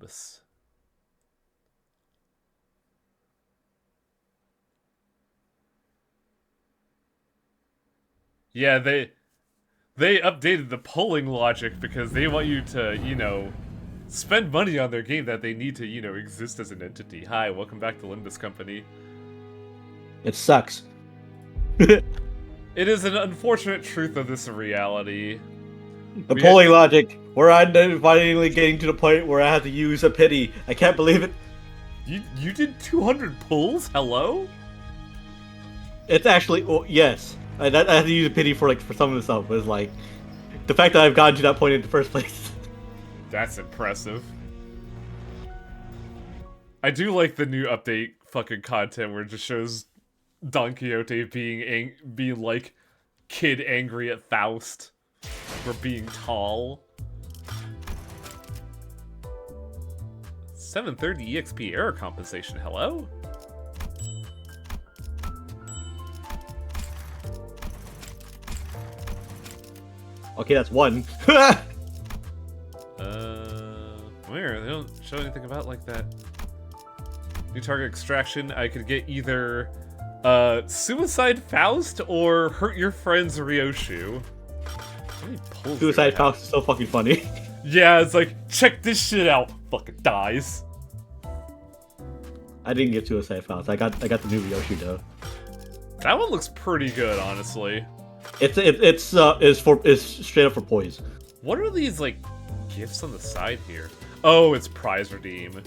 Limbus. Yeah, they updated the polling logic because they want you to, spend money on their game that they need to, exist as an entity. Hi, welcome back to Limbus Company. It sucks. It is an unfortunate truth of this reality. The polling logic, we're finally getting to the point where I have to use a pity. I can't believe it. You did 200 pulls? Hello? It's actually, yes. I had to use a pity for some of the stuff, but it's like, the fact that I've gotten to that point in the first place. That's impressive. I do like the new update fucking content where it just shows Don Quixote being like kid angry at Faust for being tall. 730 EXP error compensation, hello? Okay, that's one. Where? They don't show anything about like that. New target extraction, I could get either Suicide Faust or Hurt Your Friend's Ryoshu. Suicide Faust is so fucking funny. Yeah, it's like, check this shit out. Fucking dies. I didn't get Suicide Faust. I got the new Ryoshu though. That one looks pretty good, honestly. It's straight up for poise. What are these like gifts on the side here? Oh, it's prize redeem.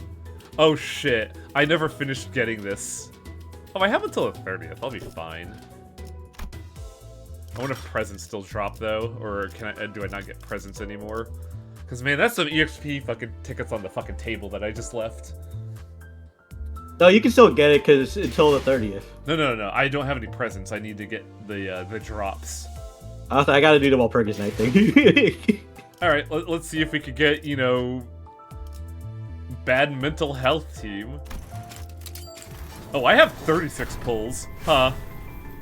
Oh shit! I never finished getting this. Oh, I have until the 30th. I'll be fine. I wonder if presents still drop though, or do I not get presents anymore? Because man, that's some EXP fucking tickets on the fucking table that I just left. No, you can still get it because it's until the 30th. No. I don't have any presents. I need to get the drops. I gotta do the Walpurgis Night thing. Alright, let's see if we could get, bad mental health team. Oh, I have 36 pulls. Huh.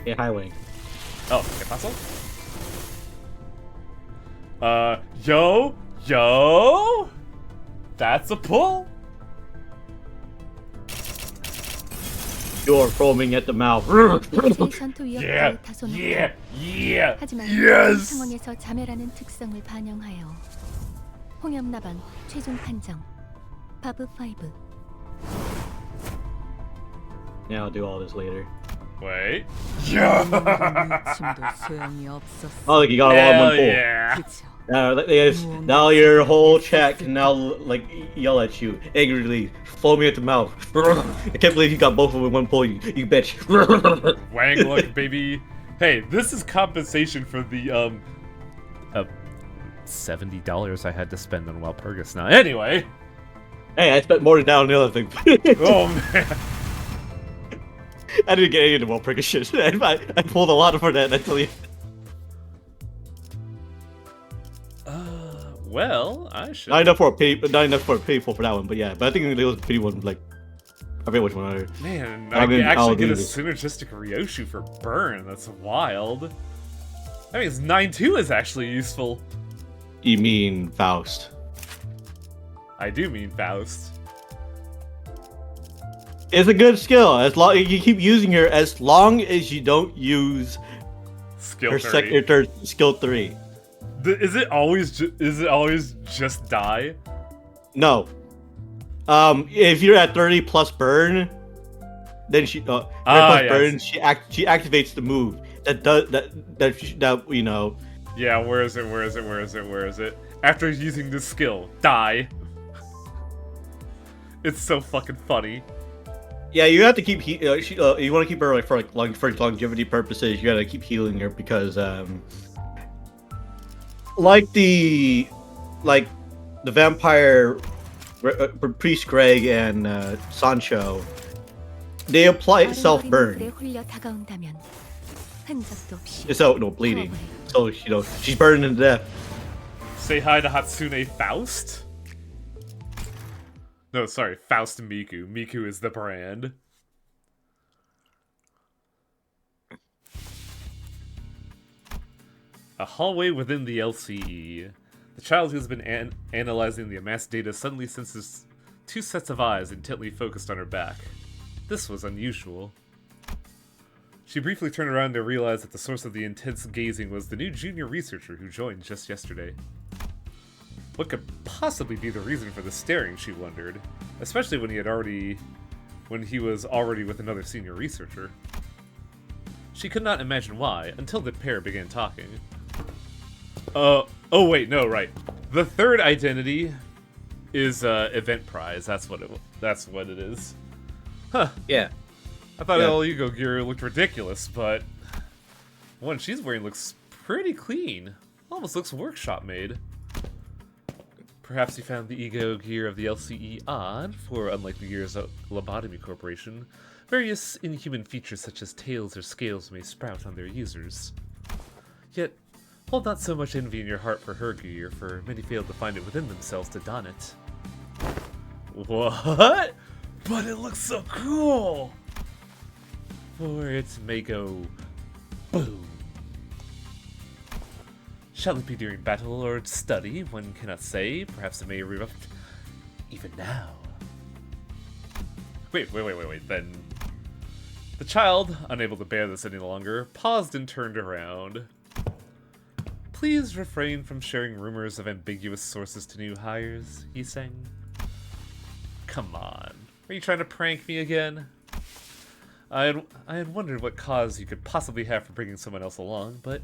Yeah, High Wing. Oh, ¿qué pasó? Yo? That's a pull? You're foaming at the mouth. Yeah! 하지만 Yes! 상황에서 자멸하는 특성을 반영하여 홍염 나방 최종 판정 바브 5. Yeah, I'll do all this later. Wait. Yeah! Oh, look, you got it all in one pull. Yeah! Now your whole chat can now yell at you angrily, foaming at the mouth. I can't believe you got both of them in one pull, you bitch. Wang look, baby. Hey, this is compensation for the $70 I had to spend on Walpurgis now. Anyway. Hey, I spent more than that on the other thing. Oh man. I didn't get any of the Walpurgis shit. I pulled a lot for that, I tell you. Well, I should. Not enough for a payful for that one, but yeah. But I think there was a pretty one, like, I forget which one. Man, I can actually get a synergistic Ryoshu for burn. That's wild. That means 9-2 is actually useful. You mean Faust? I do mean Faust. It's a good skill. As long you keep using her, as long as you don't use Skill her 3. her third skill 3. Is it always just die? No. If you're at 30 plus burn, then she plus burn, she activates the move that does that you know. Yeah, where is it? After using this skill, die. It's so fucking funny. Yeah, you have to keep you want to keep her for longevity purposes. You gotta keep healing her because like the vampire Priest Greg and Sancho, they apply self burn. So no bleeding. So she's burning to death. Say hi to Hatsune Faust? No, sorry, Faust Miku. Miku is the brand. A hallway within the LCE. The child who's been analyzing the amassed data suddenly senses two sets of eyes intently focused on her back. This was unusual. She briefly turned around to realize that the source of the intense gazing was the new junior researcher who joined just yesterday. What could possibly be the reason for the staring, she wondered, especially when he was already with another senior researcher. She could not imagine why, until the pair began talking. Oh wait, no, right. The third identity is event prize. That's what it is. Huh. Yeah. I thought El Ego gear looked ridiculous, but the one she's wearing looks pretty clean. Almost looks workshop made. Perhaps he found the ego gear of the LCE odd, for unlike the gears of Lobotomy Corporation, various inhuman features such as tails or scales may sprout on their users. Yet, hold not so much envy in your heart for her gear, for many failed to find it within themselves to don it. What? But it looks so cool! For it may go boom. Shall it be during battle or study? One cannot say. Perhaps it may erupt even now. Wait. Then the child, unable to bear this any longer, paused and turned around. Please refrain from sharing rumors of ambiguous sources to new hires, he sang. Come on. Are you trying to prank me again? I had wondered what cause you could possibly have for bringing someone else along, but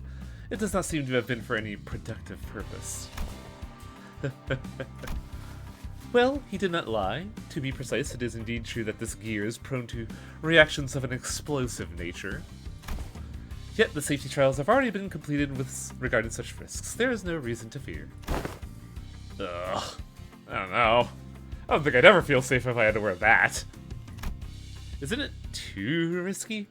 it does not seem to have been for any productive purpose. Well, he did not lie. To be precise, it is indeed true that this gear is prone to reactions of an explosive nature. Yet the safety trials have already been completed with regarding such risks. There is no reason to fear. Ugh. I don't know. I don't think I'd ever feel safe if I had to wear that. Isn't it too risky?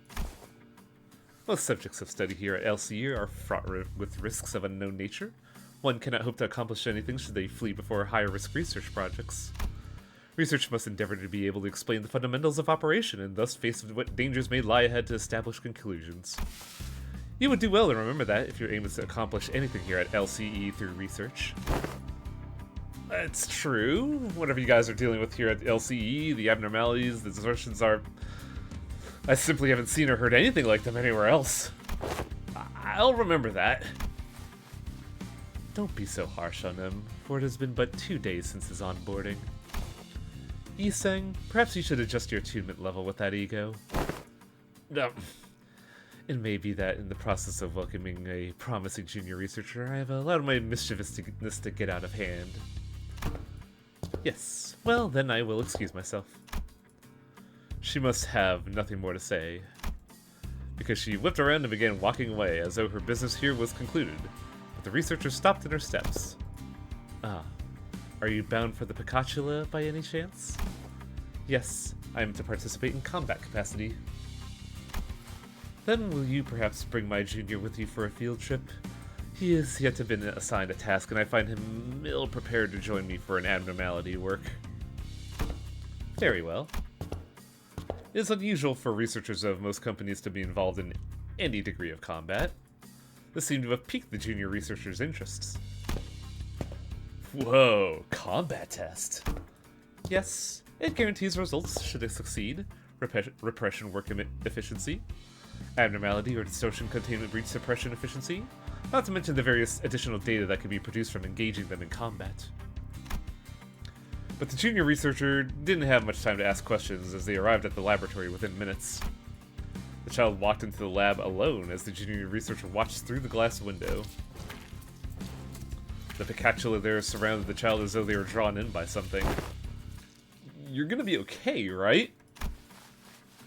Most subjects of study here at LCE are fraught with risks of unknown nature. One cannot hope to accomplish anything should they flee before higher-risk research projects. Research must endeavor to be able to explain the fundamentals of operation, and thus face what dangers may lie ahead to establish conclusions. You would do well to remember that if your aim is to accomplish anything here at LCE through research. That's true. Whatever you guys are dealing with here at LCE, the abnormalities, the distortions are... I simply haven't seen or heard anything like them anywhere else. I'll remember that. Don't be so harsh on him, for it has been but 2 days since his onboarding. Yiseng, perhaps you should adjust your attunement level with that ego. It may be that in the process of welcoming a promising junior researcher, I have allowed my mischievousness to get out of hand. Yes, well then I will excuse myself. She must have nothing more to say, because she whipped around and began walking away as though her business here was concluded, but the researcher stopped in her steps. Ah, are you bound for the Picatula by any chance? Yes, I am to participate in combat capacity. Then will you perhaps bring my junior with you for a field trip? He is yet to have been assigned a task, and I find him ill-prepared to join me for an abnormality work. Very well. It is unusual for researchers of most companies to be involved in any degree of combat. This seemed to have piqued the junior researcher's interests. Whoa, combat test. Yes, it guarantees results should it succeed. Repression work efficiency, abnormality or distortion containment breach suppression efficiency, not to mention the various additional data that can be produced from engaging them in combat. But the junior researcher didn't have much time to ask questions as they arrived at the laboratory within minutes. The child walked into the lab alone as the junior researcher watched through the glass window. The Picatula there surrounded the child as though they were drawn in by something. You're gonna be okay, right?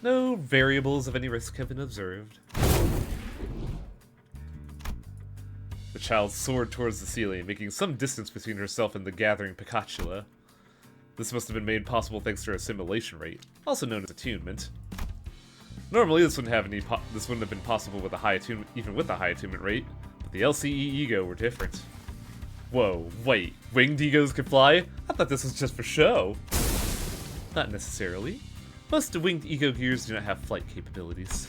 No variables of any risk have been observed. The child soared towards the ceiling, making some distance between herself and the gathering Picatula. This must have been made possible thanks to her assimilation rate, also known as attunement. Normally, this wouldn't have been possible with a high attunement, even with a high attunement rate, but the LCE ego were different. Whoa, wait, winged egos can fly? I thought this was just for show. Not necessarily. Most winged ego gears do not have flight capabilities.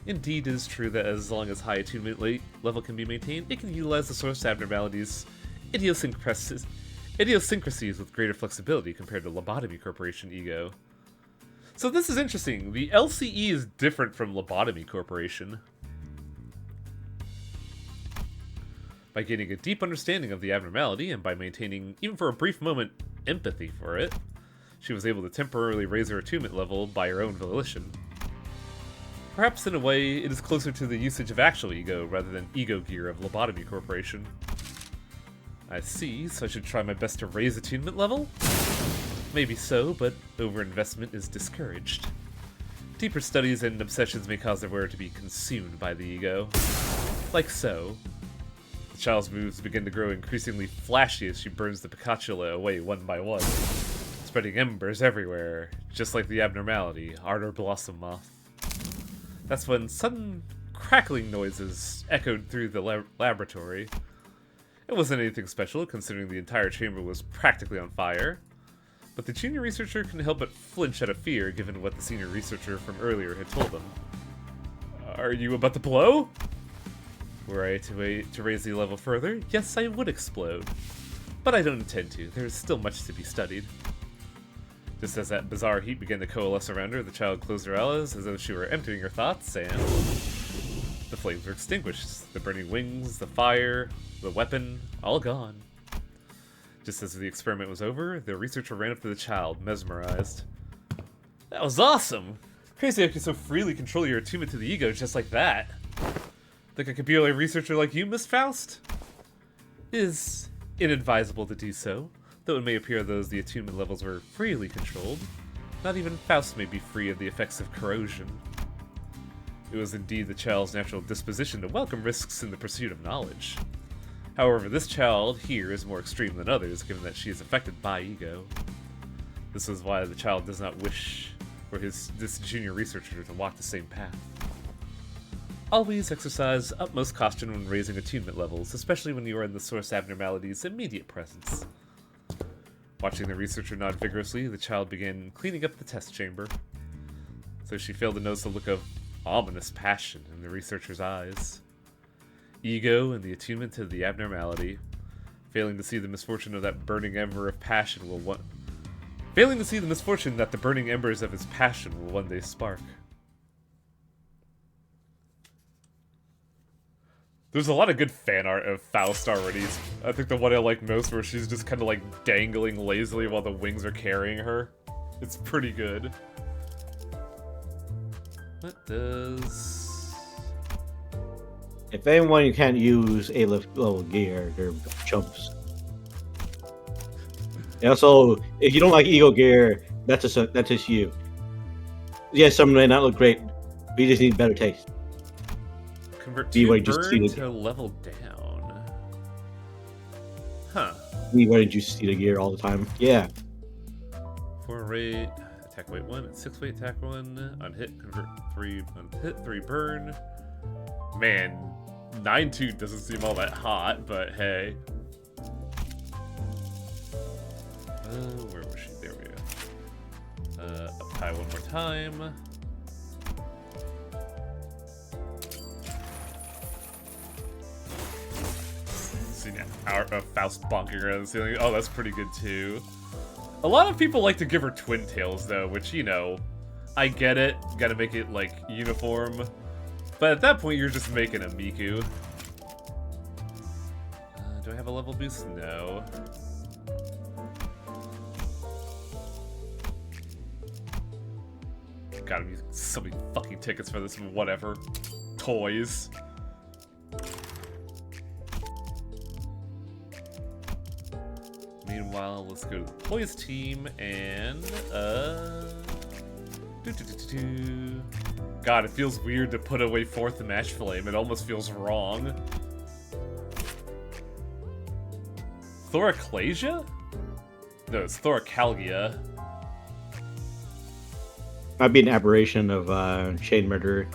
Indeed, it is true that as long as high attunement level can be maintained, it can utilize the source abnormalities, idiosyncrasies idiosyncrasies with greater flexibility compared to Lobotomy Corporation ego. So this is interesting. The LCE is different from Lobotomy Corporation. By gaining a deep understanding of the abnormality and by maintaining, even for a brief moment, empathy for it, she was able to temporarily raise her attunement level by her own volition. Perhaps in a way, it is closer to the usage of actual ego rather than ego gear of Lobotomy Corporation. I see, so I should try my best to raise attunement level? Maybe so, but overinvestment is discouraged. Deeper studies and obsessions may cause their wearer to be consumed by the ego. Like so. The child's moves begin to grow increasingly flashy as she burns the Picatula away one by one, spreading embers everywhere, just like the abnormality, Ardor Blossom Moth. That's when sudden crackling noises echoed through the laboratory. It wasn't anything special, considering the entire chamber was practically on fire. But the junior researcher couldn't help but flinch out of fear, given what the senior researcher from earlier had told them. Are you about to blow? Were I to raise the level further, yes, I would explode. But I don't intend to. There is still much to be studied. Just as that bizarre heat began to coalesce around her, the child closed her eyes as though she were emptying her thoughts, and the flames were extinguished. The burning wings, the fire, the weapon, all gone. Just as the experiment was over, the researcher ran up to the child, mesmerized. That was awesome! Crazy how you can so freely control your attunement to the ego just like that. Think I could be a researcher like you, Miss Faust? It is inadvisable to do so, though it may appear those the attunement levels were freely controlled. Not even Faust may be free of the effects of corrosion. It was indeed the child's natural disposition to welcome risks in the pursuit of knowledge. However, this child here is more extreme than others, given that she is affected by ego. This is why the child does not wish for this junior researcher to walk the same path. Always exercise utmost caution when raising attunement levels, especially when you are in the source abnormality's immediate presence. Watching the researcher nod vigorously, the child began cleaning up the test chamber. So she failed to notice the look of ominous passion in the researcher's eyes. Ego and the attunement to the abnormality. Failing to see the misfortune of that burning ember of passion Failing to see the misfortune that the burning embers of his passion will one day spark. There's a lot of good fan art of Faust already. I think the one I like most where she's just kind of like dangling lazily while the wings are carrying her. It's pretty good. What does... If anyone you can't use a level gear, they're chumps. And also, if you don't like ego gear, that's just you. Yes, some may not look great, but you just need better taste. Convert 2 burn to level down. Huh. Why did you see the gear all the time? Yeah. 4 rate, attack weight 1, and 6 weight attack 1. On hit, convert 3, on hit 3 burn. Man, 9-2 doesn't seem all that hot, but hey. Where was she? There we go. Up high one more time. See now, Faust bonking around the ceiling. Oh, that's pretty good too. A lot of people like to give her twin tails though, which, you know, I get it. Gotta make it like uniform. But at that point, you're just making a Miku. Do I have a level boost? No. Gotta be so many fucking tickets for this, whatever. Toys. Meanwhile, let's go to the toys team and God, it feels weird to put away fourth match flame. It almost feels wrong. Thoraclasia? No, it's Thoracalgia. Might be an aberration of Chain Murderer.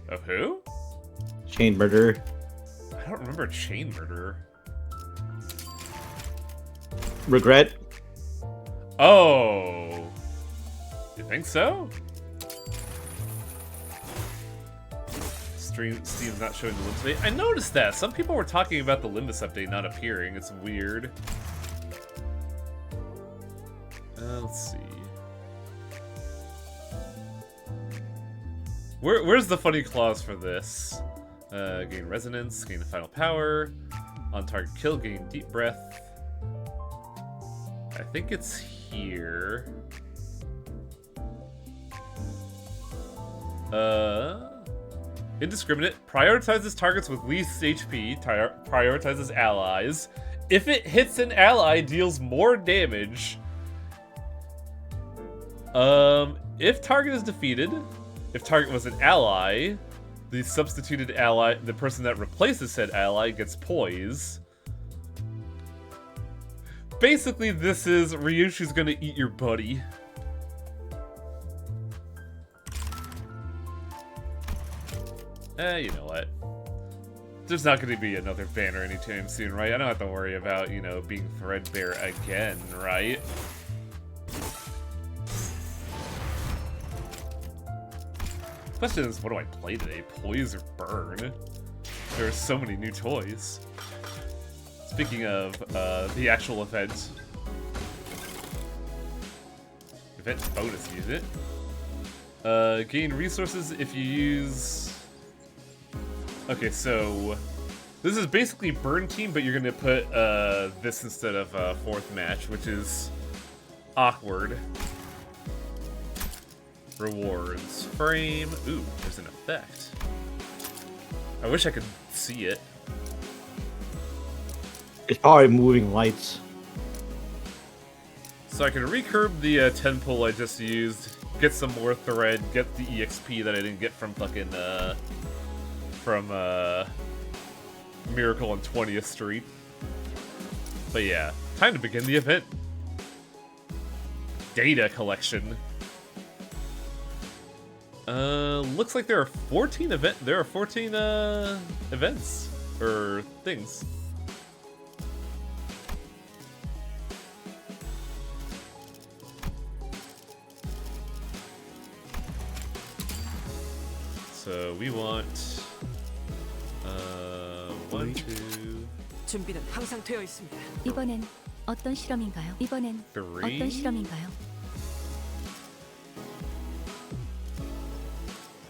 Of who? Chain Murderer. I don't remember Chain Murderer. Regret. Oh. You think so? Steam's not showing the Limbus update. I noticed that. Some people were talking about the Limbus update not appearing. It's weird. Let's see. Where's the funny clause for this? Gain resonance, gain the final power. On target kill, gain deep breath. I think it's here. Indiscriminate. Prioritizes targets with least HP. Prioritizes allies. If it hits an ally, deals more damage. If target is defeated, if target was an ally, the substituted ally, the person that replaces said ally, gets poise. Basically, this is Ryushu's gonna eat your buddy. You know what? There's not gonna be another banner anytime soon, right? I don't have to worry about, you know, being threadbare again, right? Question is, what do I play today? Poise or burn? There are so many new toys. Speaking of the actual event. Event bonus, use it. Gain resources if you use... Okay, so... This is basically burn team, but you're gonna put this instead of fourth match, which is awkward. Rewards. Frame. Ooh, there's an effect. I wish I could see it. It's probably moving lights. So I can recurve the 10 pull I just used, get some more thread, get the EXP that I didn't get from fucking, from Miracle on 20th Street. But yeah, time to begin the event. Data collection. Looks like there are 14 events or things. So we want 1, 2, 준비는 항상 되어 있습니다. 이번엔 어떤 실험인가요? 이번엔 3. 어떤 실험인가요?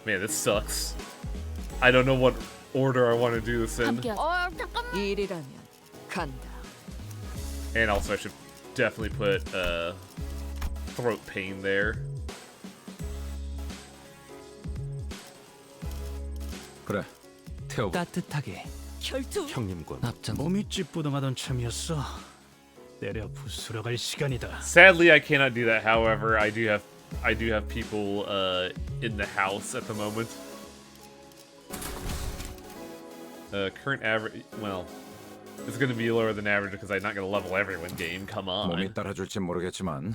Man, this sucks. I don't know what order I want to do this in. 함께 일이라면 간다. And also I should definitely put throat pain there. 그래, 태워. 따뜻하게 결투. 형님군. 앞장 몸이 찌뿌둥하던 참이었어. 내려 부스러 갈 시간이다. Sadly, I cannot do that. However, I do have people in the house at the moment. Current average, well, it's going to be lower than average because I'm not going to level everyone game. Come 몸이 on. 따라줄지 모르겠지만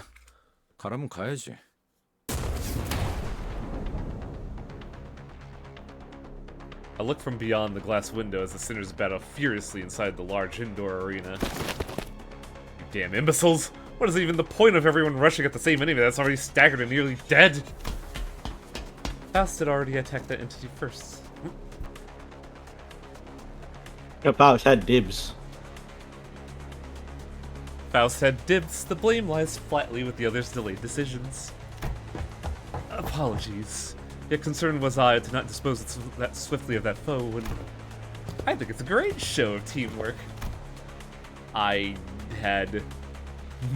가라면 가야지. I look from beyond the glass window as the sinners battle furiously inside the large indoor arena. You damn imbeciles! What is even the point of everyone rushing at the same enemy that's already staggered and nearly dead? Faust had already attacked that entity first. Faust had dibs. Faust had dibs. The blame lies flatly with the others' delayed decisions. Apologies. Yet concerned was I to not dispose that swiftly of that foe when... I think it's a great show of teamwork. I had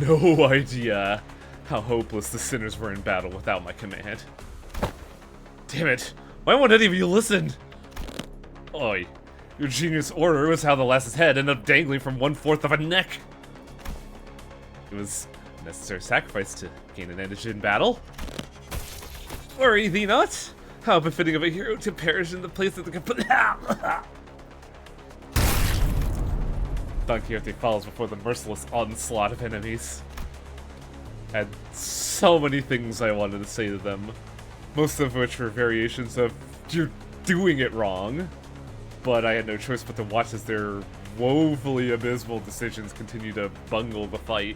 no idea how hopeless the sinners were in battle without my command. Damn it! Why won't any of you listen? Oi. Your genius order was how the lass's head ended up dangling from 1/4 of a neck. It was a necessary sacrifice to gain an advantage in battle. Worry thee not. How befitting of a hero to perish in the place of the complete. Don Quixote falls before the merciless onslaught of enemies. I had so many things I wanted to say to them, most of which were variations of "you're doing it wrong," but I had no choice but to watch as their woefully abysmal decisions continue to bungle the fight.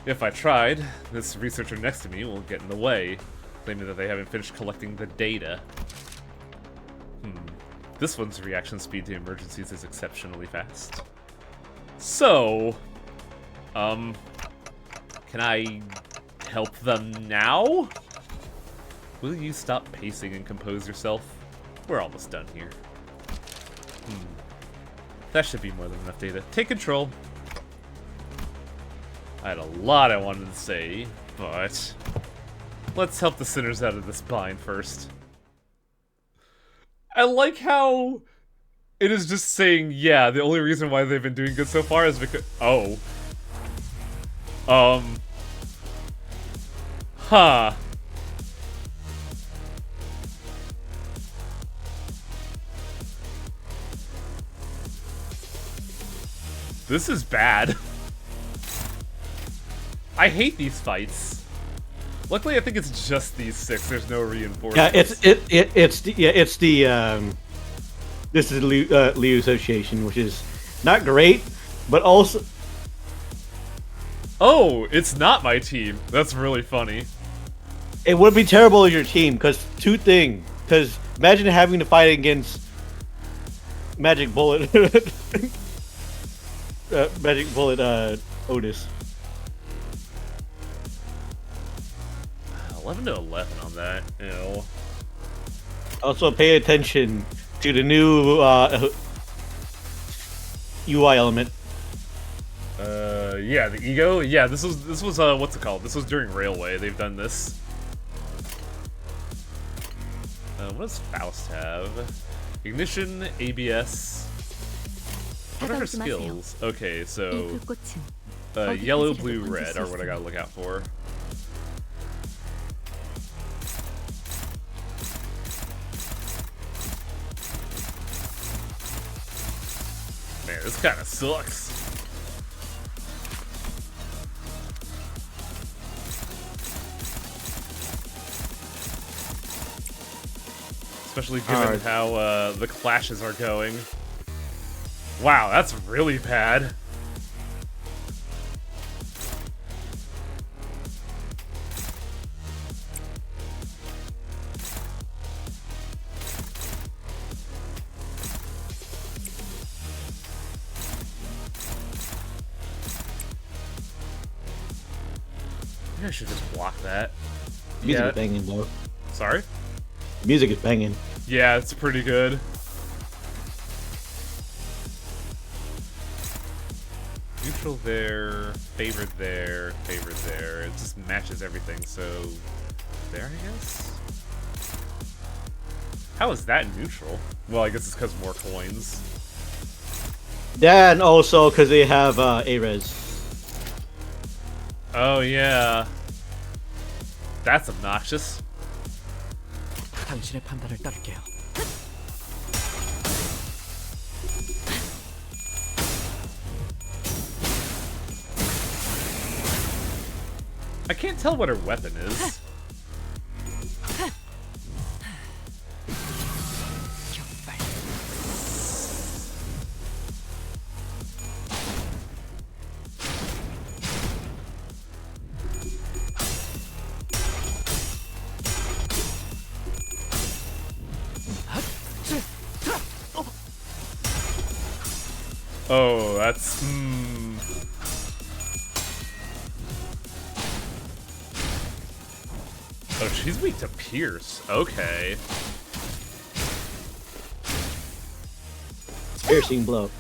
If I tried, this researcher next to me will get in the way, claiming that they haven't finished collecting the data. This one's reaction speed to emergencies is exceptionally fast. So, can I help them now? Will you stop pacing and compose yourself? We're almost done here. That should be more than enough data. Take control. I had a lot I wanted to say, but let's help the sinners out of this bind first. I like how it is just saying, yeah, the only reason why they've been doing good so far is because... Oh. Huh. This is bad. I hate these fights. Luckily, I think it's just these 6. There's no reinforcements. Yeah, it's the this is the Liu Association, which is not great, but also. Oh, it's not my team. That's really funny. It would be terrible as your team, because two things. Because imagine having to fight against Magic Bullet, Magic Bullet Otis. 11 to 11 on that. Ew. Also, pay attention to the new UI element. Yeah, the ego. Yeah, this was what's it called? This was during Railway. They've done this. What does Faust have? Ignition, ABS. What are her skills? Okay, so yellow, blue, red are what I gotta look out for. Man, this kind of sucks. Especially given how the clashes are going. Wow, that's really bad. Maybe I should just block that. Music is banging, though. Sorry? Music is banging. Yeah, it's pretty good. Neutral there, favorite there, favorite there. It just matches everything, so... There, I guess? How is that neutral? Well, I guess it's because more coins. Yeah, and also because they have A-Res. Oh, yeah. That's obnoxious. 당신의 판단을 따를게요. I can't tell what her weapon is. Oh, that's... Oh, she's weak to Pierce. Okay. Piercing blow.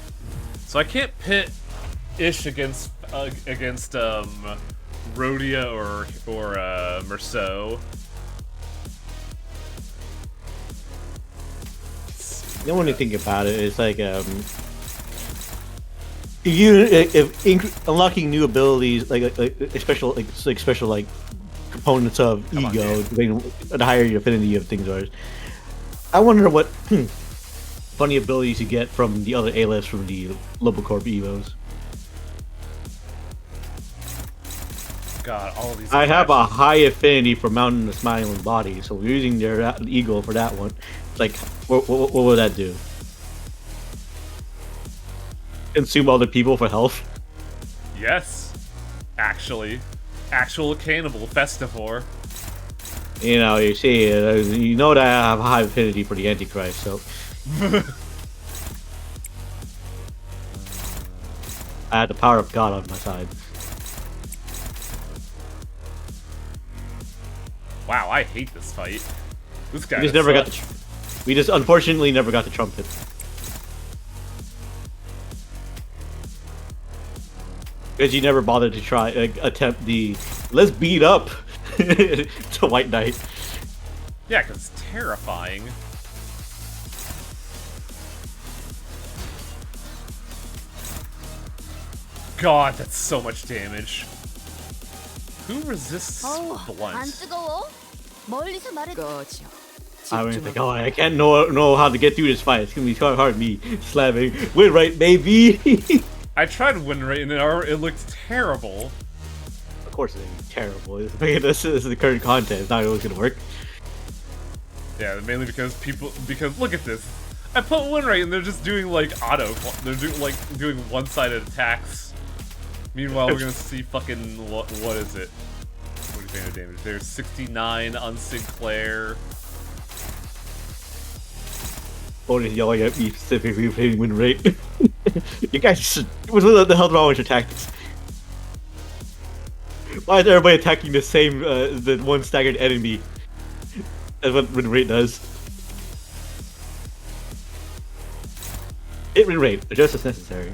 So I can't pit Ish against Rhodia or Merceau. The only thing about it is like if unlocking new abilities like special components of ego, the higher your affinity of things are. I wonder what funny abilities you get from the other A-list from the Lobocorp Evos. God, all of these. I have a high affinity for Mountain the Smiling Body, so we're using their ego for that one. It's like, what would that do? Consume other people for health? Yes, actually, actual cannibal festivore. You know, you see, you know that I have a high affinity for the Antichrist, so I had the power of God on my side. Wow, I hate this fight. This guy We just never got sucks. the. We just unfortunately never got the trumpet. Because you never bothered to try attempt the let's beat up to White Knight. Yeah, because it's terrifying. God, that's so much damage. Who resists 안 blunt? 뜨거워? 멀리서 말해. 꺼져. I was like, oh, I can't know how to get through this fight. It's gonna be so hard. Me slamming, win right, baby. I tried win rate and it looked terrible. Of course, it's terrible. This is the current content. It's not always gonna work. Yeah, mainly because look at this. I put win rate and they're just doing like they're doing one-sided attacks. Meanwhile, we're gonna see fucking what is it? 40 damage. There's 69 on Sinclair. Bonus yelling at me specifically for hitting win rate. You guys should. What the hell's wrong with your tactics? Why is everybody attacking the same, the one staggered enemy? That's what win rate does. Hit win rate, adjust as necessary.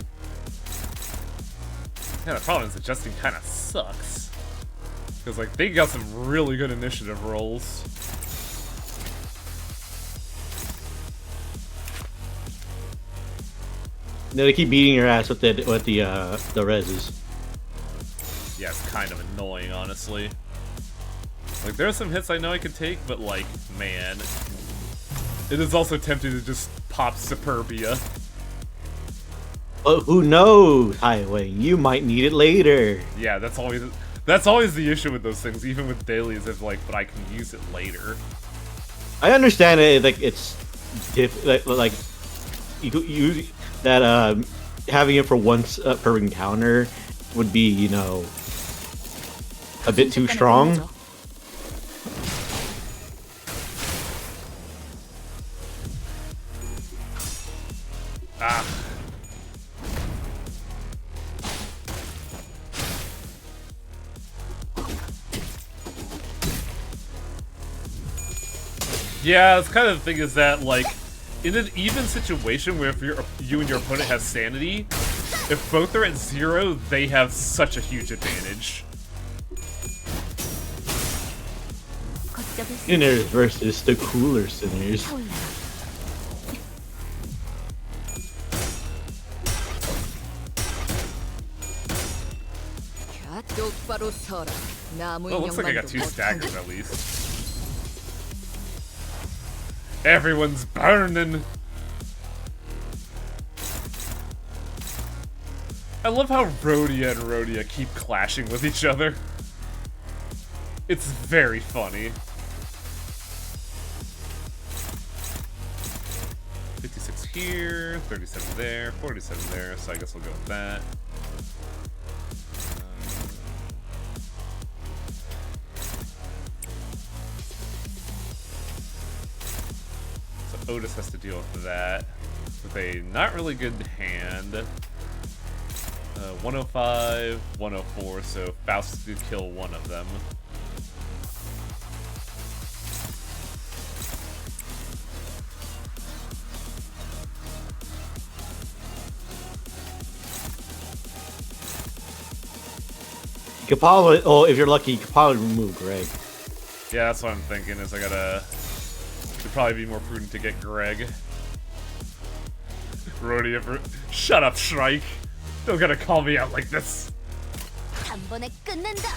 Yeah, the problem is adjusting kind of sucks. Because like they got some really good initiative rolls. No, they keep beating your ass with the reses. Yeah, it's kind of annoying, honestly. Like, there are some hits I know I can take, but like, man. It is also tempting to just pop Superbia. But who knows, Highway? You might need it later. Yeah, that's always the issue with those things, even with dailies, is like, but I can use it later. I understand it, like, it's like you that having it for once per encounter would be, you know, a bit too strong. Ah. Yeah, it's kind of the thing is that, like, in an even situation where if you and your opponent have sanity, if both are at 0, they have such a huge advantage. Sinners versus the cooler sinners. 똑바로 서라. 나무 Oh, looks like I got 2 인형만도 staggers 못하는 at least. Everyone's burning! I love how Rhodia and Rhodia keep clashing with each other. It's very funny. 56 here, 37 there, 47 there, so I guess we'll go with that. Otis has to deal with that with a not really good hand. 105, 104, so Faust did kill one of them. You could probably, oh, if you're lucky, you could probably remove Greg. Yeah, that's what I'm thinking, is I gotta... It'd probably be more prudent to get Greg. Rhodia for... Shut up, Shrike! Don't gotta call me out like this! 한 번에 끝낸다.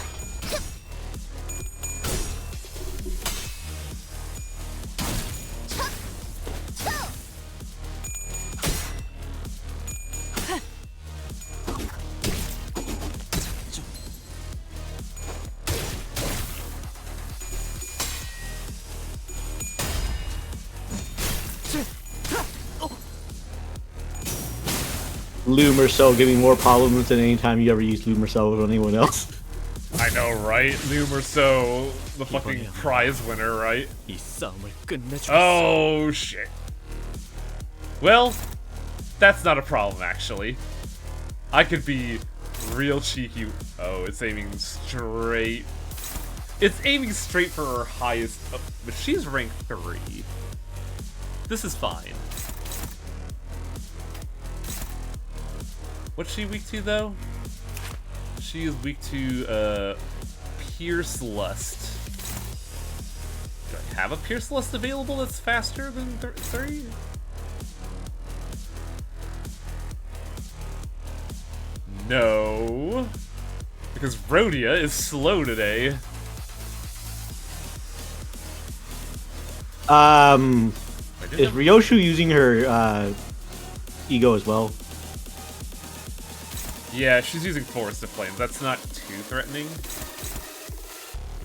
Lumercell giving more problems than any time you ever used Lumercell with anyone else. I know, right? Lumerso, the fucking prize winner, right? 이 싸움을 끝내주겠어. Oh, shit. Well, that's not a problem, actually. I could be real cheeky. Oh, it's aiming straight. It's aiming straight for her highest. Oh, but she's rank 3. This is fine. What's she weak to, though? She is weak to, Pierce Lust. Do I have a Pierce Lust available that's faster than 3? No. Because Rhodia is slow today. Is Ryoshu using her, ego as well? Yeah, she's using Forest of Flames. That's not too threatening.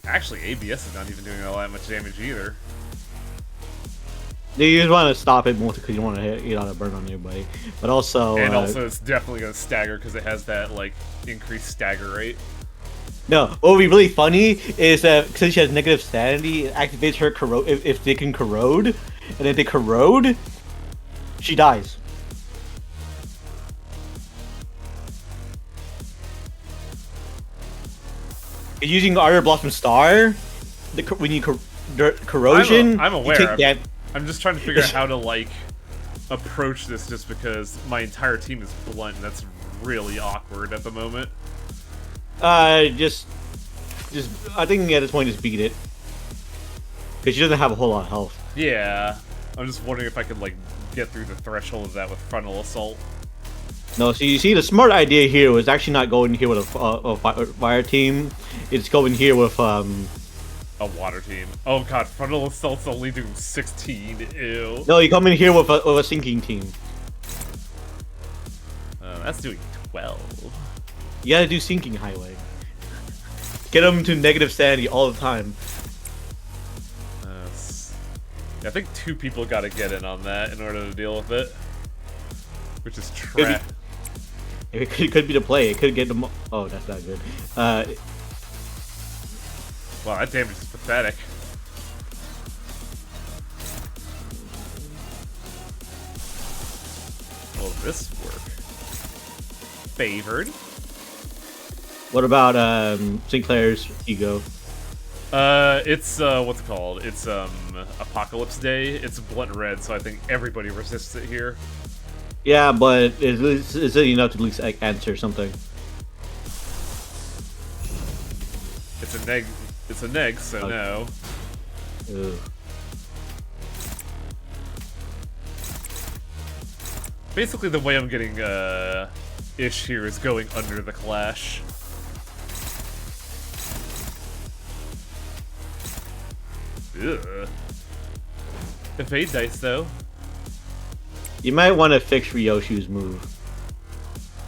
Actually, ABS is not even doing all that much damage either. You just want to stop it more because you don't want to hit on a burn on anybody. But also... And also, it's definitely going to stagger because it has that, like, increased stagger rate. No, what would be really funny is that since she has negative sanity, it activates her corrode if they can corrode, and if they corrode, she dies. Using Iron Blossom Star, when you corrosion, I'm aware. you take that. I'm just trying to figure out how to, like, approach this just because my entire team is blunt, and that's really awkward at the moment. Just, I think at this point, just beat it. Because she doesn't have a whole lot of health. Yeah. I'm just wondering if I could, like, get through the threshold of that with Frontal Assault. No, so you see, the smart idea here was actually not going here with a fire team. It's going here with, a water team. Oh god, Frontal Assault's only doing 16. Ew. No, you come in here with a sinking team. That's doing 12. You gotta do sinking highway. Get them to negative sanity all the time. Yeah, I think 2 people gotta get in on that in order to deal with it. Which is trash. It could be the play. It could get them. Oh, that's not good. Wow, that damage is pathetic. Will this work? Favored. What about Sinclair's ego? It's what's it called? It's Apocalypse Day. It's blunt red, so I think everybody resists it here. Yeah, but is it enough to at least answer something? It's a neg. It's a neg, so Okay. no. Ugh. Basically, the way I'm getting ish here is going under the clash. Ugh. Evade dice though. You might want to fix Ryoshu's move.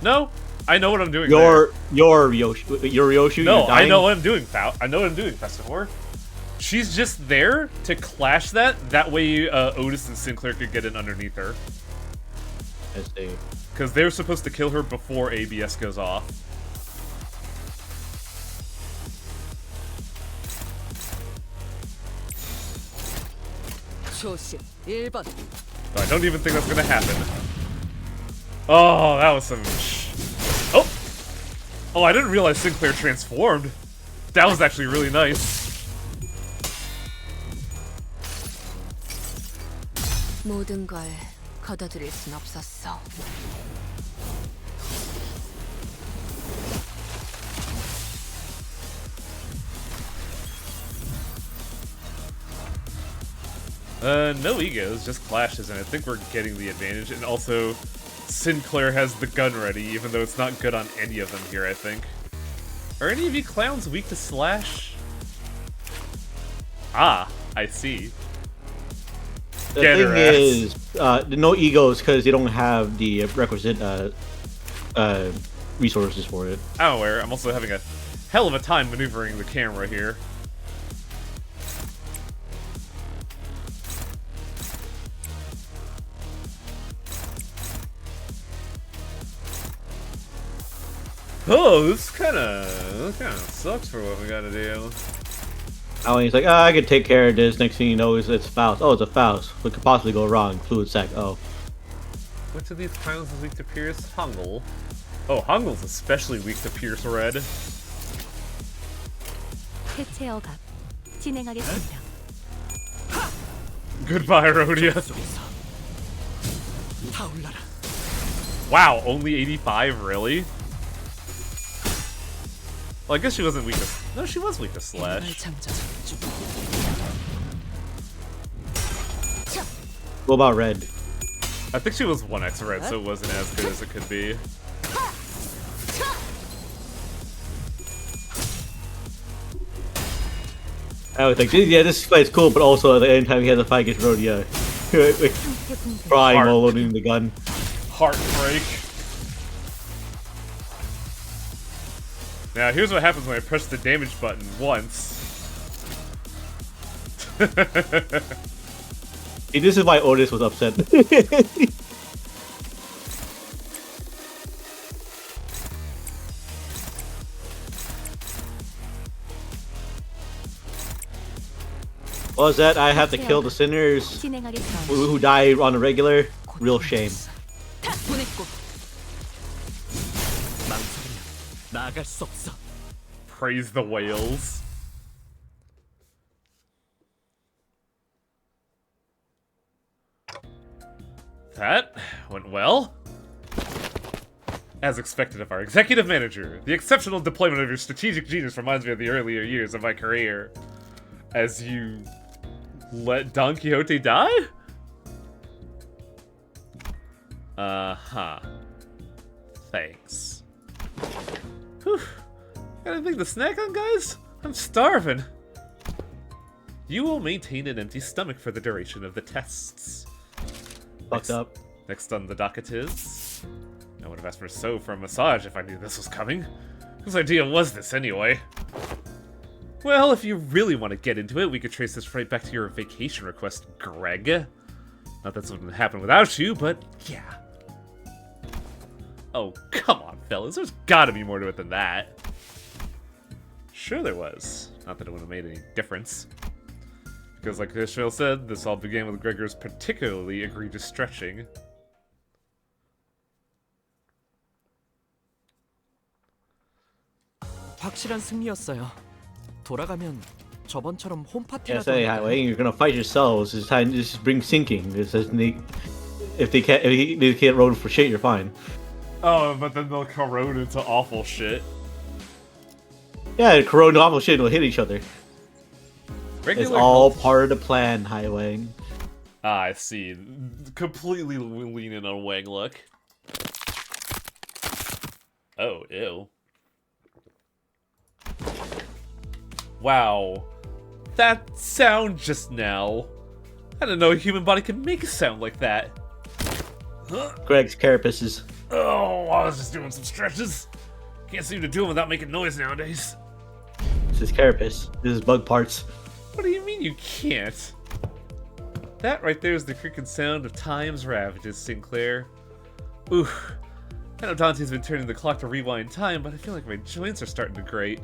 No, I know what I'm doing. Your Ryoshu. No, you're dying? I know what I'm doing, I know what I'm doing, Festivore. She's just there to clash that. That way, Otis and Sinclair could get in underneath her. I see. Because they're supposed to kill her before ABS goes off. 조심 1번. I don't even think that's gonna happen. Oh, that was some Oh! Oh, I didn't realize Sinclair transformed. That was actually really nice. 모든 걸 거둬들일 순 없었어. No egos, just clashes, and I think we're getting the advantage. And also, Sinclair has the gun ready, even though it's not good on any of them here, I think. Are any of you clowns weak to slash? Ah, I see. The Get her thing ass. is, no egos because they don't have the requisite resources for it. I'm aware, I'm also having a hell of a time maneuvering the camera here. Oh, this kind of sucks for what we gotta do. Oh, and he's like, I can take care of this. Next thing you know, it's Faust. Oh, it's a Faust. What could possibly go wrong? Fluid sac. Oh. Which of these clowns is weak to Pierce? Hungel. Oh, Hungel's especially weak to Pierce Red. 해체 억압 진행하겠습니다. Goodbye, Rhodia. Wow, only 85, really? Well, I guess she wasn't weak to... No, she was weak to Slash. What about red? I think she was 1x red, so it wasn't as good as it could be. I would think, yeah, this fight's cool, but also at the end time he has a fight against Rhodia. Crying Heart. while loading the gun. Heartbreak. Now, here's what happens when I press the damage button once. See, this is why Otis was upset. What was that? I have to kill the sinners 진행하겠습니다. who die on a regular? Real shame. 보냈고 나갈 수 없어. Praise the whales. That went well. As expected of our executive manager, the exceptional deployment of your strategic genius reminds me of the earlier years of my career. As you let Don Quixote die? Uh-huh. Thanks. Whew. Got anything to snack on, guys? I'm starving. You will maintain an empty stomach for the duration of the tests. Fucked up. Next on the docket is... I would have asked for So for a massage if I knew this was coming. Whose idea was this, anyway? Well, if you really want to get into it, we could trace this right back to your vacation request, Greg. Not that this wouldn't happen without you, but yeah. Oh, come on, fellas. There's gotta be more to it than that. Sure there was. Not that it would have made any difference. Because like Ishmael said, this all began with Gregor's particularly egregious stretching. 확실한 승리였어요. 돌아가면 저번처럼 Yeah, 홈파티라도 say highway. You're gonna fight yourselves. It's time to just bring sinking. It says if they can't roll for shit, you're fine. Oh, but then they'll corrode into awful shit. Yeah, corrode awful shit will hit each other. It's Regular all part of the plan, Highway. Ah, I see. Completely leaning on Wang look. Oh, ew. Wow. That sound just now. I didn't know a human body could make a sound like that. Greg's carapaces. Oh, I was just doing some stretches. Can't seem to do them without making noise nowadays. This is carapace. This is bug parts. What do you mean you can't? That right there is the creaking sound of time's ravages, Sinclair. Oof. I know Dante's been turning the clock to rewind time, but I feel like my joints are starting to grate.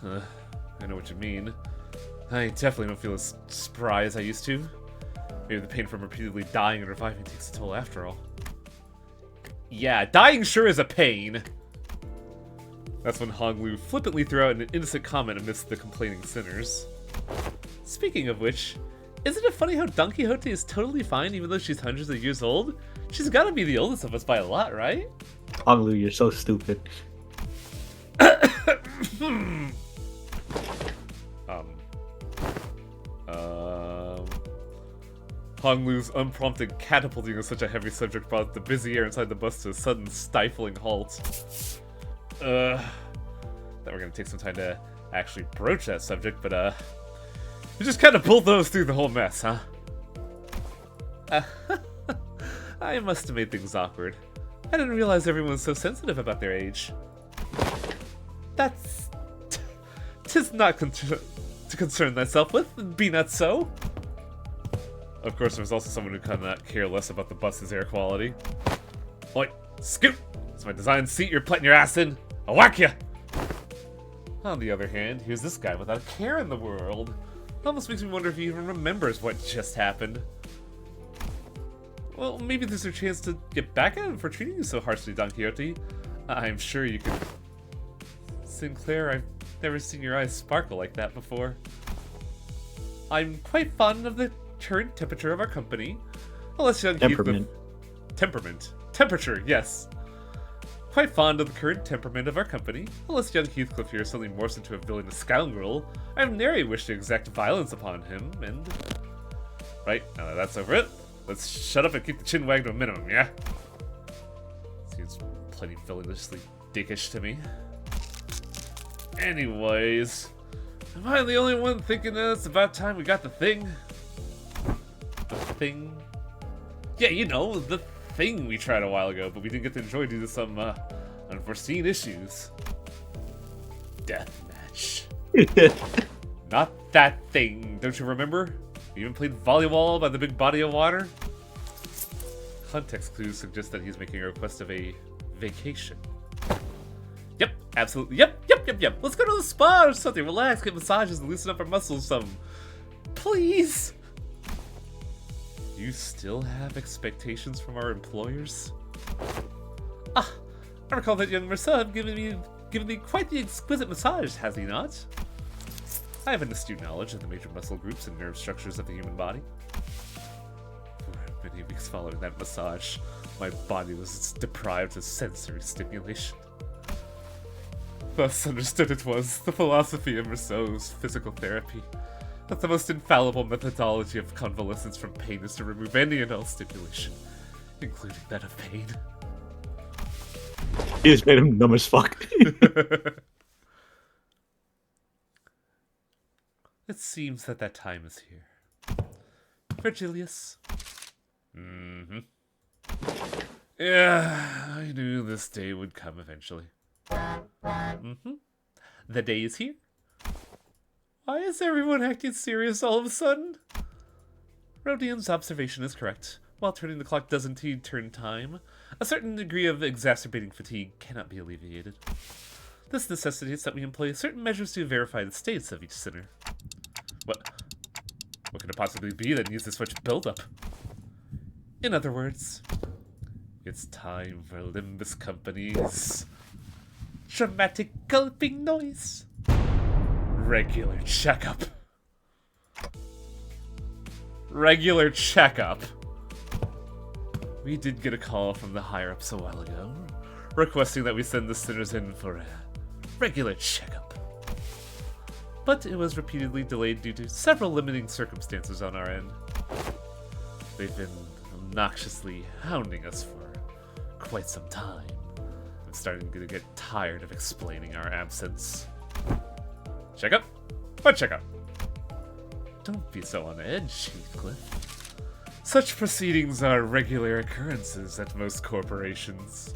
I know what you mean. I definitely don't feel as spry as I used to. Maybe the pain from repeatedly dying and reviving takes a toll after all. Yeah, dying sure is a pain. That's when Hong Lu flippantly threw out an innocent comment amidst the complaining sinners. Speaking of which, isn't it funny how Don Quixote is totally fine even though she's hundreds of years old? She's gotta be the oldest of us by a lot, right? Honglu, you're so stupid. Hong Lu's unprompted catapulting of such a heavy subject brought the busy air inside the bus to a sudden stifling halt. Thought we're gonna take some time to actually broach that subject, but you just kind of bulldozed through the whole mess, huh? I must have made things awkward. I didn't realize everyone was so sensitive about their age. That's... 'tis not to concern thyself with, be not so. Of course, there's also someone who could not care less about the bus's air quality. Oi, scoot! It's my designed seat you're putting your ass in. I'll whack ya! On the other hand, here's this guy without a care in the world. It almost makes me wonder if he even remembers what just happened. Well, maybe there's a chance to get back at him for treating you so harshly, Don Quixote. I'm sure you could. Sinclair, I've never seen your eyes sparkle like that before. I'm quite fond of the current temperature of our company. Unless young Temperament. Temperature, yes. Quite fond of the current temperament of our company. Unless young Heathcliff here suddenly morphs into a villainous scoundrel, I have nary wish to exact violence upon him, and... Right, now that that's over it, let's shut up and keep the chin wagged to a minimum, yeah? Seems plenty villainously dickish to me. Anyways, am I the only one thinking that it's about time we got the thing? The thing? Yeah, you know, the thing we tried a while ago, but we didn't get to enjoy due to some unforeseen issues. Deathmatch. Not that thing, don't you remember? We even played volleyball by the big body of water. Context clues suggest that he's making a request of a vacation. Yep, absolutely. Yep. Let's go to the spa or something. Relax, get massages, and loosen up our muscles some. Please. You still have expectations from our employers? Ah, I recall that young Merceau given me quite the exquisite massage, has he not? I have an astute knowledge of the major muscle groups and nerve structures of the human body. For many weeks following that massage, my body was deprived of sensory stimulation. Thus understood it was the philosophy of Rousseau's physical therapy, that the most infallible methodology of convalescence from pain is to remove any and all stimulation, including that of pain. He just made him dumb as fuck. It seems that time is here. Virgilius. Mm-hmm. Yeah, I knew this day would come eventually. Mm-hmm. The day is here. Why is everyone acting serious all of a sudden? Rodian's observation is correct. While turning the clock does indeed turn time, a certain degree of exacerbating fatigue cannot be alleviated. This necessitates that we employ certain measures to verify the status of each sinner. What could it possibly be that needs this much buildup? In other words, it's time for Limbus Company's dramatic gulping noise. Regular checkup. Regular checkup. We did get a call from the higher-ups a while ago, requesting that we send the sinners in for a regular checkup. But it was repeatedly delayed due to several limiting circumstances on our end. They've been obnoxiously hounding us for quite some time. I'm starting to get tired of explaining our absence. Checkup? What checkup? Don't be so on edge, Heathcliff. Such proceedings are regular occurrences at most corporations.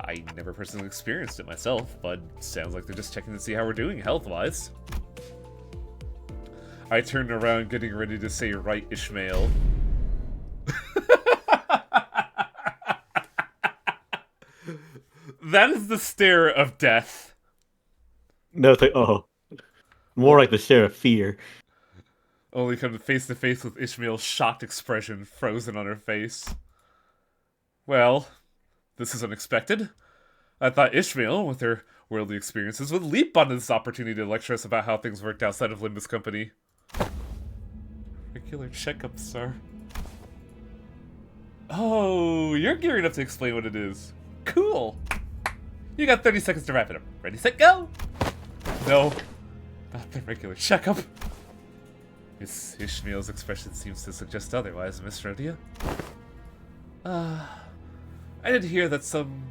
I never personally experienced it myself, but sounds like they're just checking to see how we're doing health-wise. I turned around getting ready to say right, Ishmael. That is the stare of death. No, it's like, oh. More like the stare of fear. Only come face to face with Ishmael's shocked expression frozen on her face. Well, this is unexpected. I thought Ishmael, with her worldly experiences, would leap onto this opportunity to lecture us about how things worked outside of Limbus Company. Regular checkups, sir. Oh, you're gearing up to explain what it is. Cool. You got 30 seconds to wrap it up. Ready, set, go! No, not the regular checkup. Miss Ishmael's expression seems to suggest otherwise, Miss Rhodia. I did hear that some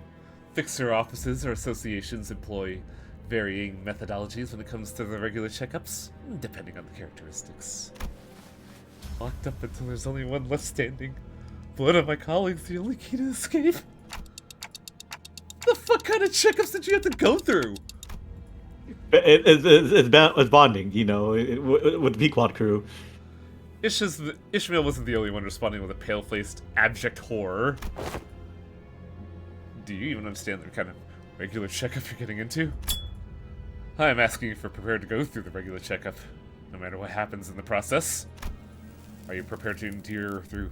fixer offices or associations employ varying methodologies when it comes to the regular checkups, depending on the characteristics. Locked up until there's only one left standing. Blood on my colleagues, the only key to escape. The fuck kind of checkups did you have to go through? It's bonding, you know, with the Pequod crew. Ishmael wasn't the only one responding with a pale-faced, abject horror. Do you even understand the kind of regular checkup you're getting into? I'm asking if you're prepared to go through the regular checkup, no matter what happens in the process. Are you prepared to endure through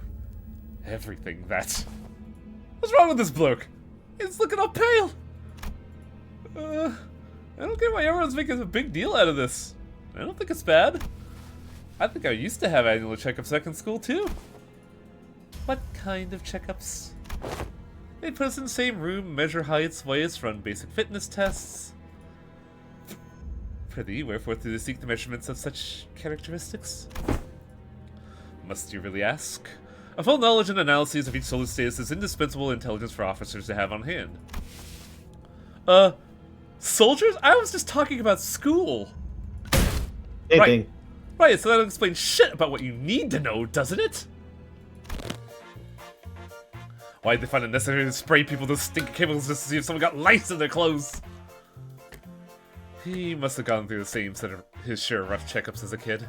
everything that... What's wrong with this bloke? He's looking all pale! I don't get why everyone's making a big deal out of this. I don't think it's bad. I think I used to have annual checkups back in school, too. What kind of checkups? They'd put us in the same room, measure heights, weights, run basic fitness tests. Prithee, wherefore do they seek the measurements of such characteristics? Must you really ask? A full knowledge and analysis of each solar's status is indispensable intelligence for officers to have on hand. Soldiers? I was just talking about school. Same Right. thing. Right, so that'll explain shit about what you need to know, doesn't it? Why'd they find it necessary to spray people with stinky chemicals just to see if someone got lice in their clothes? He must have gone through the same set of his share of rough checkups as a kid.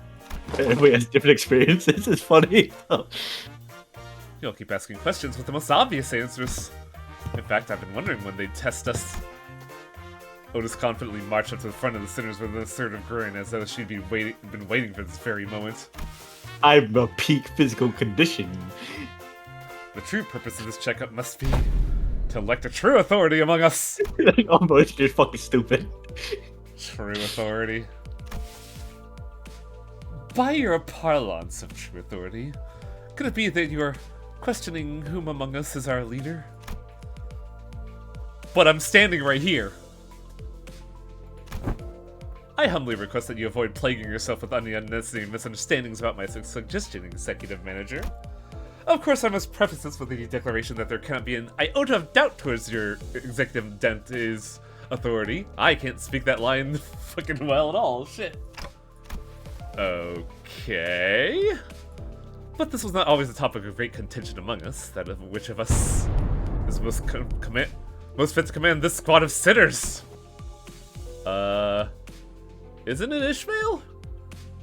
Everybody has different experiences. It's funny. You'll keep asking questions with the most obvious answers. In fact, I've been wondering when they'd test us. Otis confidently marched up to the front of the sinners with an assertive grin, as though she'd been waiting for this very moment. I'm a peak physical condition. The true purpose of this checkup must be to elect a true authority among us. Almost just fucking stupid. True authority. By your parlance of true authority, could it be that you are questioning whom among us is our leader? But I'm standing right here. I humbly request that you avoid plaguing yourself with any unnecessary misunderstandings about my suggestion, Executive Manager. Of course, I must preface this with the declaration that there cannot be an iota of doubt towards your Executive Dente's authority. I can't speak that line fucking well at all. Shit. Okay. But this was not always a topic of great contention among us, that of which of us is most fit to command this squad of sinners. Isn't it Ishmael?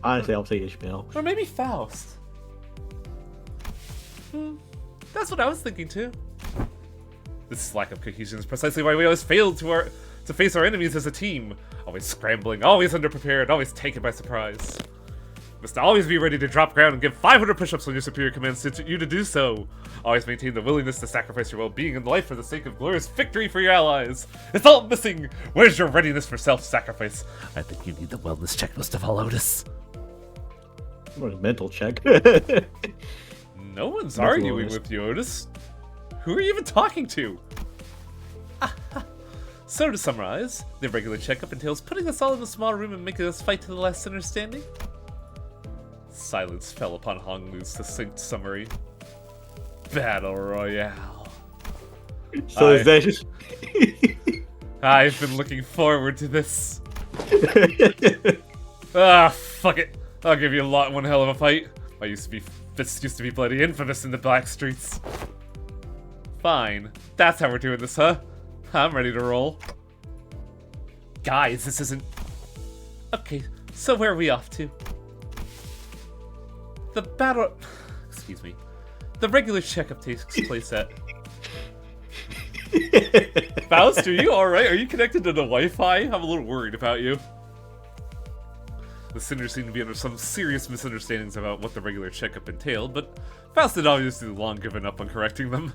Honestly, I'll say Ishmael. Or maybe Faust. That's what I was thinking too. This lack of cohesion is precisely why we always fail to face our enemies as a team. Always scrambling, always underprepared, always taken by surprise. Must always be ready to drop ground and give 500 push-ups when your superior commands you to do so. Always maintain the willingness to sacrifice your well-being and life for the sake of glorious victory for your allies. It's all missing. Where's your readiness for self-sacrifice? I think you need the wellness checklist of all, Otis. What a mental check. No one's That's arguing wellness. with you, Otis. Who are you even talking to? So to summarize, the regular checkup entails putting us all in a small room and making us fight to the last sinner standing. Silence fell upon Honglu's succinct summary. Battle Royale. So is that just... I've been looking forward to this. Fuck it. I'll give you one hell of a fight. Fists used to be bloody infamous in the black streets. Fine. That's how we're doing this, huh? I'm ready to roll. Guys, this isn't... Okay, so where are we off to? The battle... Excuse me. The regular checkup takes place at... Faust, are you alright? Are you connected to the Wi-Fi? I'm a little worried about you. The sinners seem to be under some serious misunderstandings about what the regular checkup entailed, but Faust had obviously long given up on correcting them.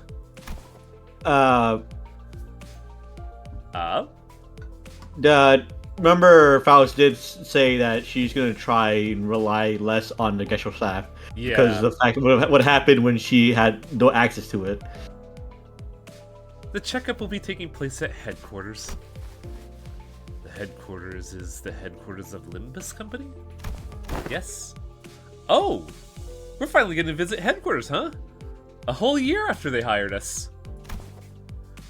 Remember Faust did say that she's gonna try and rely less on the Gesell staff. Yeah. Because of the fact of what happened when she had no access to it. The checkup will be taking place at headquarters. The headquarters is the headquarters of Limbus Company? Yes. Oh! We're finally getting to visit headquarters, huh? A whole year after they hired us.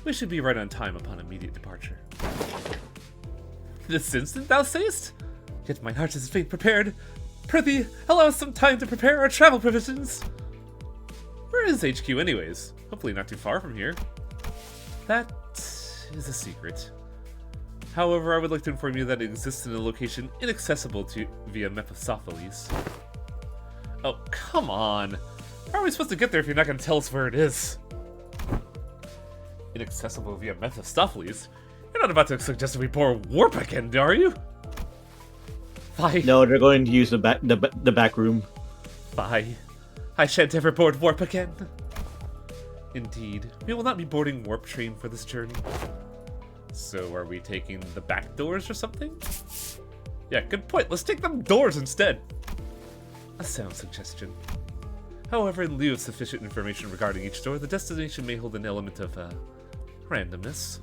We should be right on time upon immediate departure. This instant, thou sayest? Yet mine heart is faint prepared. Prithee, allow us some time to prepare our travel provisions. Where is HQ anyways? Hopefully not too far from here. That is a secret. However, I would like to inform you that it exists in a location inaccessible via Mephistopheles. Oh, come on. How are we supposed to get there if you're not going to tell us where it is? Inaccessible via Mephistopheles? You're not about to suggest that we bore warp again, are you? Fie. No, they're going to use the back room. Fie. I shan't ever board warp again. Indeed. We will not be boarding warp train for this journey. So are we taking the back doors or something? Yeah, good point. Let's take them doors instead. A sound suggestion. However, in lieu of sufficient information regarding each door, the destination may hold an element of randomness.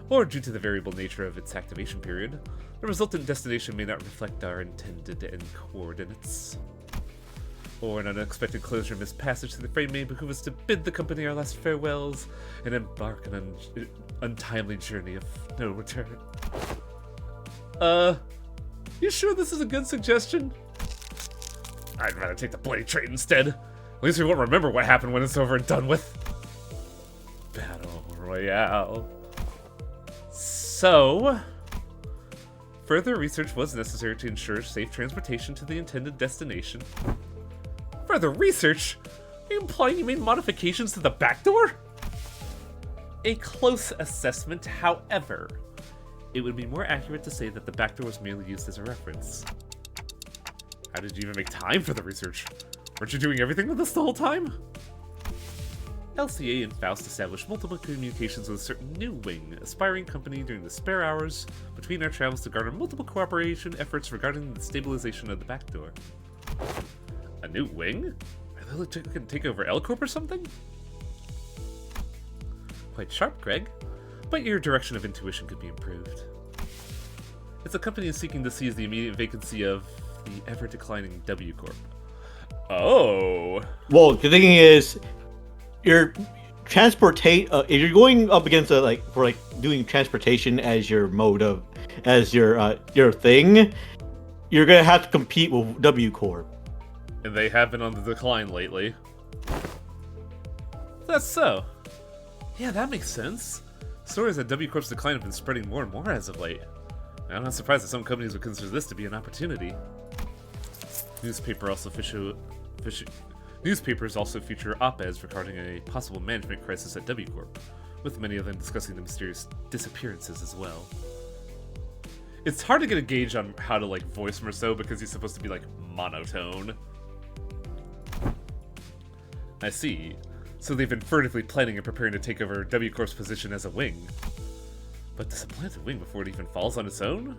Or due to the variable nature of its activation period, the resultant destination may not reflect our intended end coordinates. Or an unexpected closure missed passage to the frame may behoove us to bid the company our last farewells and embark on an untimely journey of no return. You sure this is a good suggestion? I'd rather take the bloody train instead. At least we won't remember what happened when it's over and done with. Battle Royale. So, further research was necessary to ensure safe transportation to the intended destination. Further research? Are you implying you made modifications to the back door? A close assessment, however. It would be more accurate to say that the back door was merely used as a reference. How did you even make time for the research? Weren't you doing everything with us the whole time? LCA and Faust established multiple communications with a certain new wing, aspiring company during the spare hours between our travels to garner multiple cooperation efforts regarding the stabilization of the back door. A new wing? Are they looking to take over L Corp or something? Quite sharp, Greg. But your direction of intuition could be improved. It's a company seeking to seize the immediate vacancy of the ever-declining W Corp. Oh. Well, the thing is, you're if you're going up against doing transportation as your mode of your thing, you're gonna have to compete with W Corp. And they have been on the decline lately. That's so. Yeah, that makes sense. Stories that W Corp's decline have been spreading more and more as of late. I'm not surprised that some companies would consider this to be an opportunity. Newspapers also feature op-eds regarding a possible management crisis at W Corp, with many of them discussing the mysterious disappearances as well. It's hard to get a gauge on how to voice Merceau because he's supposed to be monotone. I see. So they've been furtively planning and preparing to take over W Corp's position as a wing. But to supplant a wing before it even falls on its own?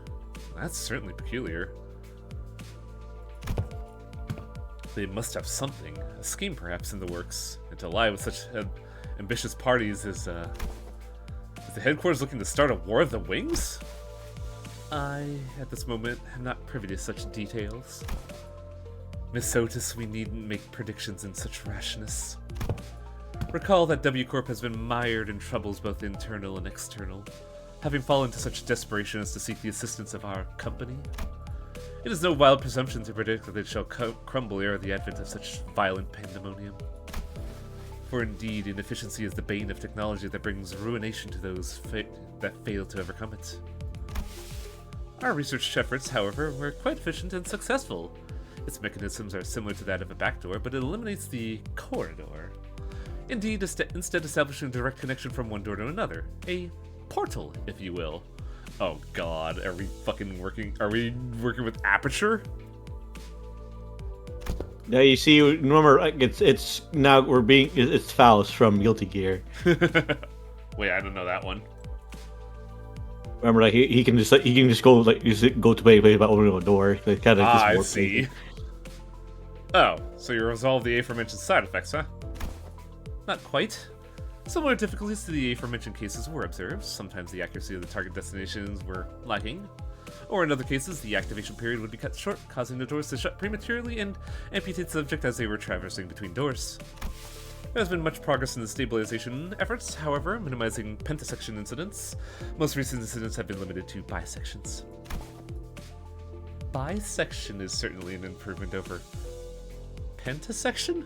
That's certainly peculiar. They must have something, a scheme perhaps in the works, and to lie with such ambitious parties is the headquarters looking to start a war of the wings? I, at this moment, am not privy to such details. Miss Otis, we needn't make predictions in such rashness. Recall that W Corp has been mired in troubles both internal and external, having fallen to such desperation as to seek the assistance of our company. It is no wild presumption to predict that it shall crumble ere the advent of such violent pandemonium. For indeed, inefficiency is the bane of technology that brings ruination to those that fail to overcome it. Our research efforts, however, were quite efficient and successful. Its mechanisms are similar to that of a backdoor, but it eliminates the corridor. Indeed, instead establishing a direct connection from one door to another. A portal, if you will. Oh god, are we working with Aperture? Now you see, remember, it's Faust from Guilty Gear. Wait, I don't know that one. Remember, he can just go to play by opening a door. Kind of I see. Oh, so you resolve the aforementioned side effects, huh? Not quite. Similar difficulties to the aforementioned cases were observed. Sometimes the accuracy of the target destinations were lacking, or in other cases, the activation period would be cut short, causing the doors to shut prematurely and amputate the subject as they were traversing between doors. There has been much progress in the stabilization efforts, however, minimizing pentasection incidents. Most recent incidents have been limited to bisections. Bisection is certainly an improvement over pentasection?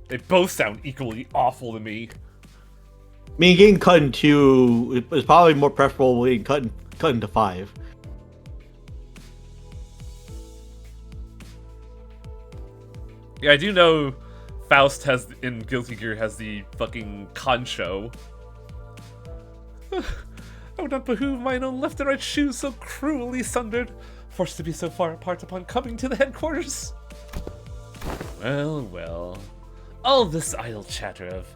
They both sound equally awful to me. I mean, getting cut in two is probably more preferable than cut into 5. Yeah, I do know Faust in Guilty Gear has the fucking concho. I would not behoove mine own left and right shoes so cruelly sundered, forced to be so far apart upon coming to the headquarters. Well, well. All this idle chatter of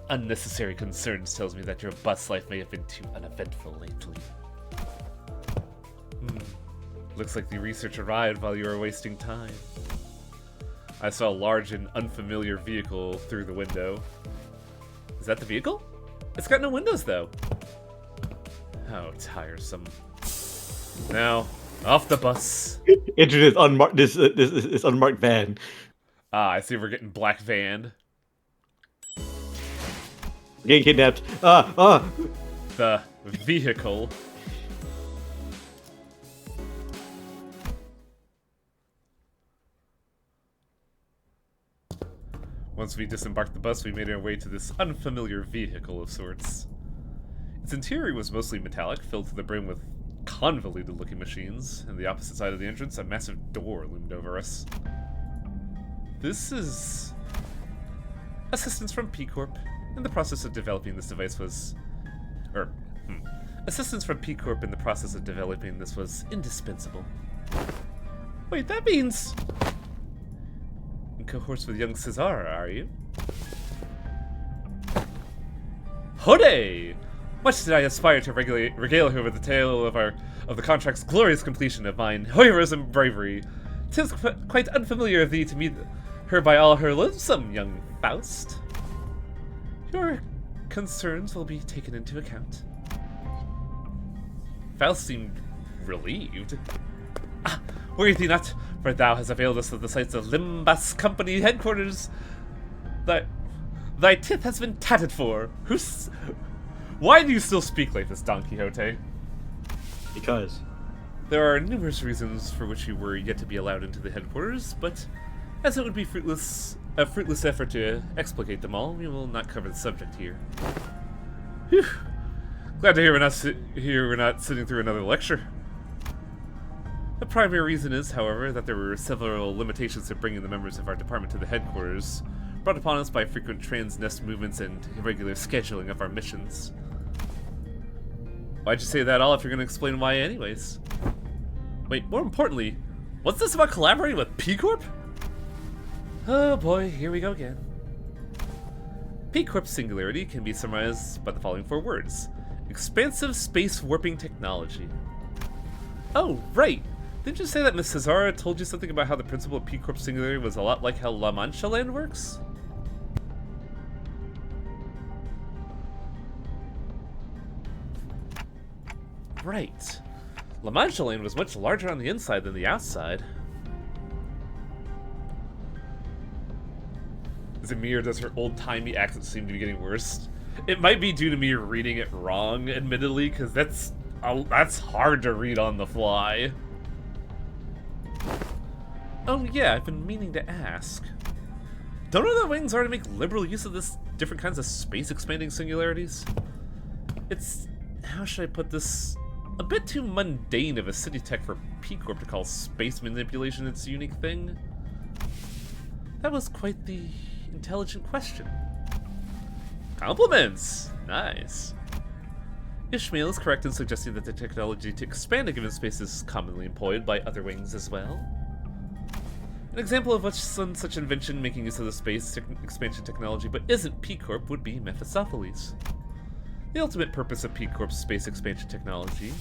unnecessary concerns tells me that your bus life may have been too uneventful lately. Looks like the research arrived while you were wasting time. I saw a large and unfamiliar vehicle through the window. Is that the vehicle? It's got no windows, though. How tiresome. Now, off the bus. Enter this unmarked this unmarked van. Ah, I see we're getting black van. Getting kidnapped. The vehicle. Once we disembarked the bus, we made our way to this unfamiliar vehicle of sorts. Its interior was mostly metallic, filled to the brim with convoluted-looking machines, and the opposite side of the entrance, a massive door loomed over us. This is... assistance from P Corp. In the process of developing this device was... Assistance from P Corp in the process of developing this was indispensable. Wait, that means... in cohorts with young Cesar, are you? Hooray! Much did I aspire to regale her with the tale of the contract's glorious completion of mine heroism and bravery. 'Tis quite unfamiliar of thee to meet her by all her lonesome, young Faust. Your concerns will be taken into account. Faust seemed relieved. Ah, worry thee not, for thou hast availed us of the sites of Limbus Company headquarters. Thy tith has been tatted for. Why do you still speak like this, Don Quixote? Because There are numerous reasons for which you were yet to be allowed into the headquarters, but as it would be a fruitless effort to explicate them all, we will not cover the subject here. Whew. Glad to hear we're not sitting through another lecture. The primary reason is, however, that there were several limitations to bringing the members of our department to the headquarters, brought upon us by frequent trans-nest movements and irregular scheduling of our missions. Why'd you say that all if you're going to explain why anyways? Wait, more importantly, what's this about collaborating with P Corp? Oh boy, here we go again. P Corp's singularity can be summarized by the following 4 words. Expansive space warping technology. Oh, right! Didn't you say that Miss Cesara told you something about how the principle of P Corp's singularity was a lot like how La Mancha Land works? Right. La Mancha Land was much larger on the inside than the outside. Zamir does her old-timey accent seem to be getting worse. It might be due to me reading it wrong, admittedly, because that's hard to read on the fly. Oh yeah, I've been meaning to ask. Don't other wings already make liberal use of this different kinds of space-expanding singularities? It's, how should I put this, a bit too mundane of a city tech for P Corp to call space manipulation its unique thing. That was quite the intelligent question. Compliments! Nice. Ishmael is correct in suggesting that the technology to expand a given space is commonly employed by other wings as well. An example of such invention making use of the space expansion technology but isn't P Corp would be Mephistopheles. The ultimate purpose of P Corp's space expansion technology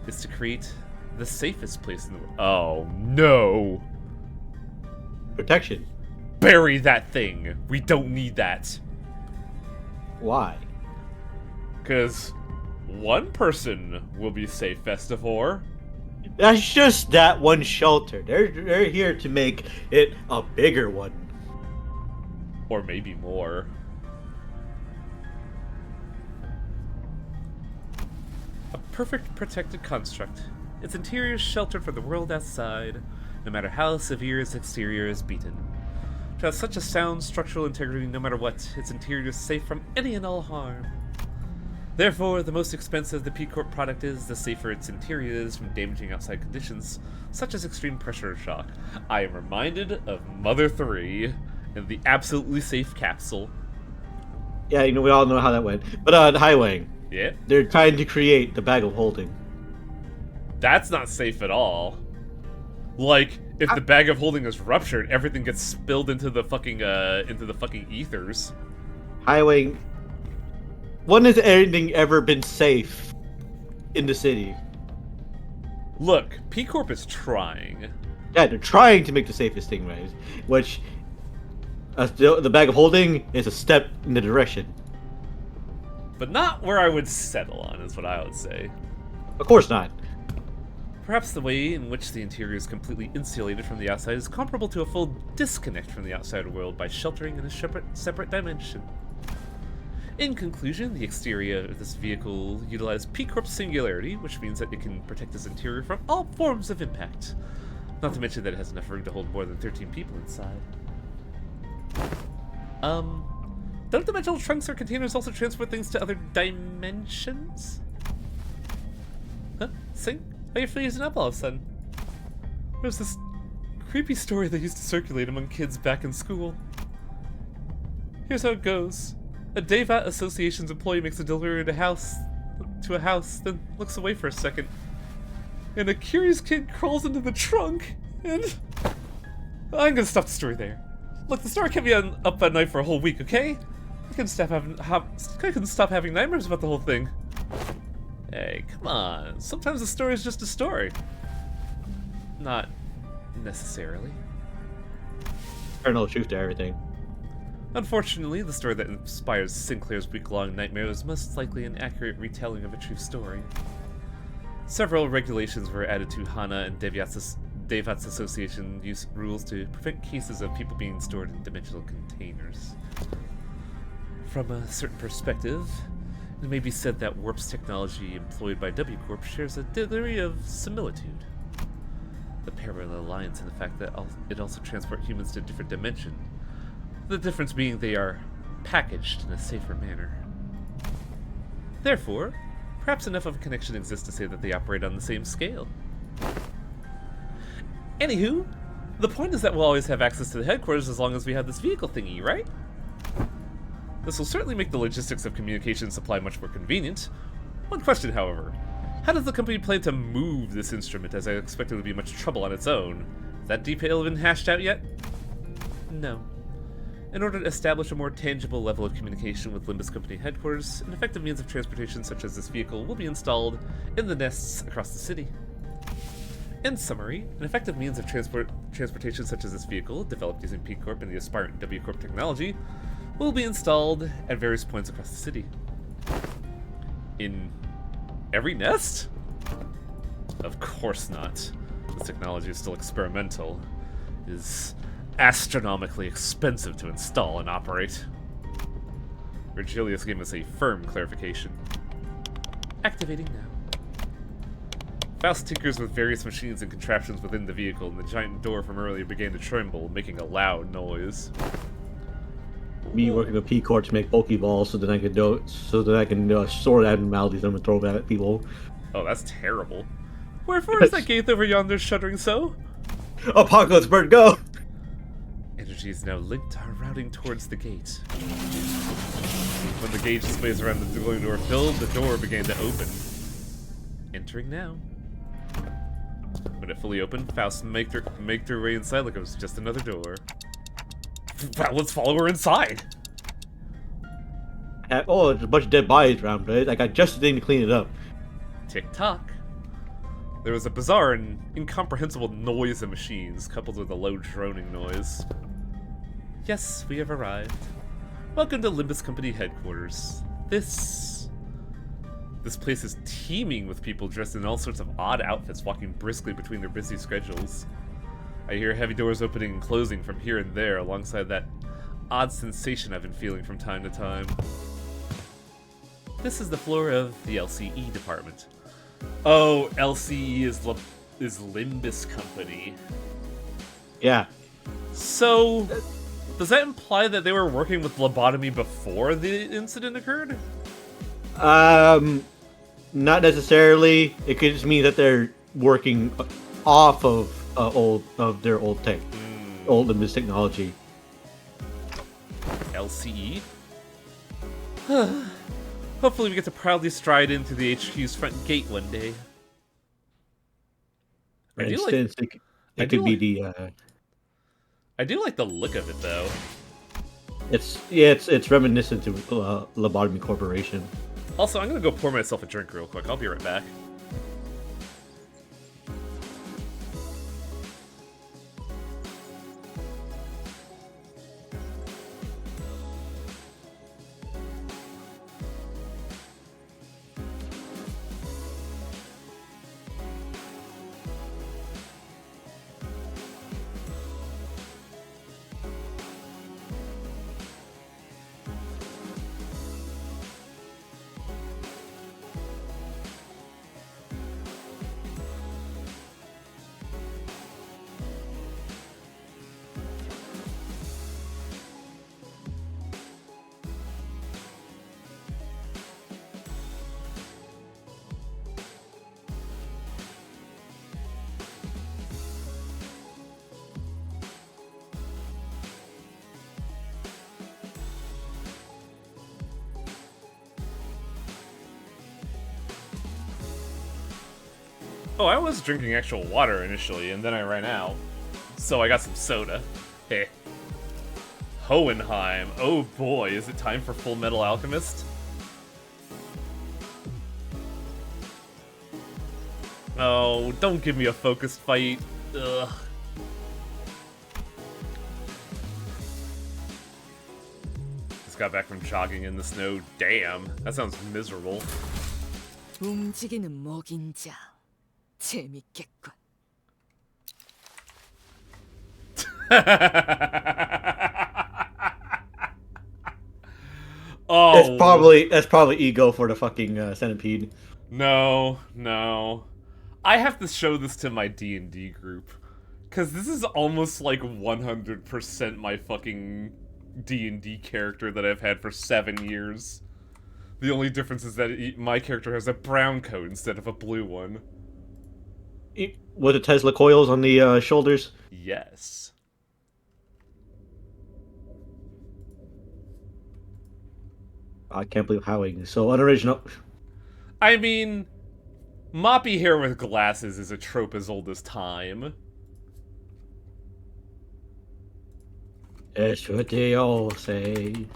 is to create the safest place in the world. Oh no! protection. Bury that thing! We don't need that! Why? Because one person will be safe, Festivore. That's just that one shelter. They're here to make it a bigger one. Or maybe more. A perfect protected construct. Its interior is sheltered from the world outside, no matter how severe its exterior is beaten. To have such a sound structural integrity no matter what, its interior is safe from any and all harm. Therefore, the most expensive the P Corp product is, the safer its interior is from damaging outside conditions, such as extreme pressure or shock. I am reminded of Mother 3 and the absolutely safe capsule. Yeah, we all know how that went. But Highway, Yeah? they're trying to create the bag of holding. That's not safe at all. Like, if the bag of holding is ruptured, everything gets spilled into the fucking ethers. Highway. When has anything ever been safe in the city? Look, P Corp is trying. Yeah, they're trying to make the safest thing, right? Which the bag of holding is a step in the direction. But not where I would settle on, is what I would say. Of course not. Perhaps the way in which the interior is completely insulated from the outside is comparable to a full disconnect from the outside world by sheltering in a separate dimension. In conclusion, the exterior of this vehicle utilized P Corp's singularity, which means that it can protect its interior from all forms of impact. Not to mention that it has enough room to hold more than 13 people inside. Don't dimensional trunks or containers also transport things to other dimensions? Huh? Sing? Why are you freezing up all of a sudden? There's this creepy story that used to circulate among kids back in school. Here's how it goes. A Devat Association's employee makes a delivery to a house, then looks away for a second. And a curious kid crawls into the trunk, and... I'm gonna stop the story there. Look, the story kept me up at night for a whole week, okay? I couldn't stop having nightmares about the whole thing. Hey, come on. Sometimes a story is just a story. Not necessarily. There's no truth to everything. Unfortunately, the story that inspires Sinclair's week-long nightmare is most likely an accurate retelling of a true story. Several regulations were added to Hana and Devat's Association use rules to prevent cases of people being stored in dimensional containers. From a certain perspective, it may be said that Warp's technology employed by W Corp shares a degree of similitude. The parallel lies in the fact that it also transports humans to a different dimension. The difference being they are packaged in a safer manner. Therefore, perhaps enough of a connection exists to say that they operate on the same scale. Anywho, the point is that we'll always have access to the headquarters as long as we have this vehicle thingy, right? This will certainly make the logistics of communication supply much more convenient. One question, however. How does the company plan to move this instrument, as I expect it would be much trouble on its own? Has that detail been hashed out yet? No. In order to establish a more tangible level of communication with Limbus Company headquarters, an effective means of transportation such as this vehicle will be installed in the nests across the city. In summary, an effective means of transportation such as this vehicle, developed using P Corp and the aspirant W Corp technology, will be installed at various points across the city. In every nest? Of course not. This technology is still experimental. It is astronomically expensive to install and operate. Virgilius gave us a firm clarification. Activating now. Faust tinkers with various machines and contraptions within the vehicle, and the giant door from earlier began to tremble, making a loud noise. Me working with P Corp to make Pokeballs so that I can sword abnormalities and throw that at people. Oh, that's terrible. Wherefore is that gate over yonder shuddering so? Apocalypse Bird, go! Energy is now linked, routing towards the gate. When the gauge displays around the glowing door filled, the door began to open. Entering now. When it fully opened, Faust made her way inside like it was just another door. Well, let's follow her inside. Oh, there's a bunch of dead bodies around, right? I got just the thing to clean it up. Tick-tock. There was a bizarre and incomprehensible noise of machines, coupled with a low droning noise. Yes, we have arrived. Welcome to Limbus Company headquarters. This place is teeming with people dressed in all sorts of odd outfits, walking briskly between their busy schedules. I hear heavy doors opening and closing from here and there, alongside that odd sensation I've been feeling from time to time. This is the floor of the LCE department. Oh, LCE is Limbus Company. Yeah. So, does that imply that they were working with lobotomy before the incident occurred? Not necessarily. It could just mean that they're working off of their old tech, old Limbus technology. LCE? Hopefully we get to proudly stride into the HQ's front gate one day. I It do could be like- the. I do like the look of it though. It's reminiscent to Lobotomy Corporation. Also, I'm gonna go pour myself a drink real quick. I'll be right back. Oh, I was drinking actual water initially, and then I ran out. So I got some soda. Heh. Hohenheim. Oh boy, is it time for Full Metal Alchemist? Oh, don't give me a focused fight. Ugh. Just got back from jogging in the snow. Damn, that sounds miserable. 움직이는 먹인자. 재밌겠군. Oh, That's probably ego for the fucking centipede. no. I have to show this to my D&D group. Because this is almost like 100% my fucking D&D character that I've had for 7 years. The only difference is that my character has a brown coat instead of a blue one. With the Tesla coils on the shoulders. Yes. I can't believe Howling is so unoriginal. I mean, moppy hair with glasses is a trope as old as time. That's what they all say.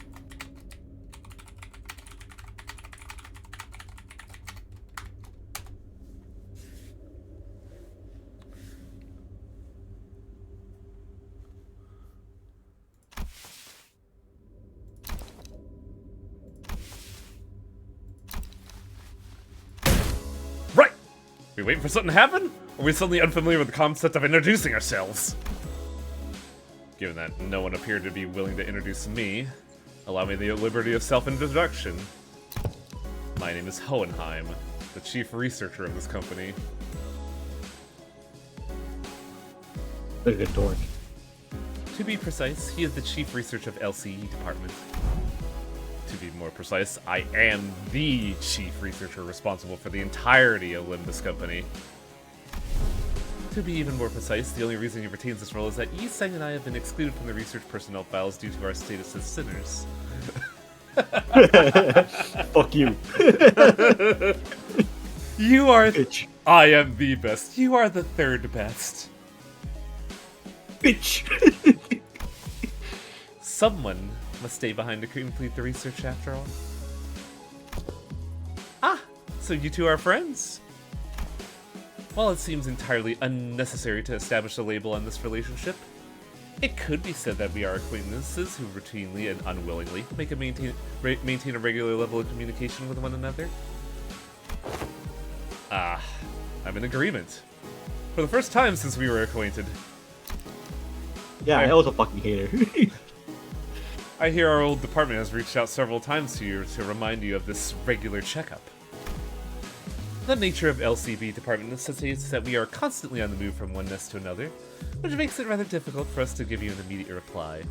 Right! We waiting for something to happen? Or are we suddenly unfamiliar with the concept of introducing ourselves? Given that no one appeared to be willing to introduce me, allow me the liberty of self-introduction. My name is Hohenheim, the chief researcher of this company. Look at dork. To be precise, he is the chief research of LCE department. To be more precise, I am the chief researcher responsible for the entirety of Limbus company. To be even more precise, the only reason he retains this role is that Yi-Sang and I have been excluded from the research personnel files due to our status as sinners. Fuck you. You are... Bitch. I am the best. You are the third best. Bitch. Someone must stay behind to complete the research after all. Ah, so you two are friends? While it seems entirely unnecessary to establish a label on this relationship, it could be said that we are acquaintances who routinely and unwillingly maintain a regular level of communication with one another. Ah, I'm in agreement. For the first time since we were acquainted. Yeah, I was a fucking hater. I hear our old department has reached out several times to you to remind you of this regular checkup. The nature of LCB department necessitates that we are constantly on the move from one nest to another, which makes it rather difficult for us to give you an immediate reply.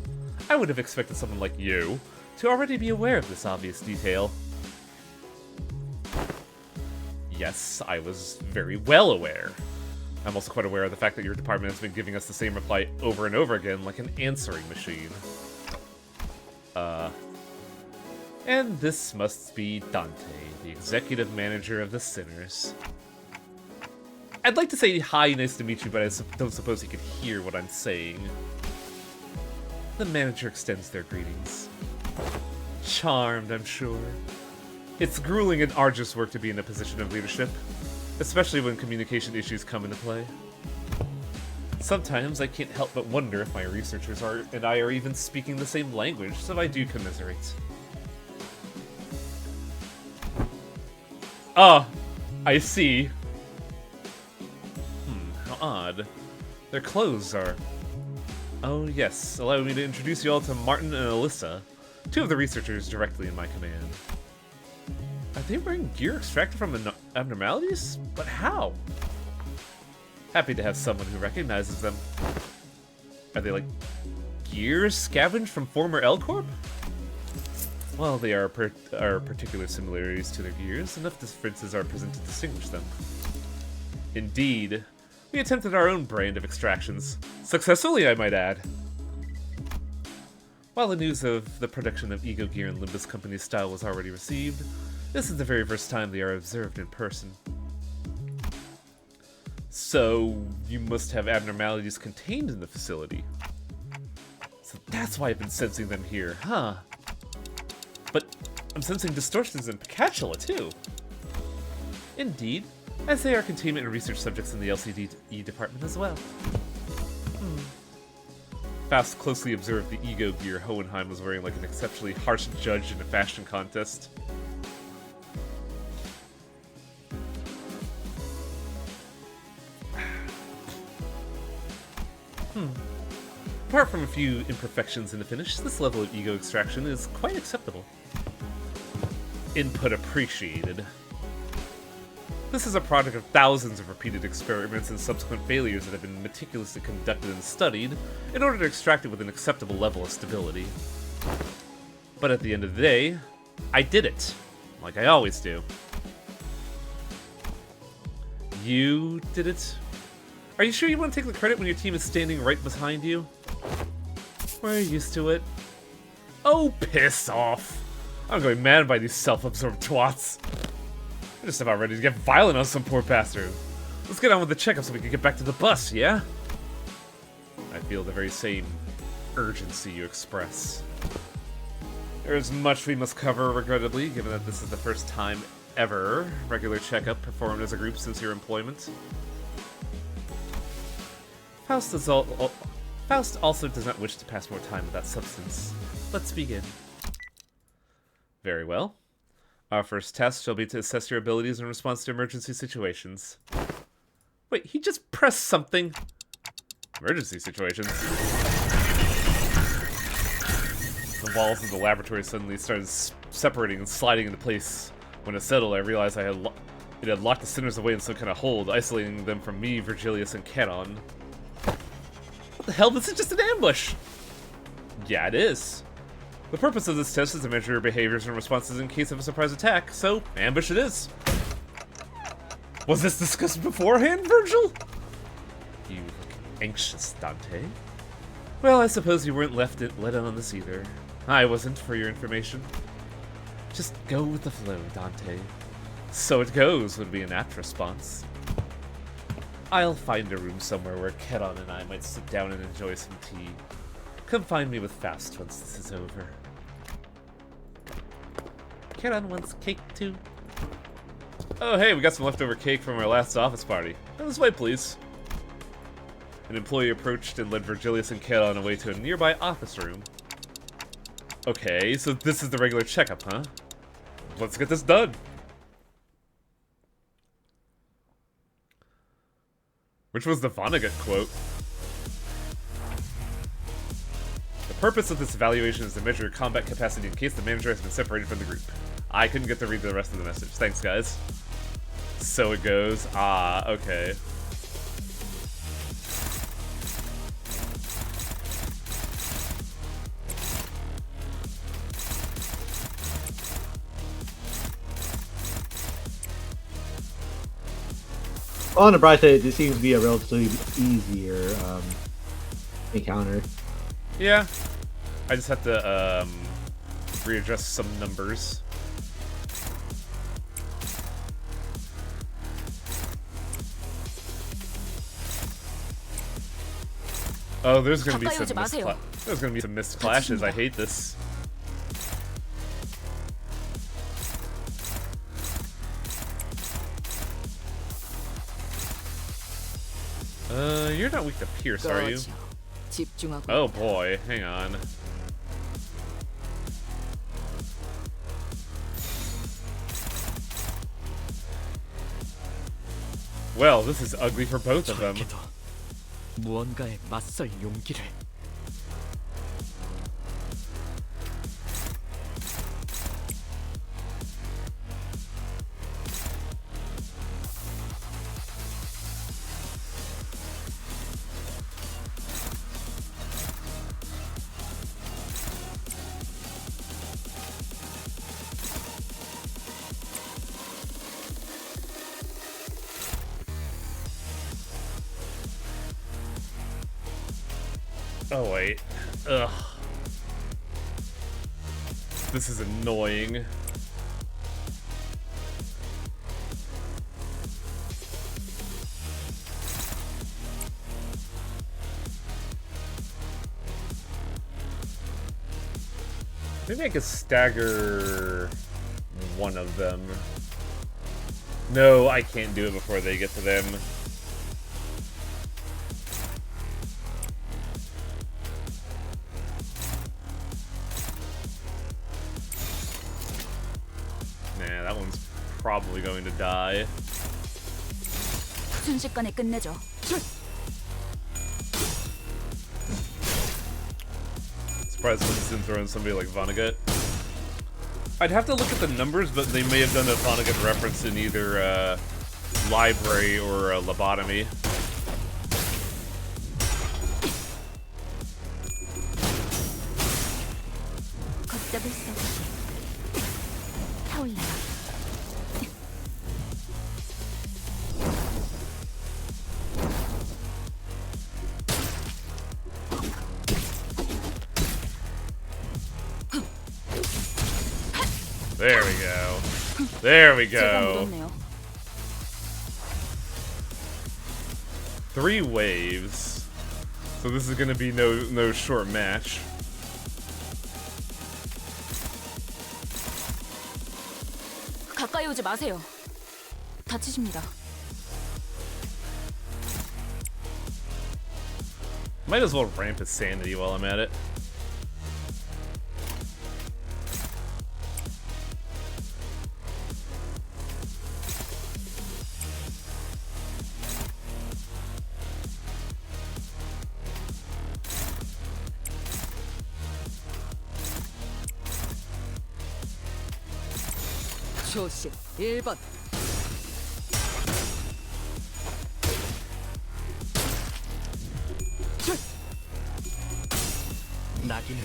I would have expected someone like you to already be aware of this obvious detail. Yes, I was very well aware. I'm also quite aware of the fact that your department has been giving us the same reply over and over again like an answering machine. And this must be Dante, the executive manager of the Sinners. I'd like to say hi, nice to meet you, but I don't suppose he could hear what I'm saying. The manager extends their greetings. Charmed, I'm sure. It's grueling and arduous work to be in a position of leadership, especially when communication issues come into play. Sometimes I can't help but wonder if my researchers and I are even speaking the same language, so I do commiserate. Ah, I see. How odd. Their clothes are... Oh yes, allow me to introduce you all to Martin and Alyssa, two of the researchers directly in my command. Are they wearing gear extracted from abnormalities? But how? Happy to have someone who recognizes them. Are they like gear scavenged from former L Corp? Well, they are particular similarities to their gears, enough differences are present to distinguish them. Indeed, we attempted our own brand of extractions. Successfully, I might add. While the news of the production of Ego Gear and Limbus Company's style was already received, this is the very first time they are observed in person. So, you must have abnormalities contained in the facility. So that's why I've been sensing them here, huh? But I'm sensing distortions in Picatula, too. Indeed, as they are containment and research subjects in the LCDE department as well. Faust closely observed the ego gear Hohenheim was wearing like an exceptionally harsh judge in a fashion contest. Apart from a few imperfections in the finish, this level of ego extraction is quite acceptable. Input appreciated. This is a product of thousands of repeated experiments and subsequent failures that have been meticulously conducted and studied in order to extract it with an acceptable level of stability. But at the end of the day, I did it, like I always do. You did it? Are you sure you want to take the credit when your team is standing right behind you? We're used to it. Oh, piss off. I'm going mad by these self-absorbed twats. I'm just about ready to get violent on some poor bastard. Let's get on with the checkup so we can get back to the bus, yeah? I feel the very same urgency you express. There is much we must cover, regrettably, given that this is the first time ever regular checkup performed as a group since your employment. Faust also does not wish to pass more time without substance. Let's begin. Very well. Our first test shall be to assess your abilities in response to emergency situations. Wait, he just pressed something? Emergency situations? The walls of the laboratory suddenly started separating and sliding into place. When it settled, I realized it had locked the sinners away in some kind of hold, isolating them from me, Virgilius, and Charon. What the hell? This is just an ambush! Yeah, it is. The purpose of this test is to measure your behaviors and responses in case of a surprise attack, so ambush it is. Was this discussed beforehand, Virgil? You look anxious, Dante. Well, I suppose you weren't let in on this either. I wasn't, for your information. Just go with the flow, Dante. So it goes would be an apt response. I'll find a room somewhere where Charon and I might sit down and enjoy some tea. Come find me with Faust once this is over. Charon wants cake too. Oh hey, we got some leftover cake from our last office party. This way, please. An employee approached and led Virgilius and Charon away to a nearby office room. Okay, so this is the regular checkup, huh? Let's get this done. Which was the Vonnegut quote. The purpose of this evaluation is to measure your combat capacity in case the manager has been separated from the group. I couldn't get to read the rest of the message. Thanks, guys. So it goes. Ah, okay. On the bright side, this seems to be a relatively easier encounter. Yeah. I just have to readjust some numbers. Oh, there's gonna be 가까이 some 오지 마세요. there's gonna be some missed clashes. I hate this. You're not weak to Pierce, are you? 꺼져. 집중하고. Oh boy, hang on. Well, this is ugly for both of them. 저에게도 무언가에 맞설 용기를. Oh wait. Ugh. This is annoying. Maybe I could stagger one of them. No, I can't do it before they get to them. Nah, that one's probably going to die. 순식간에 끝내죠. Surprised Limbus didn't throw in somebody like Vonnegut. I'd have to look at the numbers, but they may have done a Vonnegut reference in either library or lobotomy. 걷잡을 수 없이 타올라라. There we go. There we 제가 go. 묻었네요. 3 waves. So this is gonna be no short match. 가까이 오지 마세요. 다치십니다. Might as well ramp his sanity while I'm at it. 초식 1번. 낙인을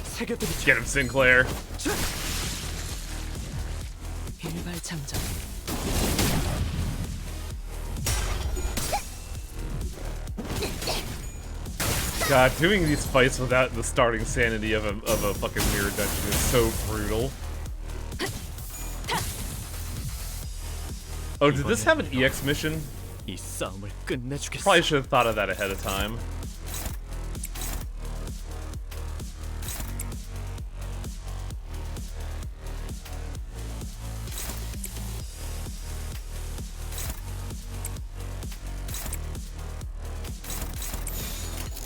새겨드리죠. Get him, Sinclair. 일발 장전. God, doing these fights without the starting sanity of a fucking mirror dungeon is so brutal. Oh, did this have an EX mission? 이 싸움을 끝내주겠어. Probably should have thought of that ahead of time.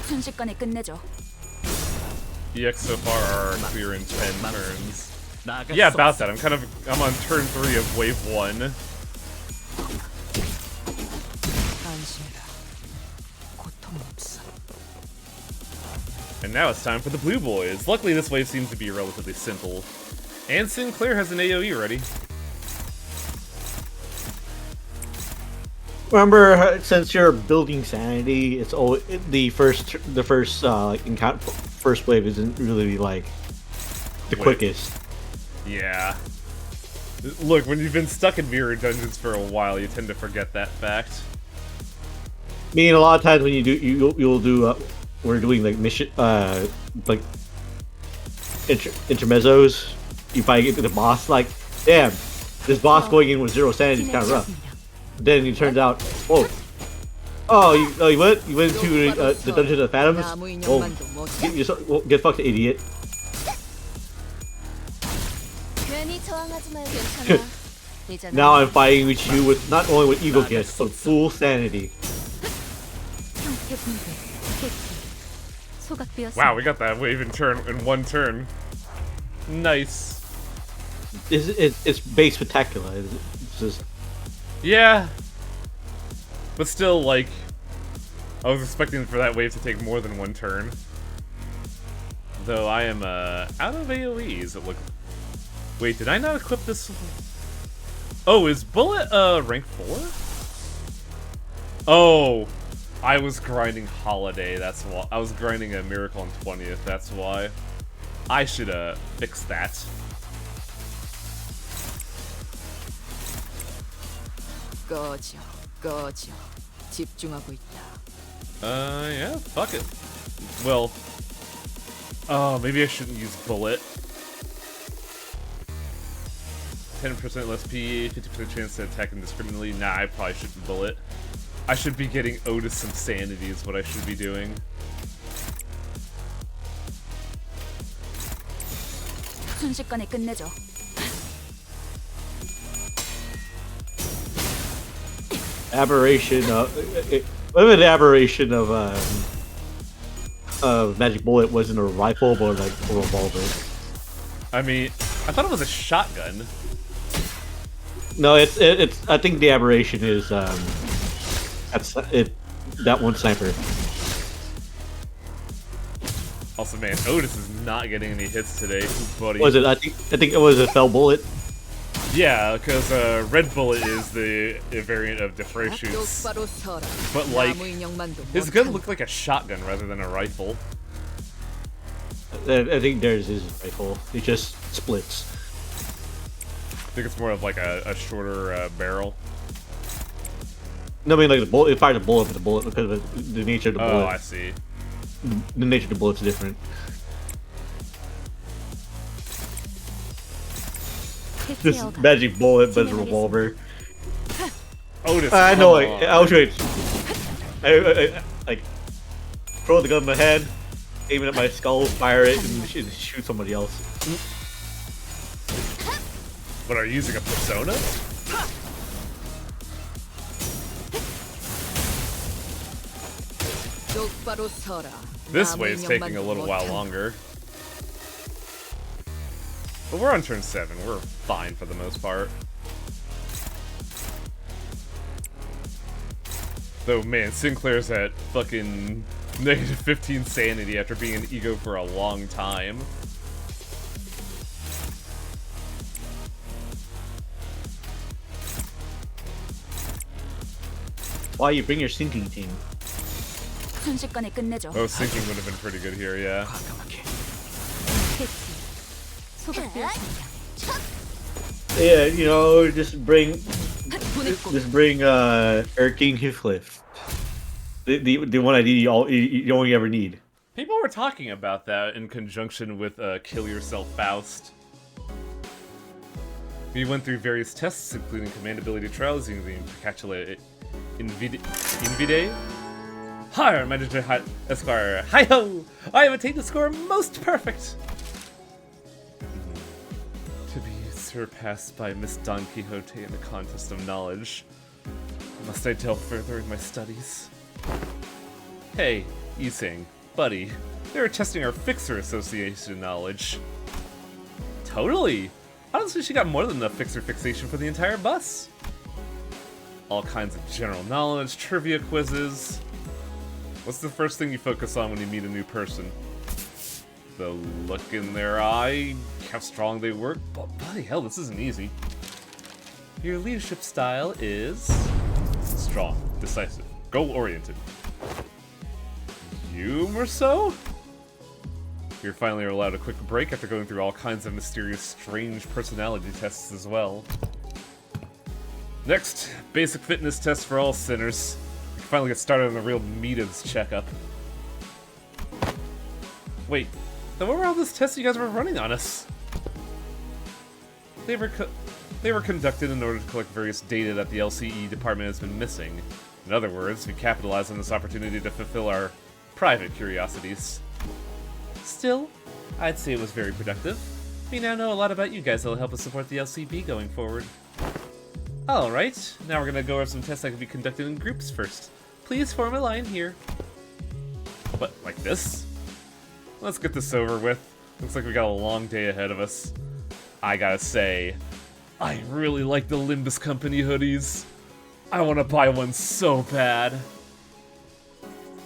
순식간에 끝내죠. EX so far are clear in 10 turns. 나아갈 Yeah, 수 about 없어. that. I'm on turn 3 of wave 1. 안심해라. 고통 없어. And now it's time for the blue boys. Luckily this wave seems to be relatively simple. And Sinclair has an AoE ready. Remember, since you're building sanity, it's always the first encounter, first wave isn't really like the Wait. quickest. Yeah. Look, when you've been stuck in mirror dungeons for a while, you tend to forget that fact. I mean, a lot of times when you do, you'll do. We're doing like mission, like intermezzos. You finally get to the boss, like, damn, this boss going in with 0 sanity is kind of rough. Then it turns out, oh, Oh, you went? You went to the Dungeon of the Phantoms? 나무 Oh, 인형만도 못 well, get fucked, idiot. 괜히 저항하지 말고 괜찮아. 이제 Now I'm fighting with you with not only with ego gifts, but full sanity. 상태 붕괴, 개피, 소각되었습니다. Wow, we got that wave in one turn. Nice. It's base spectacular. It's just Yeah. But still, like, I was expecting for that wave to take more than one turn. Though I am out of AoEs, it look. Wait, did I not equip this? Oh, is Bullet rank 4? Oh, I was grinding Holiday. That's why I was grinding a Miracle on 20th. That's why. I should fix that. 꺼져. 집중하고 있다. Yeah, fuck it. Well, oh, maybe I shouldn't use Bullet. 10% less PE, 50% chance to attack indiscriminately. Nah, I probably shouldn't Bullet. I should be getting Otis some sanity is what I should be doing. 순식간에 끝내죠. aberration whatever the aberration of Magic Bullet wasn't a rifle but like a revolver. I mean, I thought it was a shotgun. No, it's I think the aberration is that's it, that one sniper. Also, man, Otis is not getting any hits today, buddy. Was it? I think it was a fell bullet. Yeah, because Red Bullet is the variant of Differentius. 똑바로 서라. But like, 나무 인형만도 his 못 gun 한다. looked like a shotgun rather than a rifle. I think theirs is a rifle. It just splits. I think it's more of like a shorter barrel. No, I mean like the bullet. It fires a bullet with the bullet because of the nature of the Oh, bullet. I see. The nature of the bullet's different. This is Magic Bullet, but it's a revolver. Otis. I know. come on. I'll show you. I like throw the gun in my head, aim it at my skull, fire it, and shoot somebody else. What, are you using a persona? 똑바로 서라. This 나무 wave's taking a 인형만도 little 못 while 한다. longer. But we're on turn 7. We're fine for the most part. Though, man, Sinclair's at fucking negative 15 sanity after being an ego for a long time. Why you bring your sinking team? 순식간에 끝내죠. Oh, sinking would have been pretty good here, yeah. 과감하게. 개피, 소각되었습니다. Yeah, you know, just bring 보냈고. Erking Heathcliff. The one I need you only ever need. People were talking about that in conjunction with Kill Yourself Faust. We went through various tests, including command ability trials using the Incapsulate Invide. Hi, Magister Esquire. Hi ho! I have attained the score most perfect! To be surpassed by Miss Don Quixote in the contest of knowledge. Must I delve further in my studies? Hey, Yising, buddy, they were testing our Fixer Association knowledge. Totally! Honestly, she got more than enough Fixer fixation for the entire bus. All kinds of general knowledge, trivia quizzes. What's the first thing you focus on when you meet a new person? The look in their eye, how strong they work. But bloody hell, this isn't easy. Your leadership style is strong, decisive, goal-oriented. You, Merceau? You're finally allowed a quick break after going through all kinds of mysterious, strange personality tests as well. Next, basic fitness test for all sinners. We can finally get started on the real meat of this checkup. Wait, then what were all those tests you guys were running on us? They were conducted in order to collect various data that the LCE department has been missing. In other words, we capitalize on this opportunity to fulfill our private curiosities. Still, I'd say it was very productive. We now know a lot about you guys that will help us support the LCP going forward. Alright, now we're gonna go over some tests that can be conducted in groups first. Please form a line here. What, like this? Let's get this over with. Looks like we got a long day ahead of us. I gotta say, I really like the Limbus Company hoodies. I want to buy one so bad.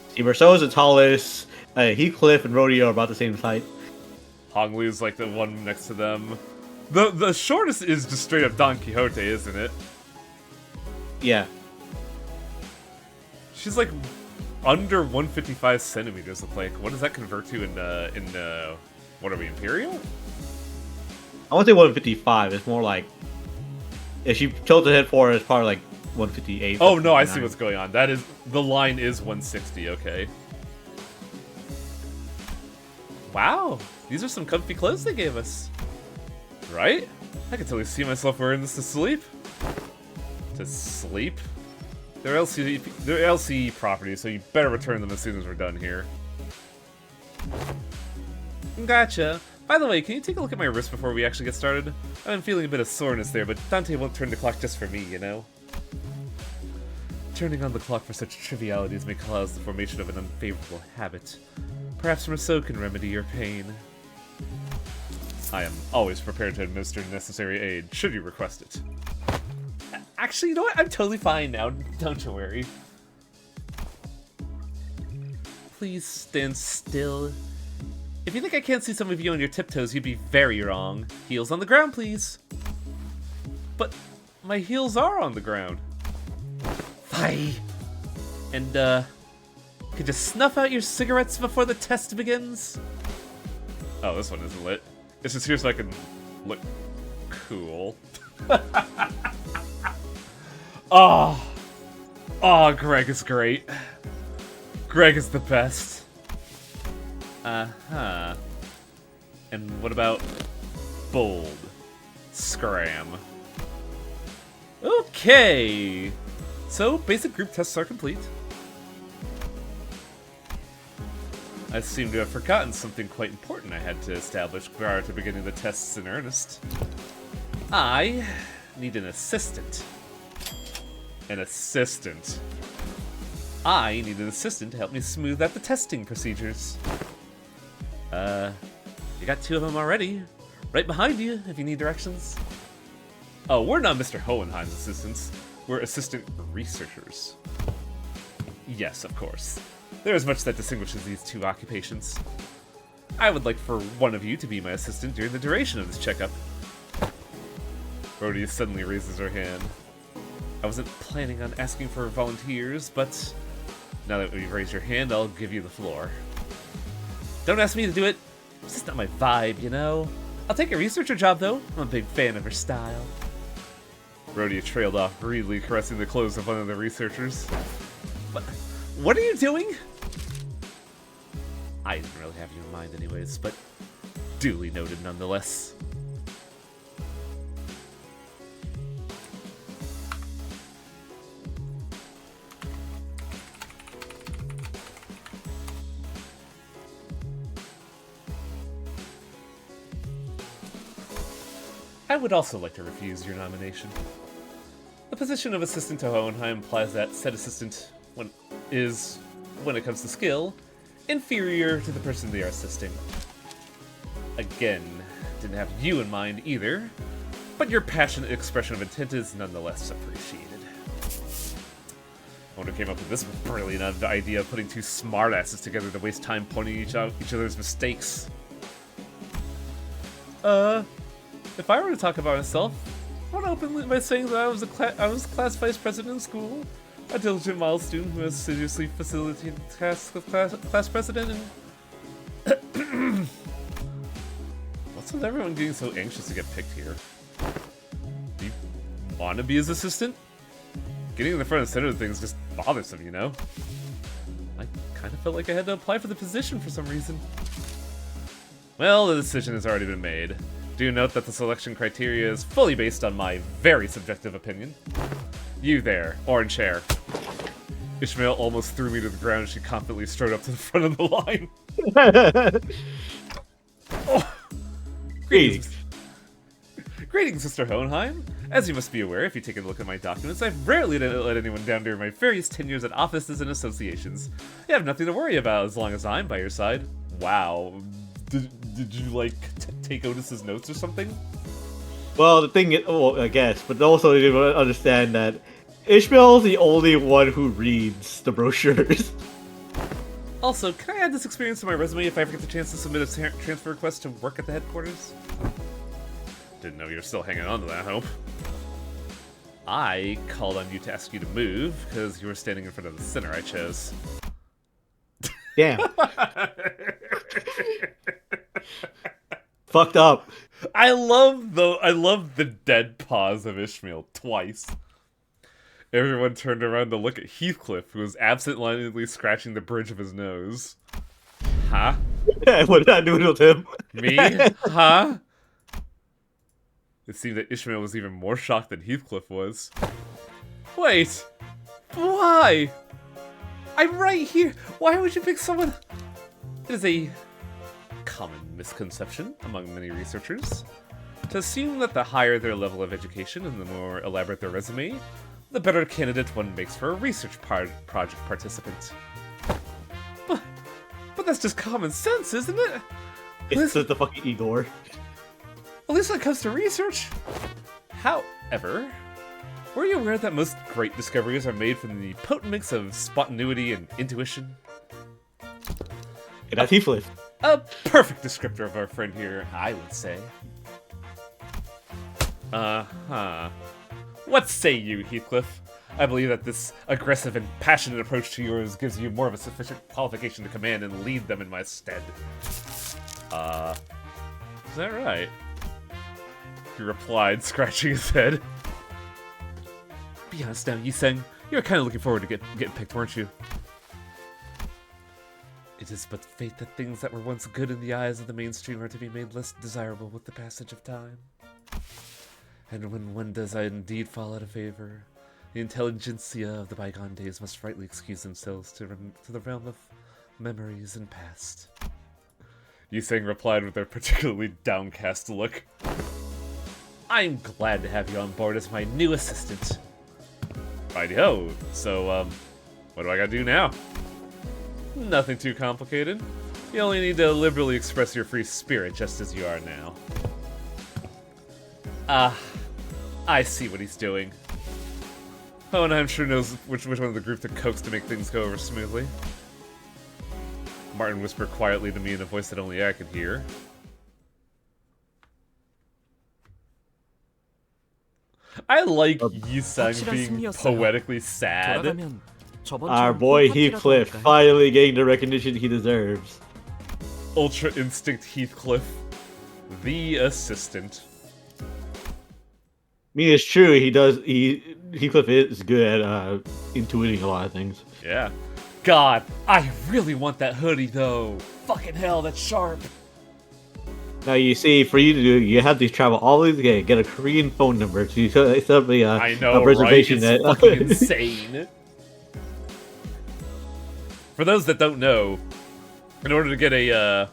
See, Marceau is the tallest. Heathcliff and Rodeo are about the same height. Honglu's like the one next to them. The shortest is just straight up Don Quixote, isn't it? Yeah. She's like under 155 centimeters. Look like. What does that convert to in what are we, Imperial? I want to say 155. It's more like if she tilted head forward, it's probably like 158. Oh no, I see what's going on. That is the line is 160. Okay. Wow, these are some comfy clothes they gave us. Right? I can totally see myself wearing this to sleep. To sleep? They're LCE properties, so you better return them as soon as we're done here. Gotcha. By the way, can you take a look at my wrist before we actually get started? I'm feeling a bit of soreness there, but Dante won't turn the clock just for me, you know? Turning on the clock for such trivialities may cause the formation of an unfavorable habit. Perhaps Rousseau can remedy your pain. I am always prepared to administer necessary aid, should you request it. Actually, you know what? I'm totally fine now, don't you worry. Please stand still. If you think I can't see some of you on your tiptoes, you'd be very wrong. Heels on the ground, please. But my heels are on the ground. Fie. And, could you snuff out your cigarettes before the test begins? Oh, this one isn't lit. It's just here so I can look cool. Oh, Greg is great. Greg is the best. Uh-huh. And what about bold? Scram. Okay. So, basic group tests are complete. I seem to have forgotten something quite important I had to establish prior to beginning the tests in earnest. I need an assistant. An assistant. I need an assistant to help me smooth out the testing procedures. You got two of them already. Right behind you, if you need directions. Oh, we're not Mr. Hohenheim's assistants. We're assistant researchers. Yes, of course. There is much that distinguishes these two occupations. I would like for one of you to be my assistant during the duration of this checkup. Rhodey suddenly raises her hand. I wasn't planning on asking for volunteers, but now that you've raised your hand, I'll give you the floor. Don't ask me to do it. It's just not my vibe, you know? I'll take a researcher job, though. I'm a big fan of her style. Rhodia trailed off, greedily caressing the clothes of one of the researchers. What are you doing? I didn't really have you in mind anyways, but duly noted nonetheless. I would also like to refuse your nomination. The position of assistant to Hohenheim implies that said assistant is, when it comes to skill, inferior to the person they are assisting. Again, didn't have you in mind either, but your passionate expression of intent is nonetheless appreciated. I wonder who came up with this brilliant idea of putting two smartasses together to waste time pointing each other's mistakes. If I were to talk about myself, I want to open by saying that I was class vice president in school, a diligent model student who has assiduously facilitated the tasks of class president, and what's with everyone getting so anxious to get picked here? Do you want to be his assistant? Getting in the front and center of things just bothersome, you know? I kind of felt like I had to apply for the position for some reason. Well, the decision has already been made. Do note that the selection criteria is fully based on my very subjective opinion. You there, orange hair. Ishmael almost threw me to the ground as she confidently strode up to the front of the line. Oh. Greetings. Greetings, Sister Hohenheim. As you must be aware, if you take a look at my documents, I've rarely let anyone down during my various tenures at offices and associations. You have nothing to worry about as long as I'm by your side. Wow. Did you, like, take Otis's notes or something? Well, the thing is, well, I guess, but also you gotta understand that Ishmael's the only one who reads the brochures. Also, can I add this experience to my resume if I ever get the chance to submit a transfer request to work at the headquarters? Didn't know you were still hanging on to that hope. I called on you to ask you to move, because you were standing in front of the center I chose. Damn. Fucked up. I love the dead pause of Ishmael twice. Everyone turned around to look at Heathcliff, who was absent-mindedly scratching the bridge of his nose. Huh? What did I do to him? Me? Huh? It seemed that Ishmael was even more shocked than Heathcliff was. Wait! Why? I'm right here! Why would you pick someone? It is a common misconception among many researchers to assume that the higher their level of education and the more elaborate their resume, the better candidate one makes for a research project participant. But that's just common sense, isn't it? It's just the fucking Igor. At least when it comes to research. However, were you aware that most great discoveries are made from the potent mix of spontaneity and intuition? And that's Heathcliff. A perfect descriptor of our friend here, I would say. Uh-huh. What say you, Heathcliff? I believe that this aggressive and passionate approach to yours gives you more of a sufficient qualification to command and lead them in my stead. Is that right? He replied, scratching his head. Be honest now, Yi-Seng. You were kind of looking forward to getting picked, weren't you? It is but fate that things that were once good in the eyes of the mainstream are to be made less desirable with the passage of time. And when one does indeed fall out of favor, the intelligentsia of the bygone days must rightly excuse themselves to the realm of memories and past. Yi-Seng replied with a particularly downcast look. I'm glad to have you on board as my new assistant. Righty-ho. So, what do I gotta do now? Nothing too complicated. You only need to liberally express your free spirit just as you are now. I see what he's doing. Oh, and I'm sure knows which one of the group to coax to make things go over smoothly. Martin whispered quietly to me in a voice that only I could hear. I like Yi-Seng being poetically sad. 돌아가면 Our 저번처럼 boy 홈파티라도 Heathcliff 할까요? finally getting the recognition he deserves. Ultra Instinct Heathcliff. The assistant. I mean, it's true. Heathcliff is good at intuiting a lot of things. Yeah. God, I really want that hoodie though. Fucking hell, that's sharp. Now you see, for you to do, you have to travel all the way to get a Korean phone number to set up I know, a reservation. right? It's fucking insane. For those that don't know, in order to get a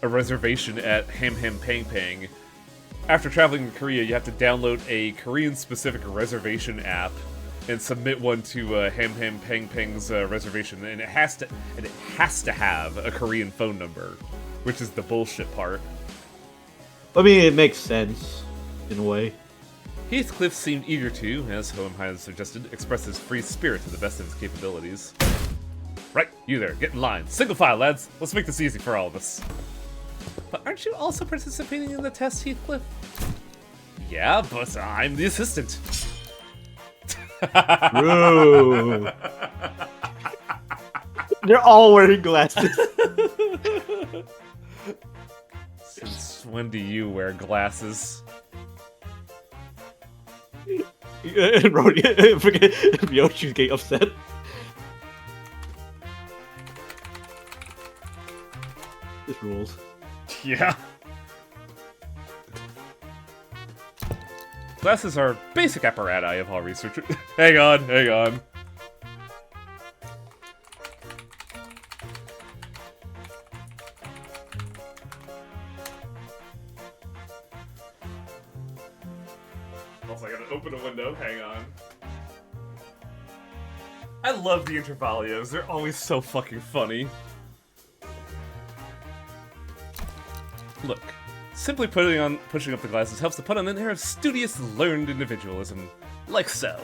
reservation at Ham Ham Pang Pang, after traveling to Korea, you have to download a Korean-specific reservation app and submit one to Ham Ham Pang Pang's reservation, and it has to have a Korean phone number, which is the bullshit part. I mean, it makes sense in a way. Heathcliff seemed eager to, as Hohenheim suggested, express his free spirit to the best of his capabilities. Right, you there, get in line. Single file, lads. Let's make this easy for all of us. But aren't you also participating in the test, Heathcliff? Yeah, but I'm the assistant. Ooh. They're all wearing glasses. Since when do you wear glasses? Forget Yoshi's getting upset. This rules. Yeah. Glasses are basic apparatus of all researchers. Hang on. Also, I gotta open a window. Hang on. I love the intervalios. They're always so fucking funny. Look, simply pushing up the glasses helps to put on an air of studious, learned individualism. Like so.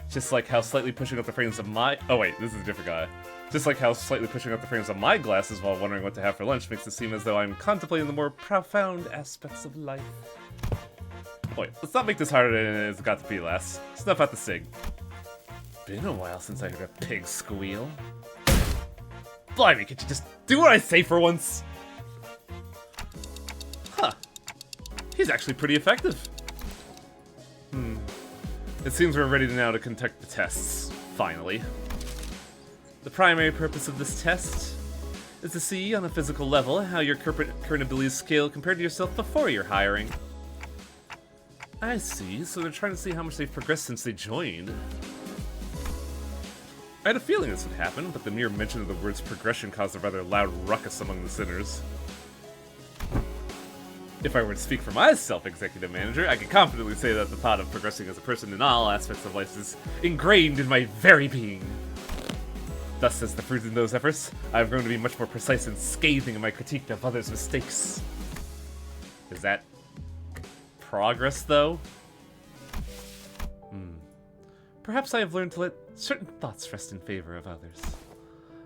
Just like how slightly pushing up the frames of my... Oh wait, this is a different guy. Just like how slightly pushing up the frames of my glasses while wondering what to have for lunch makes it seem as though I'm contemplating the more profound aspects of life. Wait, let's not make this harder than it's got to be, lass. Snuff out the cig. Been a while since I heard a pig squeal. Blimey, could you just do what I say for once? Huh. He's actually pretty effective. It seems we're ready now to conduct the tests, finally. The primary purpose of this test is to see, on a physical level, how your current abilities scale compared to yourself before your hiring. I see, so they're trying to see how much they've progressed since they joined. I had a feeling this would happen, but the mere mention of the words progression caused a rather loud ruckus among the sinners. If I were to speak for myself, Executive Manager, I can confidently say that the thought of progressing as a person in all aspects of life is ingrained in my very being. Thus, as the fruit in those efforts, I've grown to be much more precise and scathing in my critique of others' mistakes. Is that progress, though? Perhaps I have learned to let certain thoughts rest in favor of others.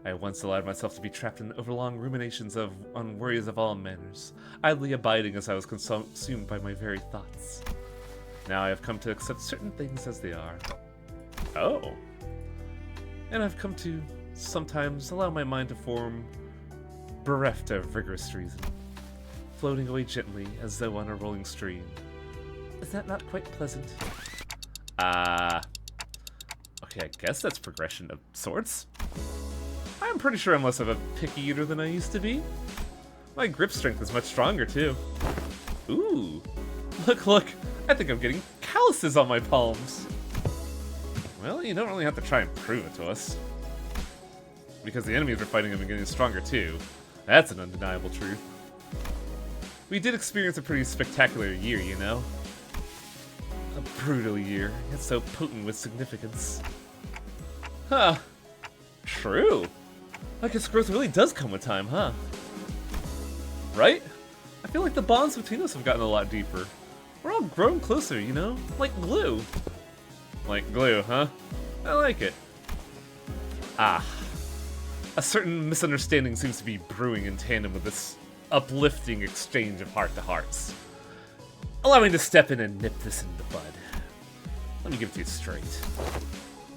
I once allowed myself to be trapped in overlong ruminations on worries of all manners, idly abiding as I was consumed by my very thoughts. Now I have come to accept certain things as they are. Oh. And I've come to sometimes allow my mind to form bereft of rigorous reason, floating away gently as though on a rolling stream. Is that not quite pleasant? Okay, I guess that's progression of sorts. I'm pretty sure I'm less of a picky eater than I used to be. My grip strength is much stronger, too. Ooh. Look, I think I'm getting calluses on my palms. Well, you don't really have to try and prove it to us. Because the enemies we're fighting have been getting stronger, too. That's an undeniable truth. We did experience a pretty spectacular year, you know? A brutal year, yet so potent with significance. Huh. True. I guess growth really does come with time, huh? Right? I feel like the bonds between us have gotten a lot deeper. We're all growing closer, you know? Like glue. Like glue, huh? I like it. Ah. A certain misunderstanding seems to be brewing in tandem with this uplifting exchange of heart-to-hearts. Allow me to step in and nip this in the bud. Let me give it to you straight.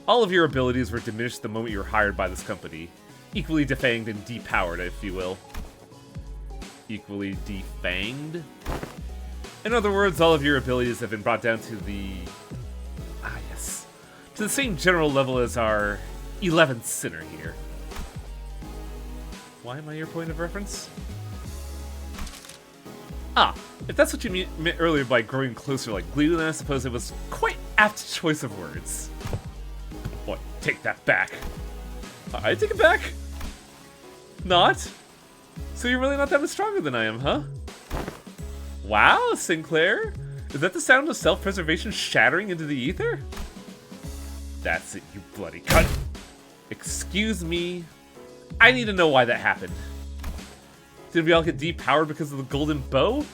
All of your abilities were diminished the moment you were hired by this company. Equally defanged and depowered, if you will. Equally defanged? In other words, all of your abilities have been brought down to the... yes. To the same general level as our 11th sinner here. Why am I your point of reference? If that's what you meant earlier by growing closer like glue, then I suppose it was quite apt choice of words. Boy, take that back. I take it back? Not? So you're really not that much stronger than I am, huh? Wow, Sinclair? Is that the sound of self-preservation shattering into the ether? That's it, you bloody cunt. Excuse me. I need to know why that happened. Did we all get depowered because of the golden bow?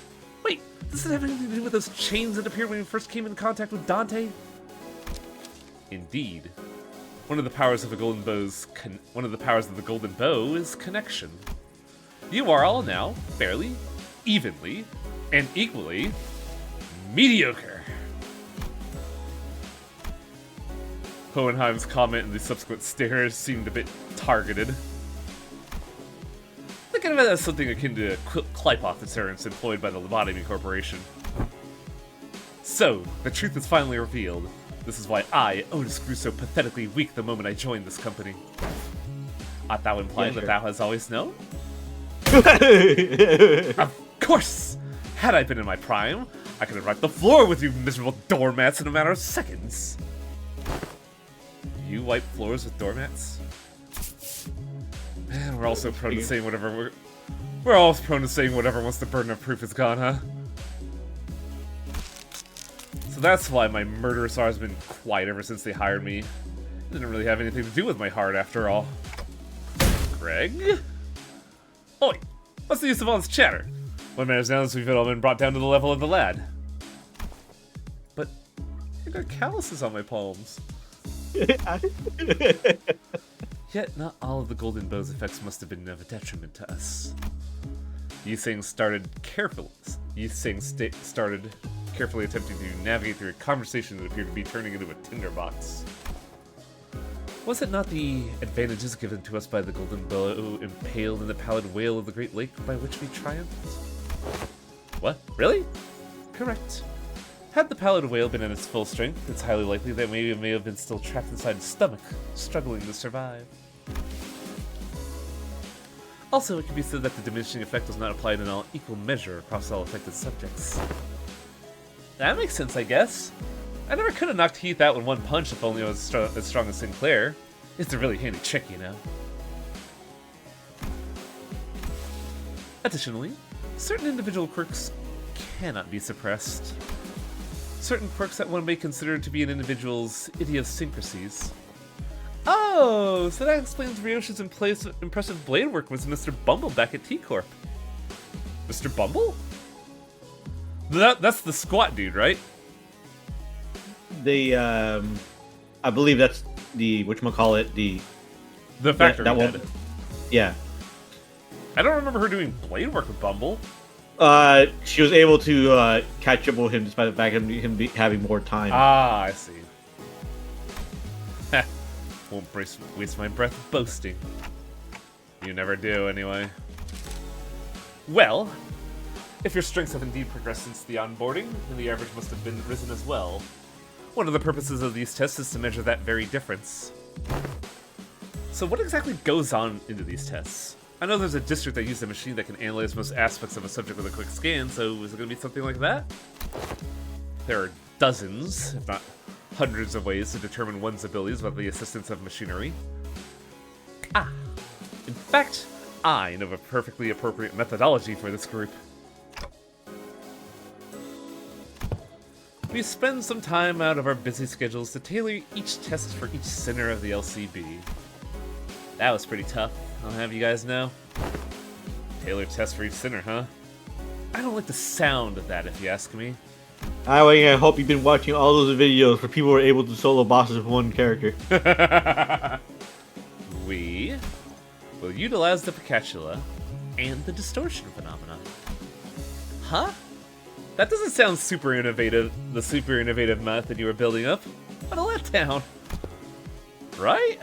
Wait, does it have anything to do with those chains that appeared when we first came into contact with Dante? Indeed. One of the powers of the golden bow is connection. You are all now fairly, evenly, and equally mediocre. Hohenheim's comment and the subsequent stares seemed a bit targeted. Think of it as something akin to Klypoth deterrence employed by the Lobotomy Corporation. So, the truth is finally revealed. This is why I, Otis, grew so pathetically weak the moment I joined this company. Art thou implying that thou hast always known? Of course! Had I been in my prime, I could have wiped the floor with you miserable doormats in a matter of seconds. You wipe floors with doormats? Man, we're also prone to saying whatever we're all prone to saying whatever once the burden of proof is gone, huh? So that's why my murderous heart has been quiet ever since they hired me. It didn't really have anything to do with my heart after all. Greg? Oi! What's the use of all this chatter? What matters now is we've all been brought down to the level of the lad. But I got calluses on my palms. Yet not all of the golden bow's effects must have been of a detriment to us. Yusing started carefully attempting to navigate through a conversation that appeared to be turning into a tinderbox. Was it not the advantages given to us by the golden bow impaled in the pallid whale of the Great Lake by which we triumphed? What? Really? Correct. Had the pallid whale been at its full strength, it's highly likely that maybe it may have been still trapped inside its stomach, struggling to survive. Also, it can be said that the diminishing effect was not applied in all equal measure across all affected subjects. That makes sense, I guess. I never could have knocked Heath out with one punch if only I was as strong as Sinclair. It's a really handy trick, you know. Additionally, certain individual quirks cannot be suppressed. Certain quirks that one may consider to be an individual's idiosyncrasies. Oh, so that explains Ryoshi's impressive blade work with Mr. Bumble back at T-Corp. Mr. Bumble? That's the squat dude, right? I believe that's the whatchamacallit, the factory that head. one. Yeah. I don't remember her doing blade work with Bumble. She was able to catch up with him despite the fact of him having more time. Ah, I see. Heh. Won't waste my breath boasting. You never do, anyway. Well, if your strengths have indeed progressed since the onboarding, then the average must have been risen as well. One of the purposes of these tests is to measure that very difference. So what exactly goes on into these tests? I know there's a district that uses a machine that can analyze most aspects of a subject with a quick scan, so is it going to be something like that? There are dozens, if not hundreds of ways to determine one's abilities with the assistance of machinery. Ah, in fact, I know of a perfectly appropriate methodology for this group. We spend some time out of our busy schedules to tailor each test for each center of the LCB. That was pretty tough, I'll have you guys know. Tailored test for each center, huh? I don't like the sound of that, if you ask me. I hope you've been watching all those videos where people were able to solo bosses with one character. We will utilize the Picatula and the distortion phenomenon. Huh? That doesn't sound super innovative, the super innovative method you were building up. What a letdown. Right?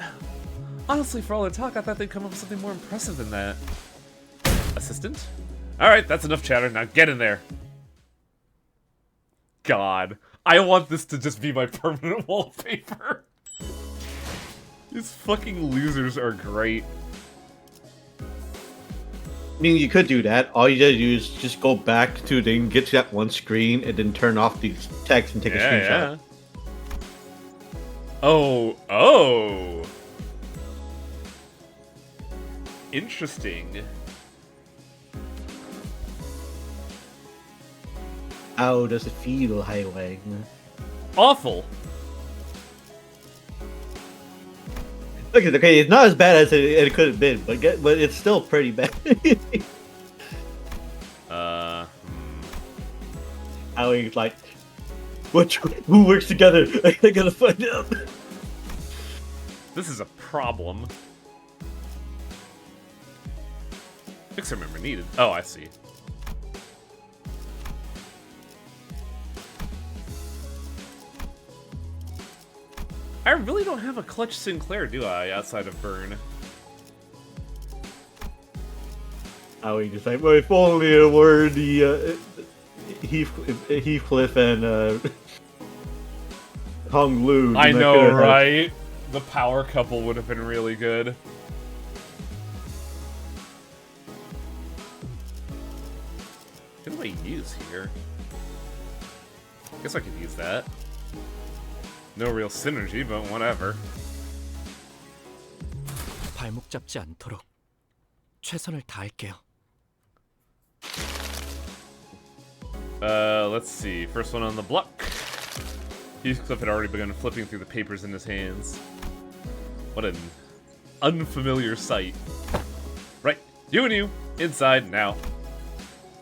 Honestly, for all their talk, I thought they'd come up with something more impressive than that. Assistant? Alright, that's enough chatter, now get in there. God, I want this to just be my permanent wallpaper. These fucking losers are great. I mean, you could do that. All you gotta do is just go back to then get to that one screen and then turn off the text and take a screenshot. Yeah. Oh. Interesting. How does it feel, Highway? Awful. Okay, it's not as bad as it could have been, but it's still pretty bad. Howie's like, who works together? I gotta find out. This is a problem. Fixer member needed. Oh, I see. I really don't have a clutch Sinclair, do I, outside of Burn? Howie just like, well, if only it were the Heathcliff and Hong Lu. I know, right? The power couple would have been really good. What do I use here? Guess I could use that. No real synergy, but whatever. 발목 잡지 않도록 최선을 다할게요. Let's see. First one on the block. Heathcliff had already begun flipping through the papers in his hands. What an unfamiliar sight. Right, you and you, inside now.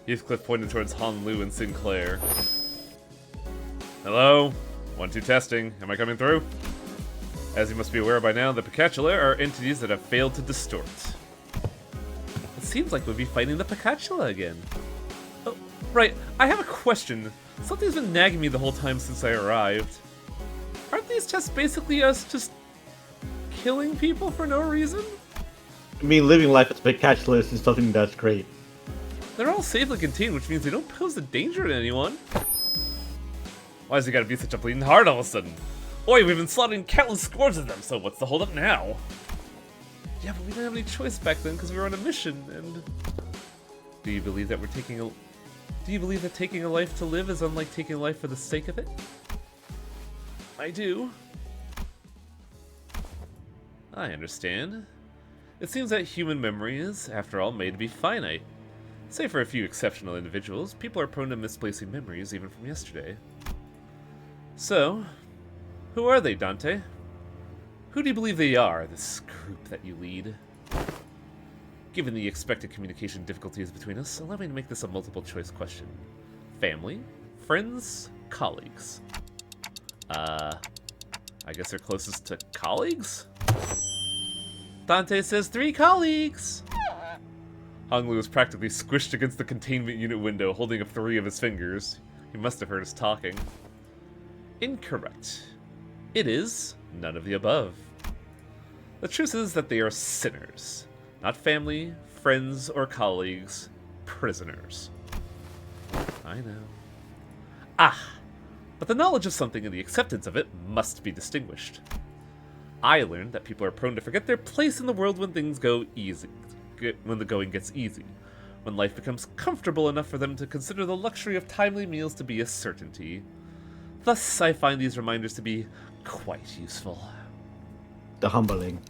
Heathcliff pointed towards Han Lu and Sinclair. Hello? 1-2 testing. Am I coming through? As you must be aware by now, the Picatula are entities that have failed to distort. It seems like we'll be fighting the Picatula again. Oh, right. I have a question. Something's been nagging me the whole time since I arrived. Aren't these tests basically us just killing people for no reason? I mean, living life as a Picatulus is something that's great. They're all safely contained, which means they don't pose a danger to anyone. Why has he got to be such a bleeding heart all of a sudden? Oi, we've been slaughtering countless scores of them, so what's the holdup now? Yeah, but we didn't have any choice back then because we were on a mission, and... Do you believe that taking a life to live is unlike taking a life for the sake of it? I do. I understand. It seems that human memory is, after all, made to be finite. Save for a few exceptional individuals, people are prone to misplacing memories even from yesterday. So, who are they, Dante? Who do you believe they are, this group that you lead? Given the expected communication difficulties between us, allow me to make this a multiple choice question. Family? Friends? Colleagues? I guess they're closest to colleagues? Dante says 3 colleagues! Honglu was practically squished against the containment unit window, holding up 3 of his fingers. He must have heard us talking. Incorrect. It is none of the above. The truth is that they are sinners. Not family, friends, or colleagues. Prisoners. I know. Ah! But the knowledge of something and the acceptance of it must be distinguished. I learned that people are prone to forget their place in the world when things go easy. When the going gets easy. When life becomes comfortable enough for them to consider the luxury of timely meals to be a certainty. Thus, I find these reminders to be quite useful. The humbling.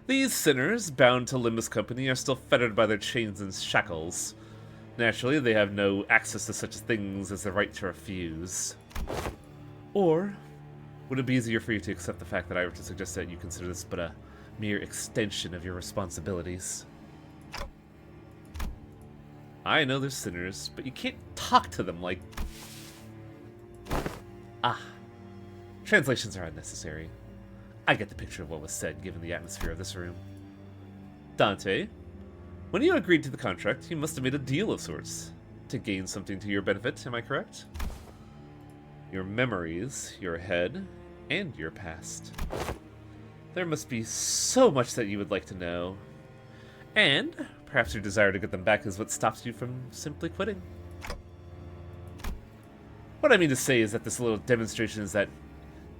These sinners, bound to Limbus Company, are still fettered by their chains and shackles. Naturally, they have no access to such things as the right to refuse. Or, would it be easier for you to accept the fact that I were to suggest that you consider this but a mere extension of your responsibilities? I know they're sinners, but you can't talk to them like... Ah. Translations are unnecessary. I get the picture of what was said, given the atmosphere of this room. Dante, when you agreed to the contract, you must have made a deal of sorts. To gain something to your benefit, am I correct? Your memories, your head, and your past. There must be so much that you would like to know. And perhaps your desire to get them back is what stops you from simply quitting. What I mean to say is that this little demonstration is that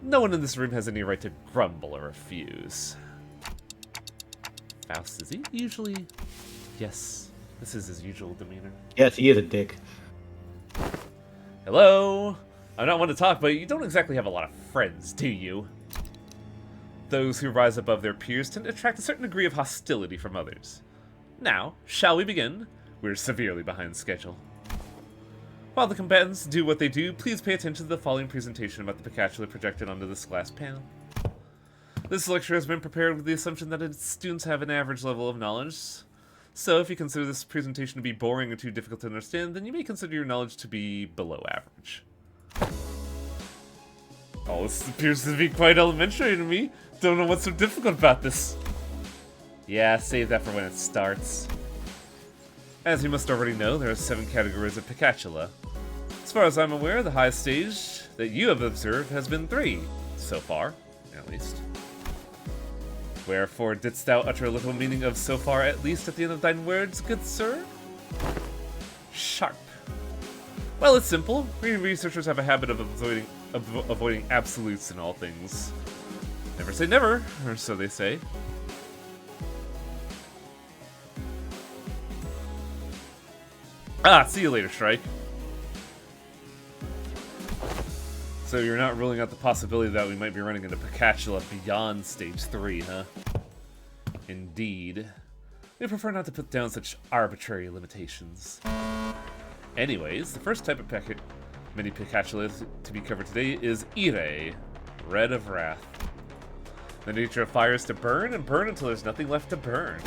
no one in this room has any right to grumble or refuse. Faust, is he usually... Yes, this is his usual demeanor. Yes, he is a dick. Hello? I'm not one to talk, but you don't exactly have a lot of friends, do you? Those who rise above their peers tend to attract a certain degree of hostility from others. Now, shall we begin? We're severely behind schedule. While the combatants do what they do, please pay attention to the following presentation about the Picatula projected onto this glass panel. This lecture has been prepared with the assumption that its students have an average level of knowledge. So if you consider this presentation to be boring or too difficult to understand, then you may consider your knowledge to be below average. Oh, this appears to be quite elementary to me. Don't know what's so difficult about this. Yeah, save that for when it starts. As you must already know, there are 7 categories of Picatula. As far as I'm aware, the highest stage that you have observed has been 3, so far, at least. Wherefore didst thou utter a little meaning of so far at least at the end of thine words, good sir? Sharp. Well, it's simple. We researchers have a habit of avoiding absolutes in all things. Never say never, or so they say. Ah, see you later, Shrike. So you're not ruling out the possibility that we might be running into Picatula beyond Stage 3, huh? Indeed. We prefer not to put down such arbitrary limitations. Anyways, the first type of Many Pikachu lists to be covered today is Ire, Red of Wrath. The nature of fire is to burn and burn until there's nothing left to burn.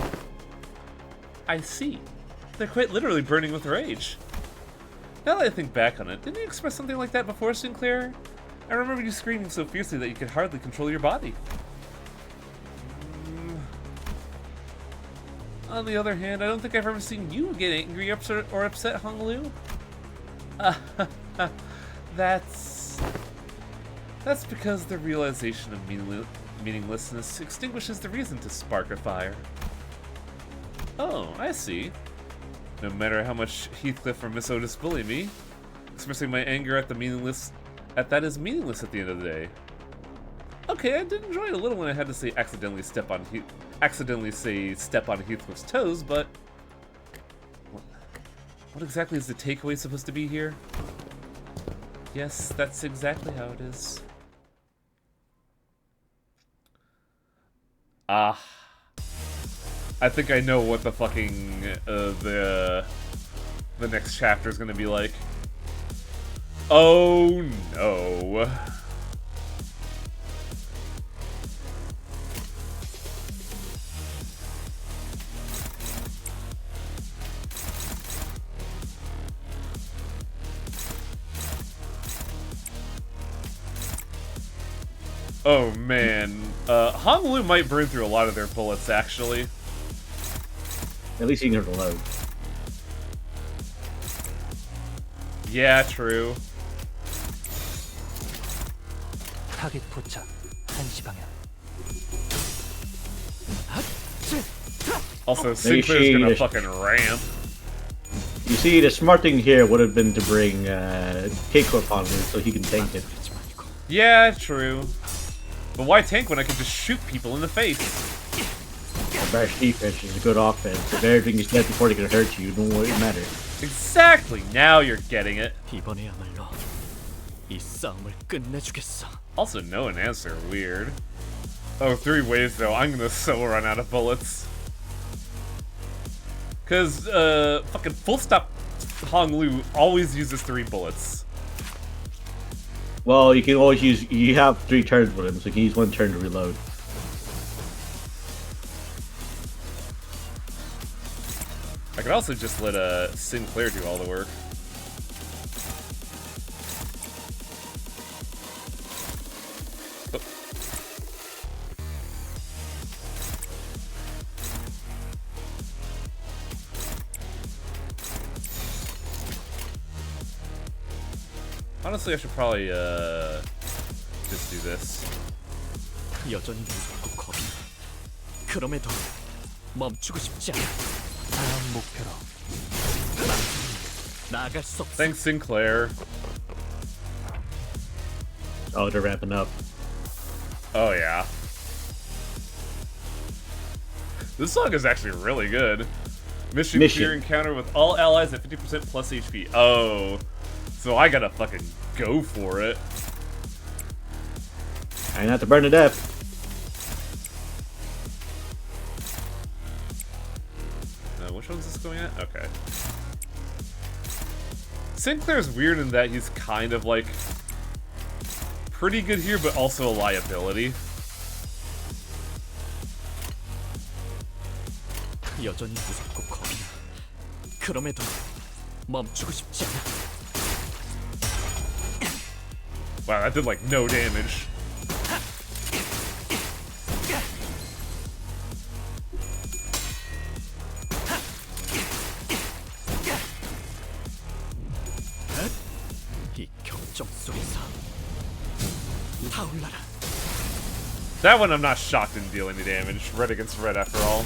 I see. They're quite literally burning with rage. Now that I think back on it, didn't you express something like that before, Sinclair? I remember you screaming so fiercely that you could hardly control your body. On the other hand, I don't think I've ever seen you get angry or upset, Honglu. That's because the realization of meaninglessness extinguishes the reason to spark a fire. Oh, I see. No matter how much Heathcliff or Miss Otis bully me, expressing my anger at that is meaningless at the end of the day. Okay, I did enjoy it a little when I had to say accidentally step on Heathcliff's toes, but what exactly is the takeaway supposed to be here? Yes, that's exactly how it is. Ah. I think I know what the fucking, the next chapter is gonna be like. Oh no. Oh man, Honolulu might burn through a lot of their bullets actually. At least you can reload. Yeah, true. 타겟 포착 1시 방향. Also, Maybe Sinclair's gonna she- fucking ramp. You see, the smart thing here would have been to bring Keiko upon him so he can tank it. Yeah, true. But why tank when I can just shoot people in the face? A bash defense is a good offense. If everything is dead before they can hurt you, don't worry, it matter. Exactly, now you're getting it. 이번에야말로 이 싸움을 끝내주겠어. Also, no and answer, weird. Oh, 3 waves though, I'm gonna so run out of bullets. Cause, fucking full stop Honglu always uses 3 bullets. Well, you can always use. You have 3 turns with him, so you can use 1 turn to reload. I could also just let Sinclair do all the work. Oh. Honestly, I should probably just do this. 여전히 무섭고 겁이 나. 그럼에도 멈추고 싶지 않아. 다음 목표로 나아갈 수 없어. Thanks, Sinclair. Oh, they're ramping up. Oh yeah. This song is actually really good. Mission clear encounter with all allies at 50% plus HP. Oh, so I gotta fucking go for it. I have to burn to death. Which one's this going at? Okay. Sinclair's weird in that he's kind of like pretty good here, but also a liability. 여전히 무섭고 겁이 나. 그럼에도 멈추고 싶지 않아. Wow, that did like no damage. 이 격정 속에서 타올라라. That one I'm not shocked didn't deal any damage. Red against red after all.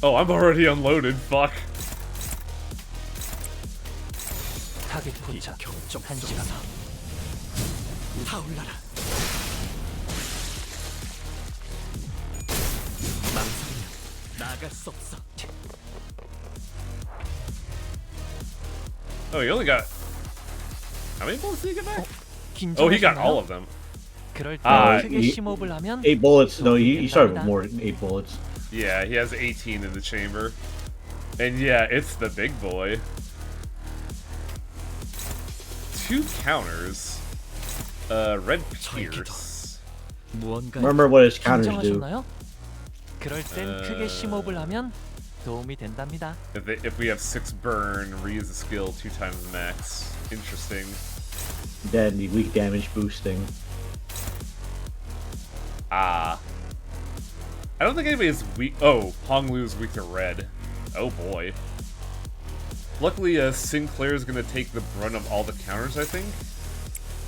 Oh, I'm already unloaded. Fuck. 타겟 포착 격정 1시 방향. 타올라라. 망설이면 나아갈 수 없어. Oh, he only got... How many bullets did he get back? Oh, he got all of them. 그럴 때 아, 크게 심호흡을 하면 8 bullets. No, he started with 된답니다. more than 8 bullets. Yeah, he has 18 in the chamber. And yeah, it's the big boy. 2 counters. Red Pierce. 무언가 Remember what his counters do. 긴장하셨나요? 그럴 땐 크게 심호흡을 하면 도움이 된답니다. If we have 6 burn, reuse the skill 2 times max. Interesting. Then the weak damage boosting. Ah. I don't think anybody's weak. Oh, Honglu's weak to red. Oh boy. Luckily, Sinclair's gonna take the brunt of all the counters, I think.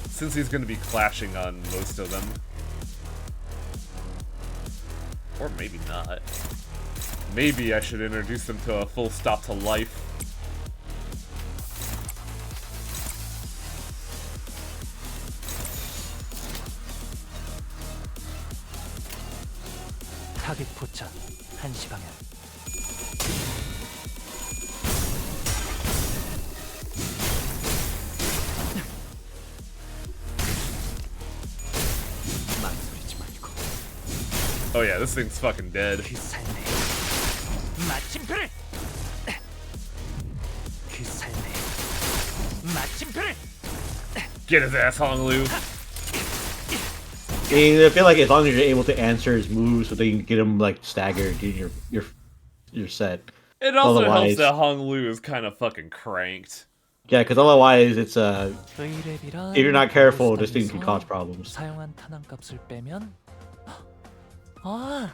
Since he's gonna be clashing on most of them. Or maybe not. Maybe I should introduce them to a full stop to life. 타깃 포착 1시 방향. 망설이지 말고. Oh yeah, this thing's fucking dead. 그 삶의 마침표를. 그 삶의 마침표를. Get his ass, Honglu. I mean, I feel like as long as you're able to answer his moves, so that you can get him like staggered, you're set. It also Otherwise- helps that Honglu is kind of fucking cranked. Yeah, because otherwise it's 의뢰비란 if you're not careful, this thing 스타일에서 can cause problems. 사용한 탄환값을 빼면 아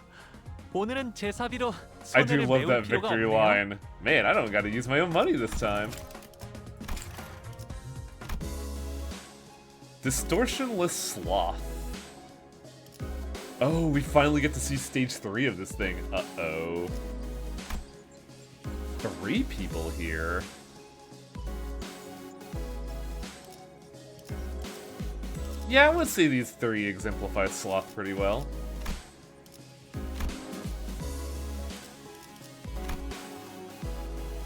오늘은 제 사비로 I do 손해를 love 메울 that 필요가 victory 없네요. line. Man, I don't gotta use my own money this time. Distortionless Sloth. Oh, we finally get to see stage 3 of this thing. Uh-oh. 3 people here. Yeah, I would say these 3 exemplify Sloth pretty well.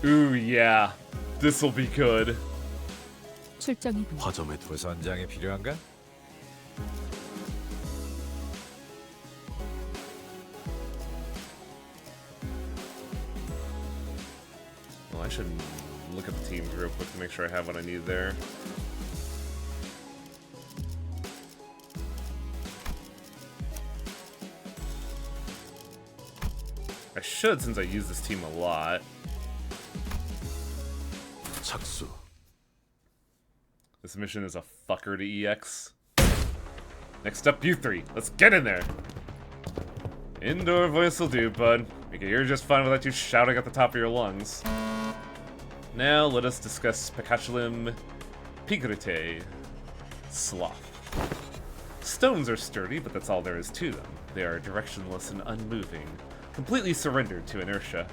Ooh, yeah. This'll be good. 출정이군. 화점에 도선장이 필요한가? Well, I should look at the teams real quick to make sure I have what I need there. I should, since I use this team a lot. 착수. This mission is a fucker to EX. Next up, you 3. Let's get in there. Indoor voice will do, bud. We can hear just fine without you shouting at the top of your lungs. Now let us discuss Pekachulim Pigrite Sloth. Stones are sturdy, but that's all there is to them. They are directionless and unmoving, completely surrendered to inertia.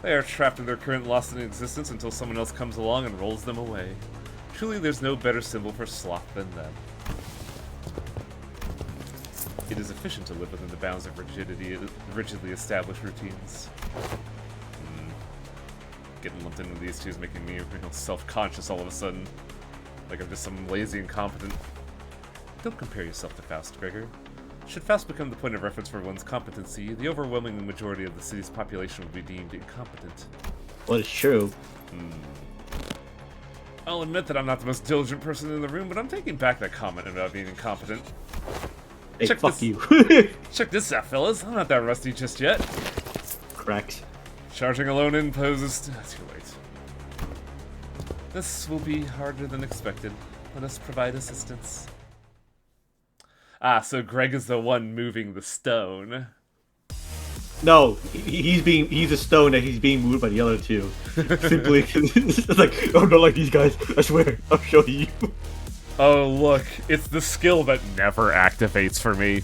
They are trapped in their current lost in existence until someone else comes along and rolls them away. Truly, there's no better symbol for sloth than them. It is efficient to live within the bounds of rigidly established routines. Getting lumped into these two is making me real self-conscious all of a sudden. Like I'm just some lazy incompetent. Don't compare yourself to Faust, Gregor. Should Faust become the point of reference for one's competency, the overwhelming majority of the city's population would be deemed incompetent. Well, it's true. I'll admit that I'm not the most diligent person in the room, but I'm taking back that comment about being incompetent. Hey, Check fuck this- you. Check this out, fellas. I'm not that rusty just yet. Correct. Charging alone in poses. Too late. This will be harder than expected. Let us provide assistance. Ah, so Greg is the one moving the stone. No, he's a stone that he's being moved by the other two. Simply, it's like, I'm not like these guys. I swear, I'll show you. Oh, look. It's the skill that never activates for me.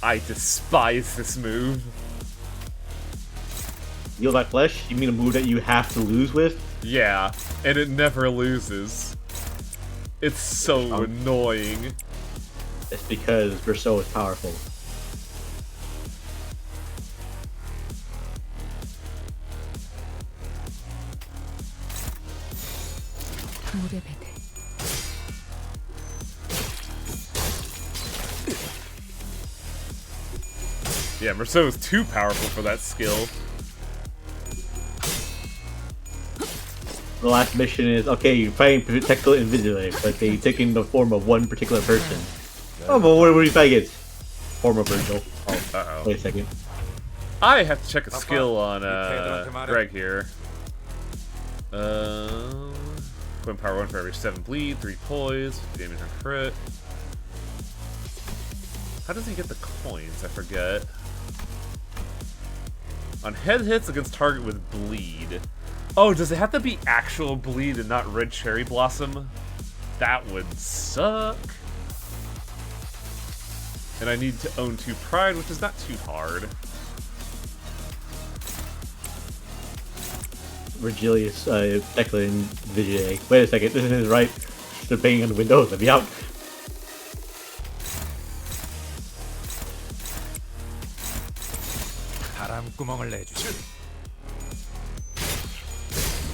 I despise this move. Yield that flesh? You mean a move that you have to lose with? Yeah, and it never loses. It's so annoying. It's because Berceau is powerful. 물의 배들. Yeah, Merceau is too powerful for that skill. The last mission is okay. You're fighting particular invigilators, but they take in the form of one particular person. Oh, but what are you fighting against? Form of Virgil. Oh, Uh-oh. wait a second. I have to check a skill on Greg here. Equip power 1 for every 7 bleed, 3 poise, 50 damage on crit. How does he get the coins? I forget. On head hits against target with bleed. Oh, does it have to be actual bleed and not red cherry blossom? That would suck. And I need to own 2 pride, which is not too hard. Virgilius, Declan, Vigier. Wait a second, this isn't right. They're banging on the windows. Let me out. 바람구멍을 내주지.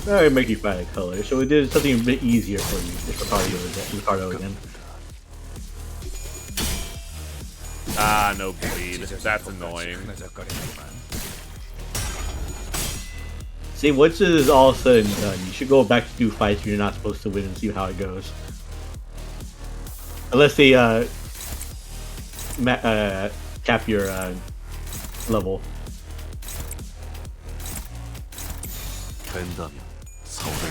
I make you find a color, so it did something a bit easier for you. It's Ricardo again. Ah, no bleed. That's annoying. See, once this is all said and done, you should go back to do fights you're not supposed to win and see how it goes. Unless they cap your level. 된다면 서울을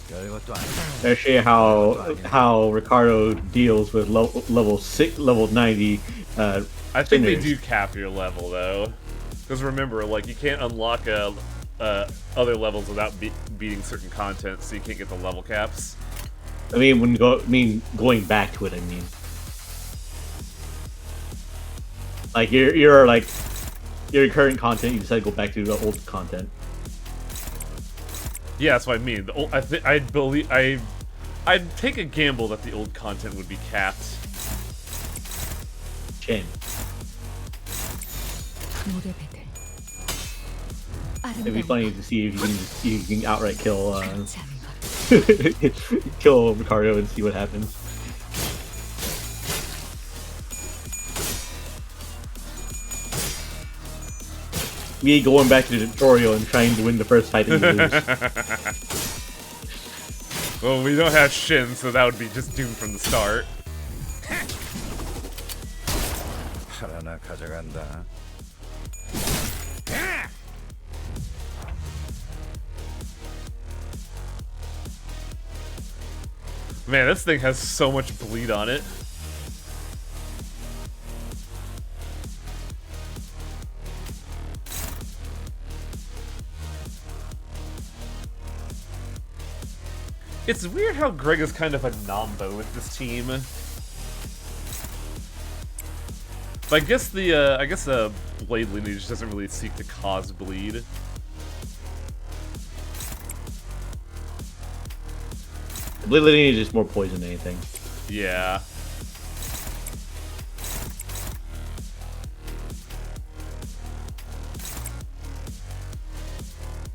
별것도 아니야. Let's show you how Ricardo deals with level 90. I think they sinners. do cap your level though, because remember, like you can't unlock other levels without beating certain content, so you can't get the level caps. I mean, going back to it. I mean, like you're like your current content, you decide to go back to the old content. Yeah, that's what I mean. The old, I'd take a gamble that the old content would be capped. Shame. 물의 배들. It'd be funny to see if you can outright kill 그렇지 않은 것. kill Ricardo and see what happens. Me going back to the tutorial and trying to win the first fight and lose. Well, we don't have Shin, so that would be just doomed from the start. 하나 가져간다. Man, this thing has so much bleed on it. It's weird how Greg is kind of a nombo with this team. But I guess the blade lineage doesn't really seek to cause bleed. Blade lineage is just more poison than anything. Yeah.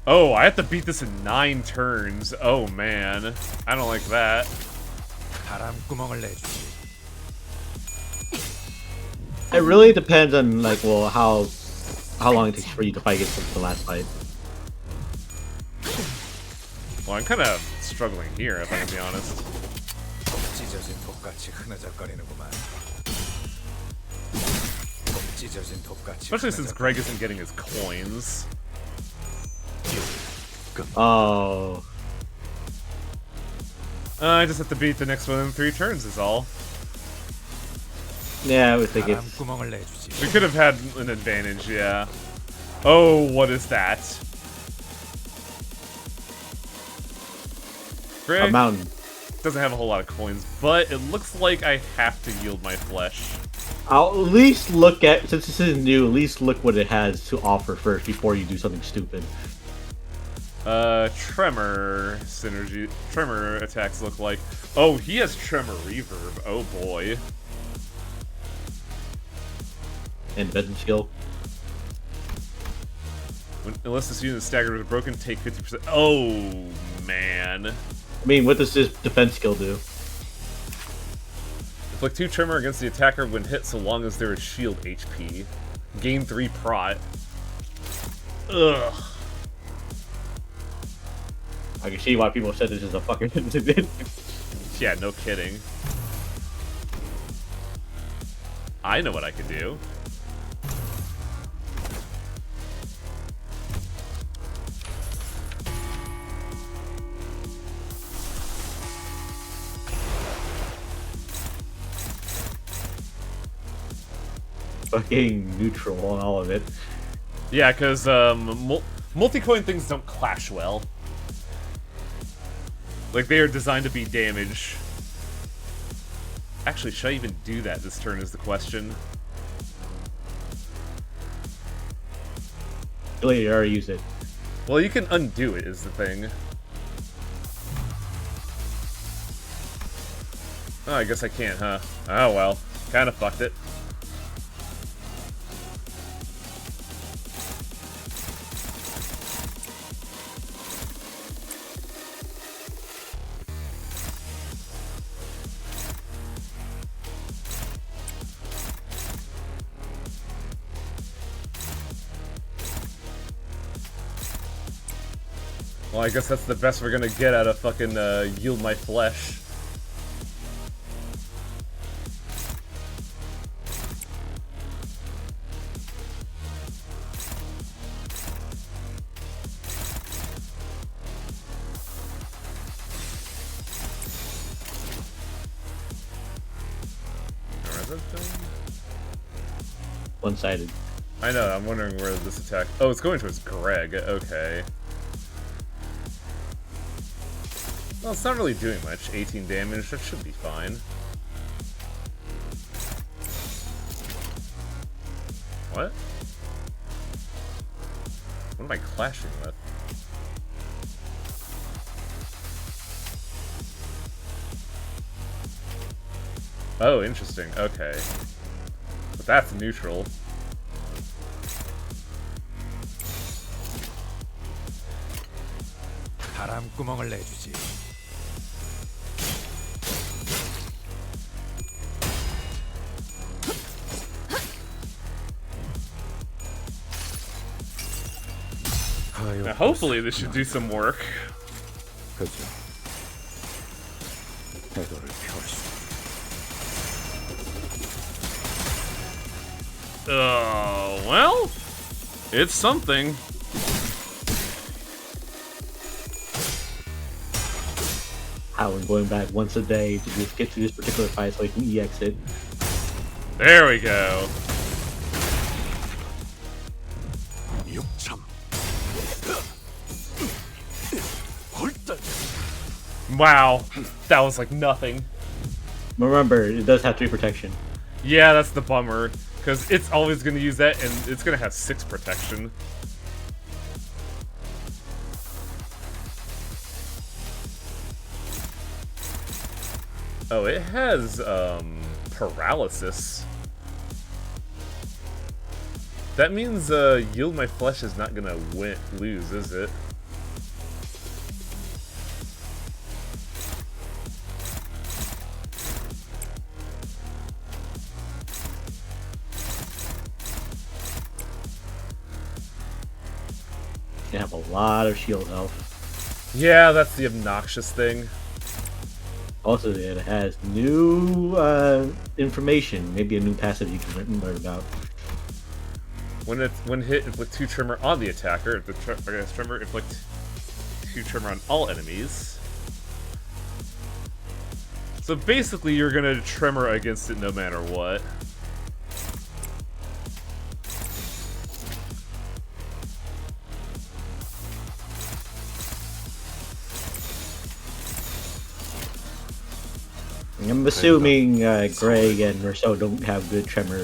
Oh, I have to beat this in 9 turns. Oh man, I don't like that. 바람구멍을 내주지. It really depends on like, well, how long it takes for you to fight against the last fight. Well, I'm kind of struggling here, if I can be honest. 찢어진 독같이 흐느적거리는구만. 찢어진 독같이. Especially since Greg isn't getting his coins. Oh. I just have to beat the next one in 3 turns is all. Yeah, I would think it's... 바람구멍을 내주지. We could have had an advantage, yeah. Oh, what is that? Greg a mountain. doesn't have a whole lot of coins, but it looks like I have to yield my flesh. I'll at least look at, since this is new, at least look what it has to offer first before you do something stupid. Tremor synergy. Tremor attacks look like. Oh, he has Tremor Reverb. Oh boy. And defensive skill. Unless this unit is staggered or broken, take 50%. Oh man. I mean, what does this defense skill do? Inflict 2 tremor against the attacker when hit so long as there is shield HP. Gain 3 prot. Ugh. I can see why people said this is a fucking. Yeah, no kidding. I know what I could do. Fucking neutral on all of it. Yeah, because multi-coin things don't clash well. Like, they are designed to be damage. Actually, should I even do that this turn is the question. Really, you already used it. Well, you can undo it is the thing. Oh, I guess I can't, huh? Oh well. Kinda fucked it. Well, I guess that's the best we're gonna get out of fucking Yield My Flesh. One-sided. I know, I'm wondering where this attack... Oh, it's going towards Greg, okay. Well, it's not really doing much. 18 damage, that should be fine. What? What am I clashing with? Oh, interesting, okay. But that's neutral. 바람구멍을 내주지. Now, hopefully this should do some work. 그죠. 태도를 펴시. Well, it's something. How I'm going back once a day to just get to this particular fight so I can EX it. There we go. 육참. 홀딱. Wow, that was like nothing. Remember, it does have 3 protection. Yeah, that's the bummer, because it's always going to use that, and it's going to have 6 protection. Oh, it has, paralysis. That means, Yield My Flesh is not gonna lose, is it? You have a lot of shield health. Yeah, that's the obnoxious thing. Also, it has new information, maybe a new passive you can learn about. When hit, inflict 2 tremor on the attacker. If the tremor, inflict 2 tremor on all enemies. So basically, you're gonna tremor against it no matter what. I'm assuming Greg and Rousseau don't have good tremor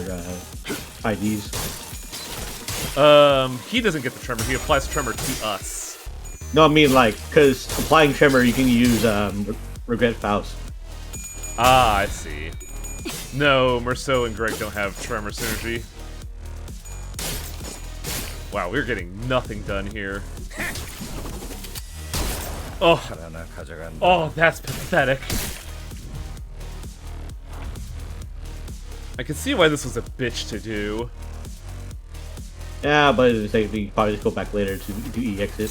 IDs. He doesn't get the tremor. He applies tremor to us. No, I mean like, because applying tremor, you can use Regret Faust. Ah, I see. No, Merceau and Greg don't have tremor synergy. Wow, we're getting nothing done here. Oh, 하나 가져간다. oh, that's pathetic. I can see why this was a bitch to do. Yeah, but it's like we probably just go back later to do EX it.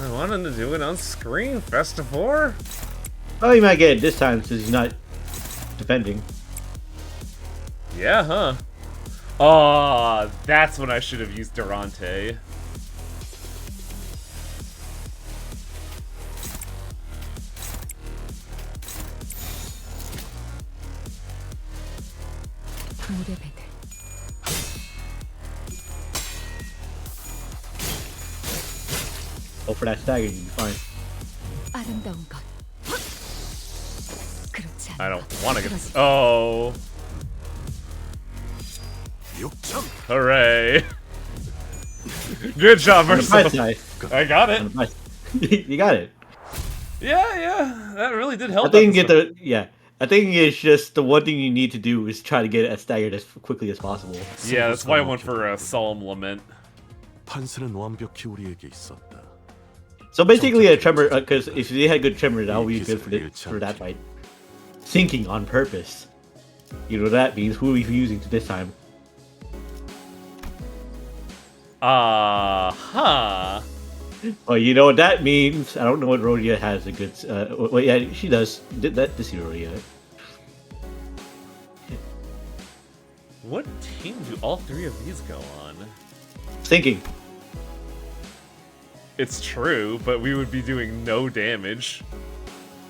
I wanted to do it on screen, Festivore. Oh, you might get it this time since he's not defending. Yeah, huh? Oh, that's when I should have used Durante. 물의 배들. Go for that stagger, you'll be fine. 아름다운 것. 그렇지 않아. I don't want to get this. Oh, 6점. hooray. Good job, On the bright Marcel. side. I got On it. the bright you got it. Yeah, that really did help. I think out get the yeah. I think it's just the one thing you need to do is try to get it staggered as quickly as possible. Yeah, that's why I went for a solemn lament. 판세는 완벽히 우리에게 있었다. So basically, a tremor because if they had good tremor, that would be good for that fight. Sinking on purpose. You know what that means? Who are we using to this time? Huh. Well, you know what that means. I don't know what Rhodia has a good. Well, yeah, she does. Did that this year, Rhodia? What team do all three of these go on? Sinking. It's true, but we would be doing no damage.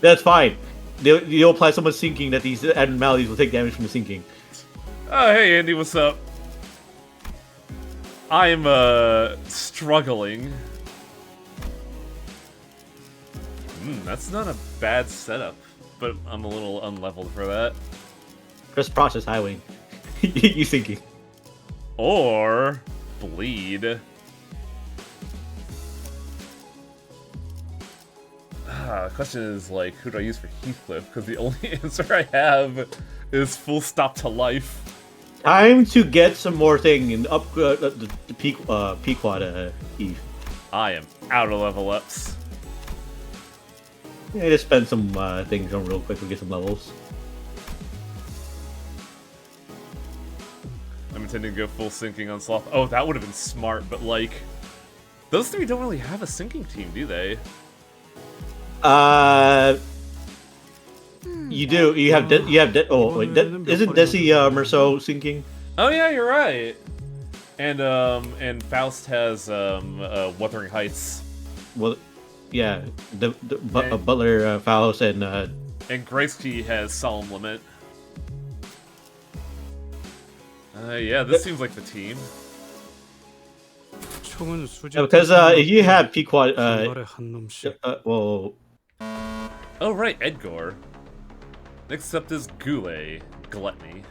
That's fine. You'll apply so much sinking that these abnormalities will take damage from the sinking. Oh, hey, Andy, what's up? I'm, struggling. That's not a bad setup, but I'm a little unleveled for that. Press process highway. You sinking. Or bleed. The question is, like, who do I use for Heathcliff? Because the only answer I have is full stop to life. Time to get some more thing and up the Pequod Eve. I am out of level ups. Yeah, just spend some things on real quick and get some levels. I'm intending to go full sinking on Sloth. Oh, that would have been smart, but like, those three don't really have a sinking team, do they? You do. You have. Oh, wait, isn't Desi Merceau sinking? Oh yeah, you're right. And Faust has Wuthering Heights. Well, yeah. Butler, Faust, and Gracie has Solemn Lament. Yeah, this seems like the team. 총은 수직. because if you have Pequod, 중발에 한 놈씩. well, Oh right, Edgar. Next up is Goulet, Gluttony.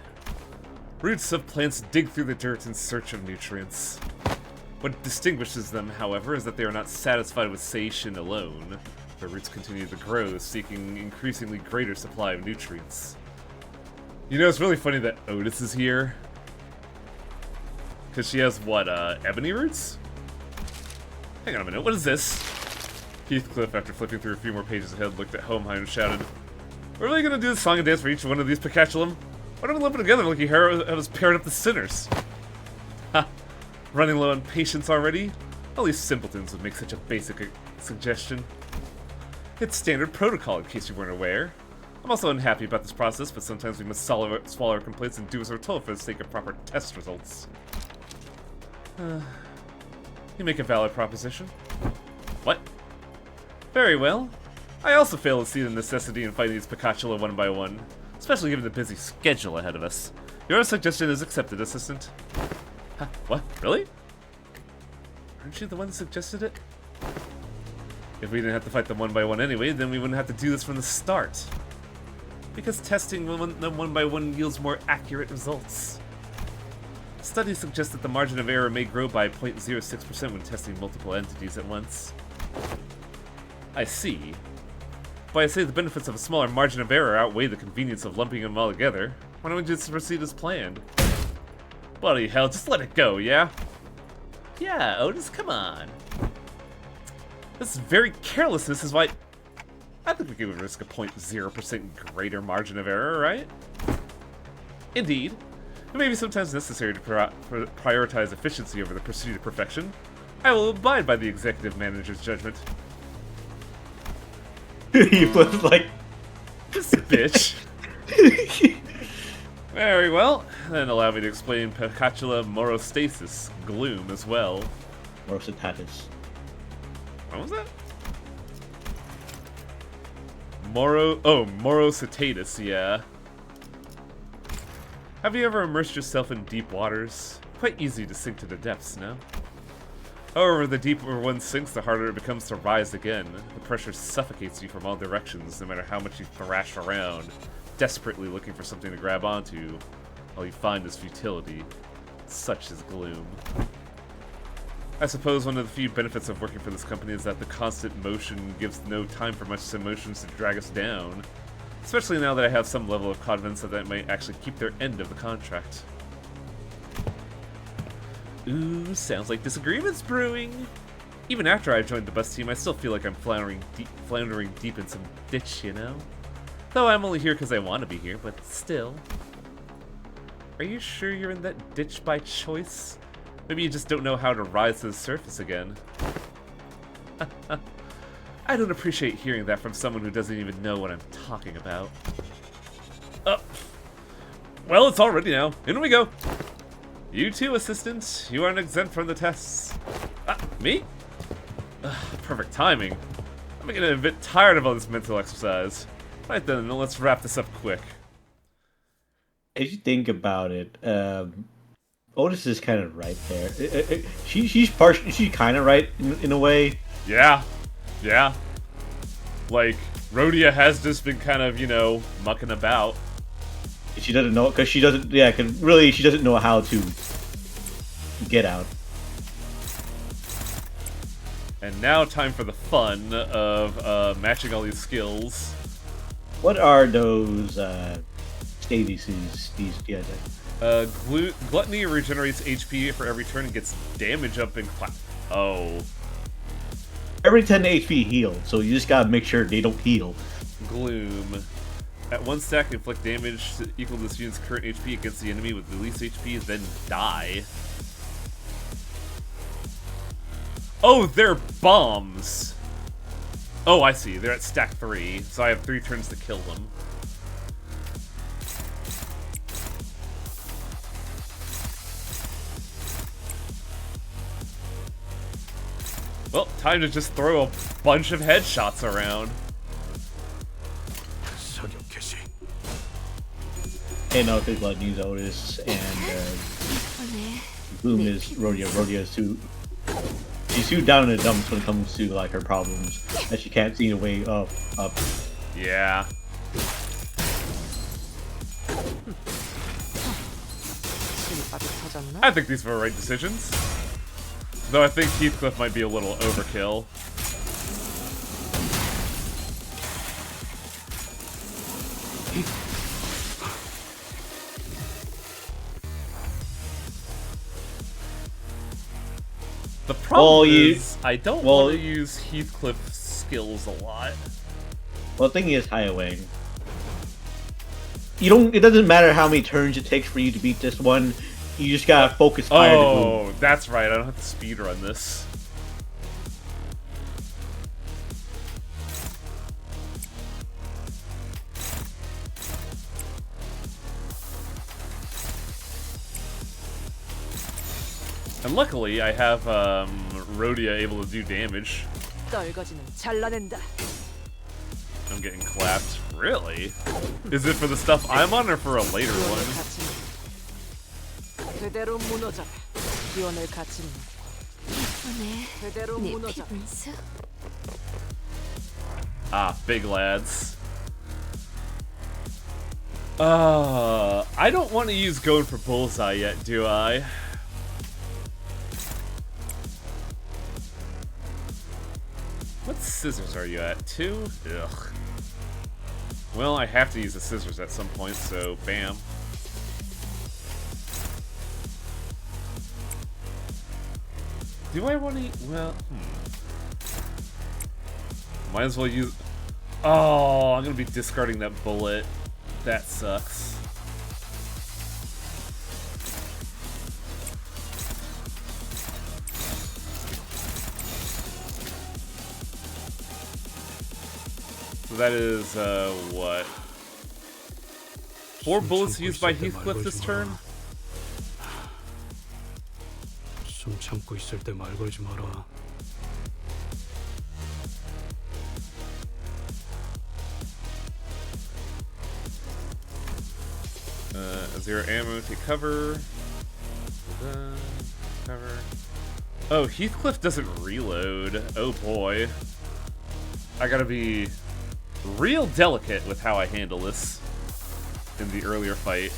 Roots of plants dig through the dirt in search of nutrients. What distinguishes them, however, is that they are not satisfied with satiation alone. Their roots continue to grow, seeking increasingly greater supply of nutrients. You know, it's really funny that Otis is here. Because she has, what, ebony roots? Hang on a minute, what is this? Heathcliff, after flipping through a few more pages ahead, looked at Hohenheim and shouted, "We're really gonna do a song and dance for each one of these Picatulum? Why don't we lump it together like you had us paired up the sinners?" Ha! Running low on patience already? Only simpletons would make such a basic suggestion. It's standard protocol, in case you weren't aware. I'm also unhappy about this process, but sometimes we must swallow our complaints and do as we're told for the sake of proper test results. You make a valid proposition. What? Very well. I also fail to see the necessity in fighting these Picatula one by one, especially given the busy schedule ahead of us. Your suggestion is accepted, Assistant. Huh, what? Really? Aren't you the one that suggested it? If we didn't have to fight them one by one anyway, then we wouldn't have to do this from the start. Because testing them one by one yields more accurate results. Studies suggest that the margin of error may grow by 0.06% when testing multiple entities at once. I see. But I say the benefits of a smaller margin of error outweigh the convenience of lumping them all together. Why don't we just proceed as planned? Bloody hell, just let it go, yeah? Yeah, Otis, come on. This very carelessness is why... I think we could risk a 0.0% greater margin of error, right? Indeed. It may be sometimes necessary to prioritize efficiency over the pursuit of perfection. I will abide by the executive manager's judgment. He was like, This bitch. Very well. Then allow me to explain Pecatula morostasis, gloom, as well. Morositatis. What was that? Morositatis, yeah. Have you ever immersed yourself in deep waters? Quite easy to sink to the depths, no? However, the deeper one sinks, the harder it becomes to rise again. The pressure suffocates you from all directions, no matter how much you thrash around, desperately looking for something to grab onto. All you find is futility. Such is gloom. I suppose one of the few benefits of working for this company is that the constant motion gives no time for much emotions to drag us down. Especially now that I have some level of confidence that they might actually keep their end of the contract. Ooh, sounds like disagreements brewing. Even after I joined the bus team, I still feel like I'm floundering deep in some ditch, you know? Though I'm only here because I want to be here, but still. Are you sure you're in that ditch by choice? Maybe you just don't know how to rise to the surface again. I don't appreciate hearing that from someone who doesn't even know what I'm talking about. Well, it's all ready now. In we go. You too, assistant. You aren't exempt from the tests. Me? Perfect timing. I'm getting a bit tired of all this mental exercise. Right then, let's wrap this up quick. If you think about it, Otis is kind of right there. She's kind of right in a way. Yeah. Like, Rhodia has just been kind of, you know, mucking about. She doesn't know, because she doesn't, yeah, cause really, she doesn't know how to get out. And now time for the fun of matching all these skills. What are those statuses? Gluttony regenerates HP for every turn and gets damage up in class. Oh. Every 10 HP healed, so you just gotta make sure they don't heal. Gloom. At one stack, inflict damage equal to this unit's current HP against the enemy with the least HP, then die. Oh, they're bombs! Oh, I see. They're at stack 3, so I have 3 turns to kill them. Well, time to just throw a bunch of headshots around. And now there's like these Otis and Bloom is Rhodia. Rhodia's too. She's too down in the dumps when it comes to like her problems, and she can't see a way up. Yeah. I think these were right decisions. Though I think Heathcliff might be a little overkill. The problem is, I don't want to use Heathcliff's skills a lot. Well, the thing is, Highway. You don't. It doesn't matter how many turns it takes for you to beat this one. You just gotta focus fire to Bloom. Oh, that's right. I don't have to speedrun this. And luckily, I have Rhodia able to do damage. I'm getting clapped. Really? Is it for the stuff I'm on or for a later one? Ah, big lads. I don't want to use going for bullseye yet, do I? What scissors are you at? 2? Ugh. Well, I have to use the scissors at some point, so bam. Do I want to... Well, Might as well use... Oh, I'm gonna be discarding that bullet. That sucks. So that is, what? 4 bullets used by Heathcliff this turn? 숨 참고 있을 때 말 걸지 마라. Zero ammo, take cover. Cover. Oh, Heathcliff doesn't reload. Oh boy. I gotta be real delicate with how I handle this in the earlier fight.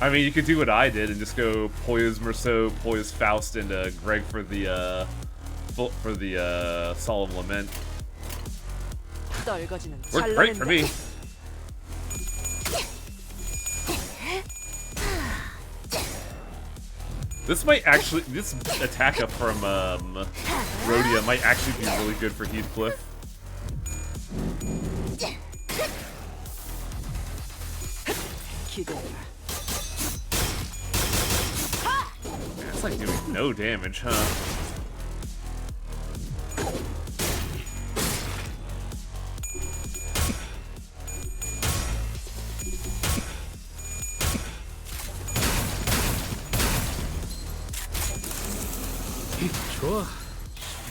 I mean, you could do what I did and just go Poise Merceau, Poise Faust, and Greg for the Solemn Lament. 떨거지는 Worked great for me. This might actually, this attack up from Rhodia might actually be really good for Heathcliff. 기대해라. Man, it's like doing no damage, huh? 좋아.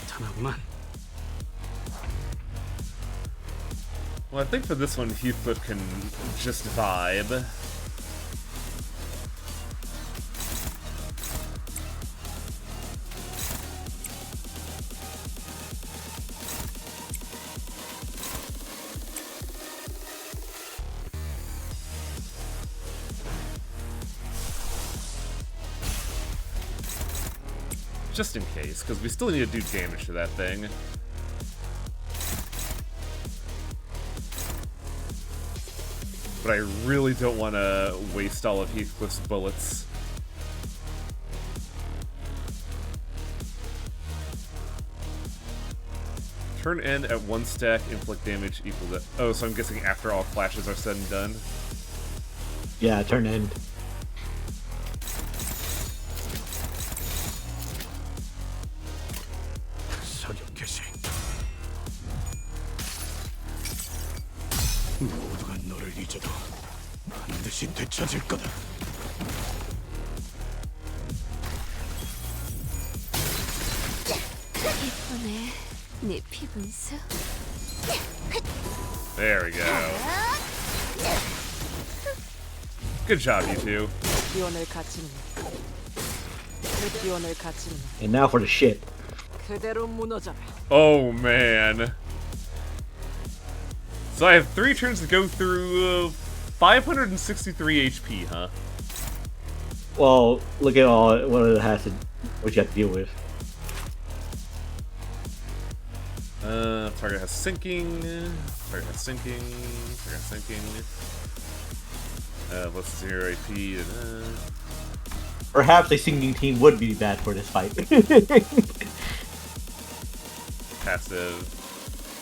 탄하구만. Well, I think for this one, Heathcliff can just vibe. Just in case, because we still need to do damage to that thing. But I really don't want to waste all of Heathcliff's bullets. Turn end at 1 stack, inflict damage equal to... Oh, so I'm guessing after all flashes are said and done? Yeah, turn end. 사격 개시. 모두가 너를 잊어도 반드시 되찾을 거다. 예쁘네. 네 피분수. There we go. Good job, you two. 기원을 갖추는 그 기원을 갖추는 And now for the shit. 그대로 무너져라. Oh, man. So I have 3 turns to go through 563 HP, huh? Well, look at all what it has to, what you have to deal with. Target has sinking. Target has sinking. Target has sinking. Let's 0 AP. Perhaps a singing team would be bad for this fight. Passive.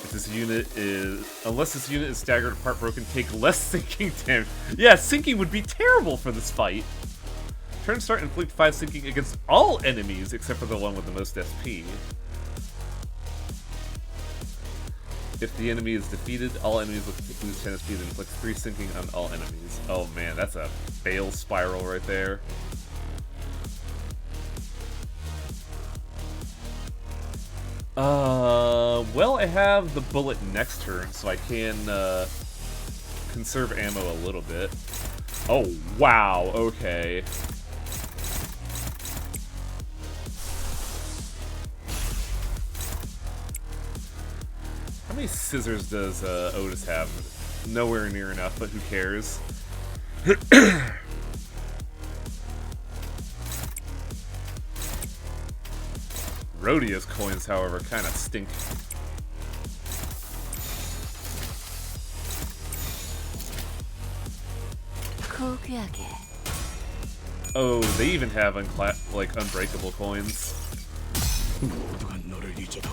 If this unit is... Unless this unit is staggered apart broken, take less sinking damage. Yeah, sinking would be terrible for this fight. Turn start, inflict 5 sinking against all enemies except for the one with the most SP. If the enemy is defeated, all enemies lose 10 SP, then inflict 3 sinking on all enemies. Oh man, that's a fail spiral right there. Well, I have the bullet next turn, so I can conserve ammo a little bit. Oh, wow, okay. How many scissors does Otis have? Nowhere near enough, but who cares? Rhodia's coins, however, kind of stink. 고귀하게. Oh, they even have like unbreakable coins. 모두가 너를 잊어도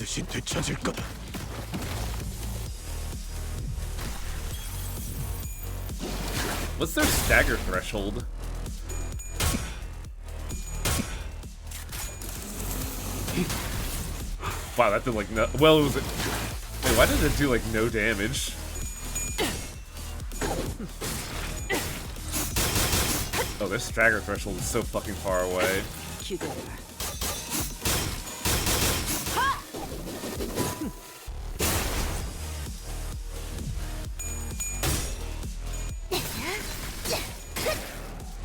반드시 되찾을 거다. What's their stagger threshold? Wow, that did like no. Well, it was. Wait, why did it do like no damage? Oh, their stagger threshold is so fucking far away. 기대해라.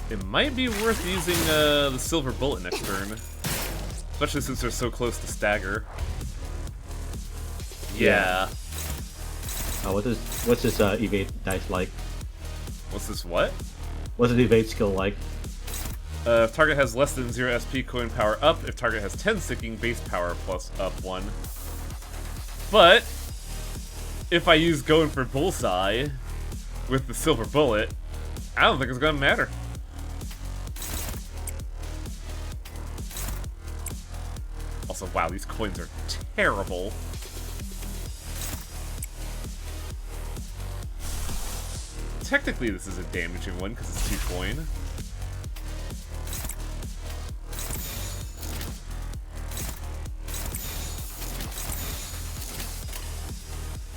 It might be worth using the silver bullet next turn, especially since they're so close to stagger. Yeah. What's this evade dice like? What's this? What? What's the evade skill like? If target has less than 0 SP, coin power up. If target has 10 sticking, base power plus up 1. But if I use going for bullseye with the silver bullet, I don't think it's gonna matter. Also, wow, these coins are terrible. Technically, this is a damaging one because it's 2 coin.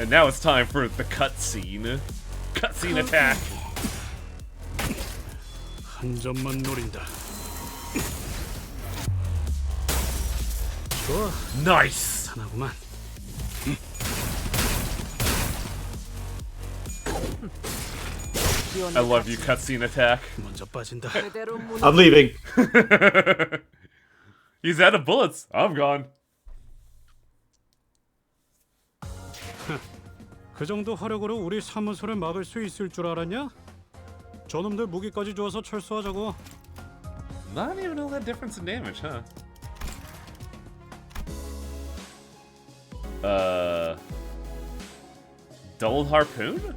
And now it's time for the cutscene. Cutscene attack. 한 점만 노린다. 좋아, Nice. 하나구만. I love you, cutscene attack. 먼저 빠진다. 그대로 무너. I'm leaving. He's out of bullets. I'm gone. 그 정도 화력으로 우리 사무소를 막을 수 있을 줄 알았냐? 저놈들 무기까지 주어서 철수하자고. Not even all that difference in damage, huh? Dulled harpoon?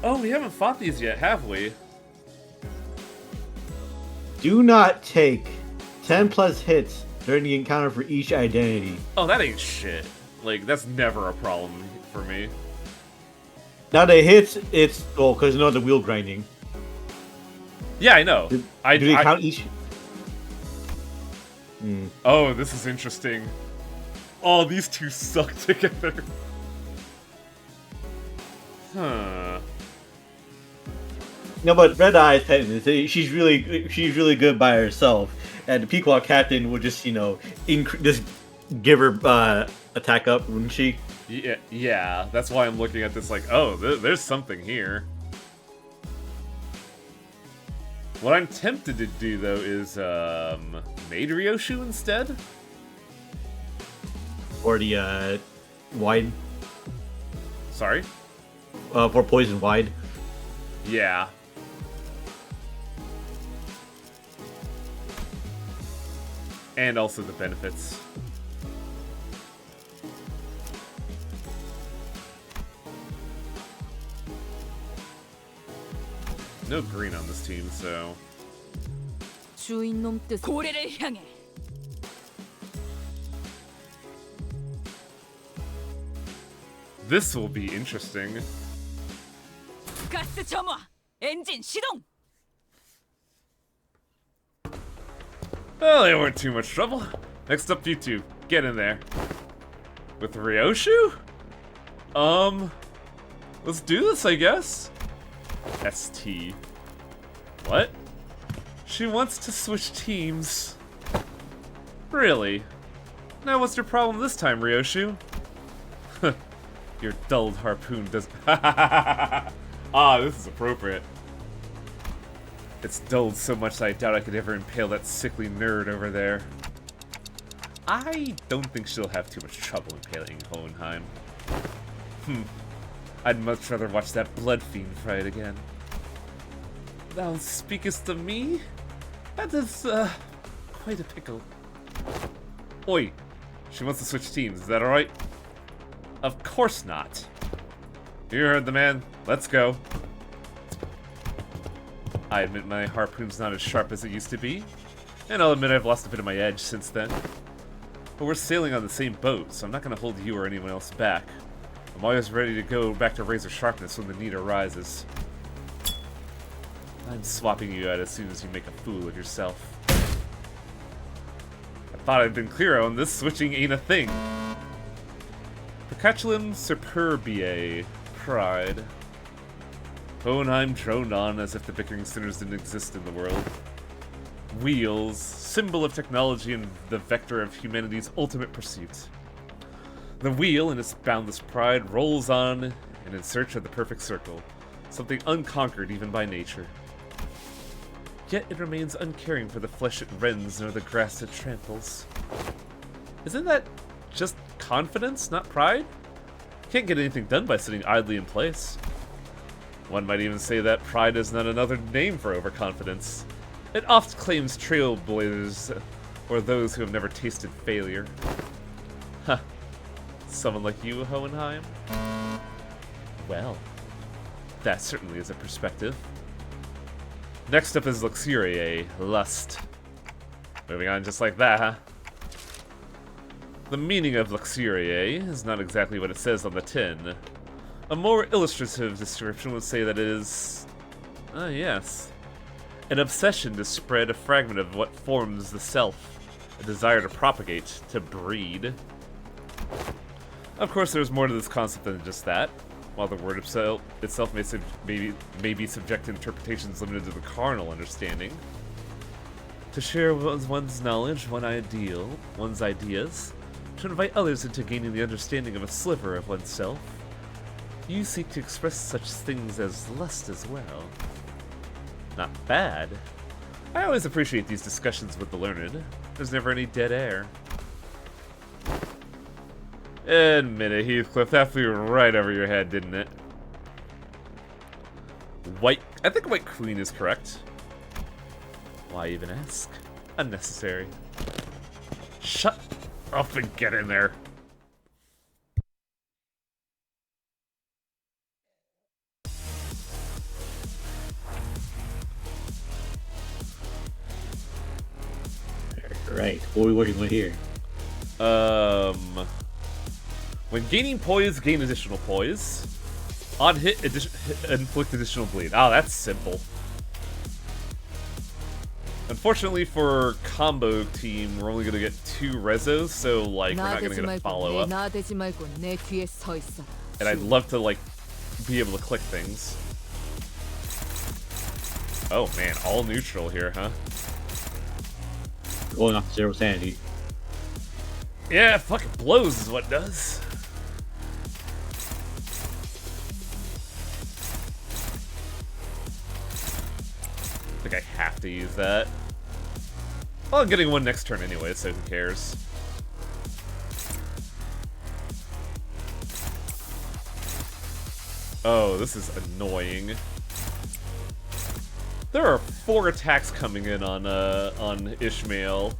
Oh, we haven't fought these yet, have we? Do not take 10 plus hits during the encounter for each identity. Oh, that ain't shit. Like, that's never a problem for me. Now the hits, it's because the wheel grinding. Yeah, I know. Do they count each? Oh, this is interesting. Oh, these two suck together. Huh. No, but Red Eye, technically, she's really good by herself, and the Pequot Captain would just just give her attack up, wouldn't she? Yeah. That's why I'm looking at this like, oh, there's something here. What I'm tempted to do though is Maid Ryoshu instead. Or the wide. Sorry. For poison wide. Yeah. And also the benefits. No green on this team, so... 주인놈 뜻. 고래를 향해. This will be interesting. 가스 점화. 엔진 시동. Well, they weren't too much trouble. Next up, you two. Get in there. With Ryoshu? Let's do this, I guess. ST. What? She wants to switch teams. Really? Now what's your problem this time, Ryoshu? Your dulled harpoon does... Ah, this is appropriate. It's dulled so much that I doubt I could ever impale that sickly nerd over there. I don't think she'll have too much trouble impaling Hohenheim. I'd much rather watch that blood fiend fight again. Thou speakest of me? That is, quite a pickle. Oi! She wants to switch teams, is that alright? Of course not. You heard the man. Let's go. I admit my harpoon's not as sharp as it used to be, and I'll admit I've lost a bit of my edge since then. But we're sailing on the same boat, so I'm not going to hold you or anyone else back. I'm always ready to go back to razor sharpness when the need arises. I'm swapping you out as soon as you make a fool of yourself. I thought I'd been clear on this, switching ain't a thing. Percatulum superbiae, pride. Hohenheim droned on as if the bickering sinners didn't exist in the world. Wheels, symbol of technology and the vector of humanity's ultimate pursuit. The wheel, in its boundless pride, rolls on and in search of the perfect circle, something unconquered even by nature. Yet it remains uncaring for the flesh it rends nor the grass it tramples. Isn't that just confidence, not pride? Can't get anything done by sitting idly in place. One might even say that pride is not another name for overconfidence. It oft claims trailblazers, or those who have never tasted failure. Huh. Someone like you, Hohenheim? Well, that certainly is a perspective. Next up is Luxuriae, Lust. Moving on just like that, huh? The meaning of Luxuriae is not exactly what it says on the tin. A more illustrative description would say that it is... yes. An obsession to spread a fragment of what forms the self. A desire to propagate, to breed. Of course, there's more to this concept than just that. While the word itself may be subject to interpretations limited to the carnal understanding. To share one's knowledge, one's ideas, to invite others into gaining the understanding of a sliver of oneself. You seek to express such things as lust as well. Not bad. I always appreciate these discussions with the learned. There's never any dead air. Admit it, Heathcliff, that flew right over your head, didn't it? I think White Queen is correct. Why even ask? Unnecessary. Shut up and get in there. Right. What are we working with here? When gaining poise, gain additional poise. On hit, inflict additional bleed. Oh, that's simple. Unfortunately for combo team, we're only gonna get 2 rezos, so like we're not gonna get a follow up. And I'd love to like be able to click things. Oh man, all neutral here, huh? Going off 0 sanity. Yeah, fucking blows is what it does. I think I have to use that. Well, I'm getting one next turn anyway, so who cares? Oh, this is annoying. There are 4 attacks coming in on Ishmael.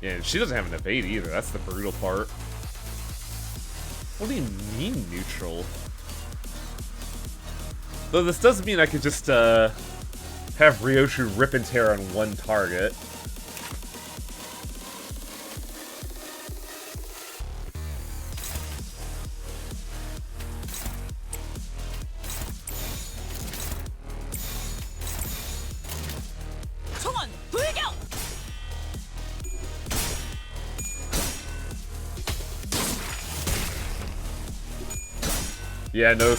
Yeah, and she doesn't have an evade either. That's the brutal part. What do you mean neutral? Though this does mean I could just have Ryoshu rip and tear on one target. Yeah, no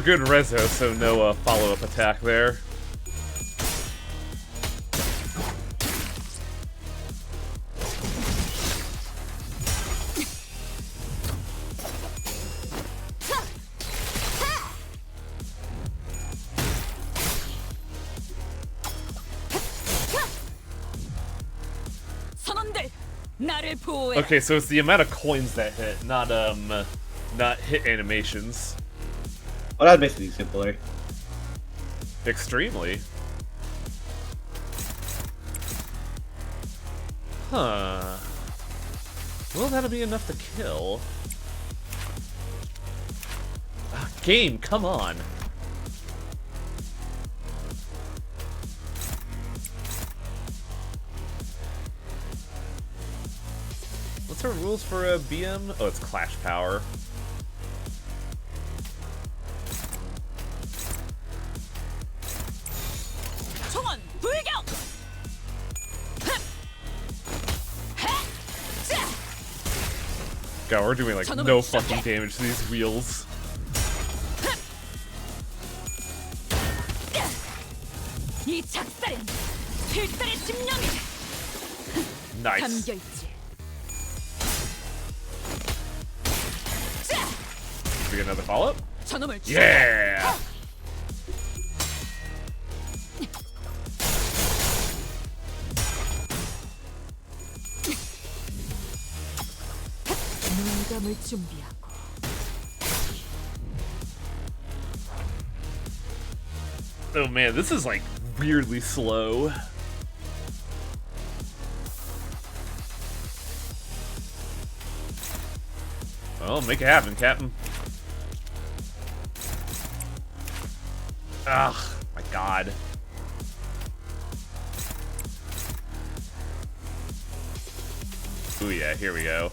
good rezo, so no follow-up attack there. Okay, so it's the amount of coins that hit, not hit animations. Oh, that's basically simpler. Extremely. Huh. Well, that'll be enough to kill. Ah, game, come on. What's our rules for a BM? Oh, it's Clash Power. 총원 불격. God, we're doing like no fucking damage to these wheels. 이 작살은 필살의 집념이 Nice. 담겨 있지. We get another follow-up? 저놈을 Yeah! 눈감을 준비하고. Oh man, this is like weirdly slow. Well, make it happen, Captain. Ugh, my god. Ooh yeah, here we go.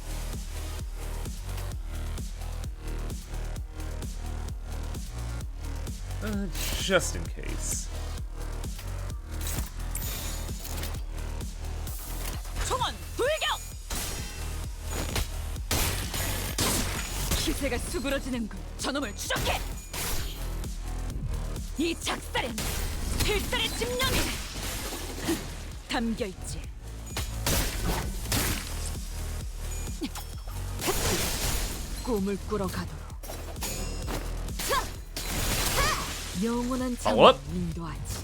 Just in case. 총원 불격. 기세가 수그러지는군. 저놈을 추적해. 이 작살엔 필살의 집념이 담겨 있지. 꿈을 꾸러 가도록. 영원한 잠으로 what? 인도하지.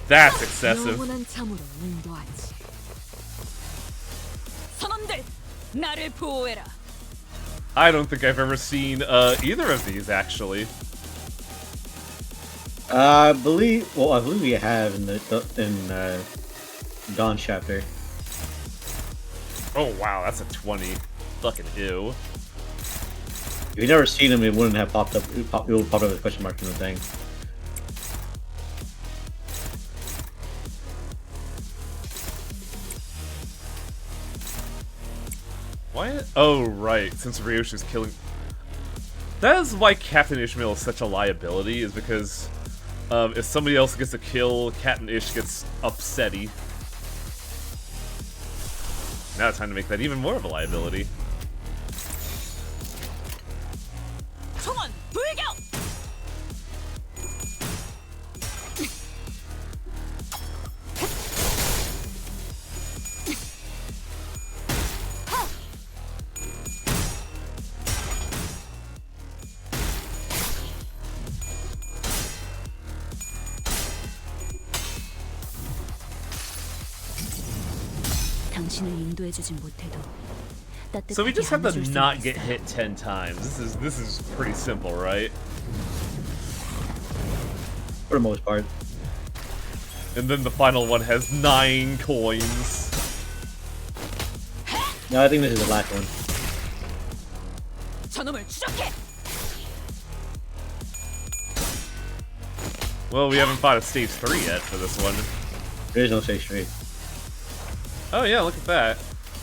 That's excessive. 영원한 잠으로 인도하지. 선원들, 나를 보호해라. I don't think I've ever seen either of these actually. I believe we have in Dawn chapter. Oh wow, that's a 20. Fucking ew. If you've never seen him, it wouldn't have popped up. It would pop up with a question mark in the thing. Why? Oh right, since Ryoshi's killing. That is why Captain Ishmael is such a liability. Is because if somebody else gets a kill, Captain Ish gets upsetty. Now it's time to make that even more of a liability. 총원 불격. 당신을 인도해주진 못해도 So we just have to 따뜻하게 not 안아줄 get 수 있어요. hit 10 times. This is pretty simple, right? For the most part. And then the final one has 9 coins. No, I think this is the last one. 저놈을 추적해. Well, we haven't fought a stage 3 yet for this one. There is no stage 3. Oh yeah, look at that.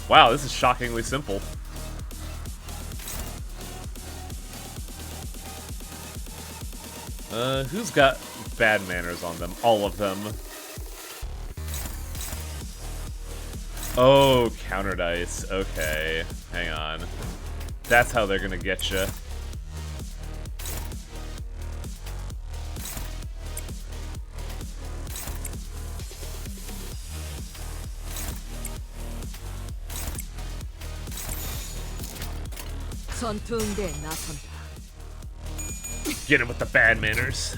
Wow, this is shockingly simple. Who's got bad manners on them? All of them. Oh, counter dice. Okay, hang on. That's how they're gonna get you. 전투 응대에 나선다. Get him with the bad manners.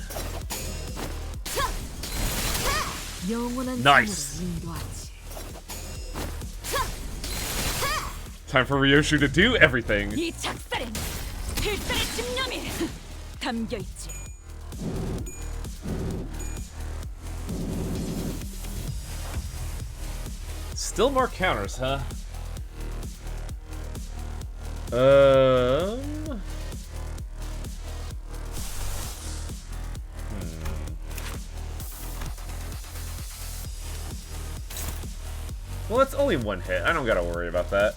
영원한 Nice. 잠으로 인도하지. Time for Ryoshu to do everything. 이 작살엔 필살의 집념이 담겨 있지. Still more counters, huh? Well, it's only one hit. I don't gotta worry about that.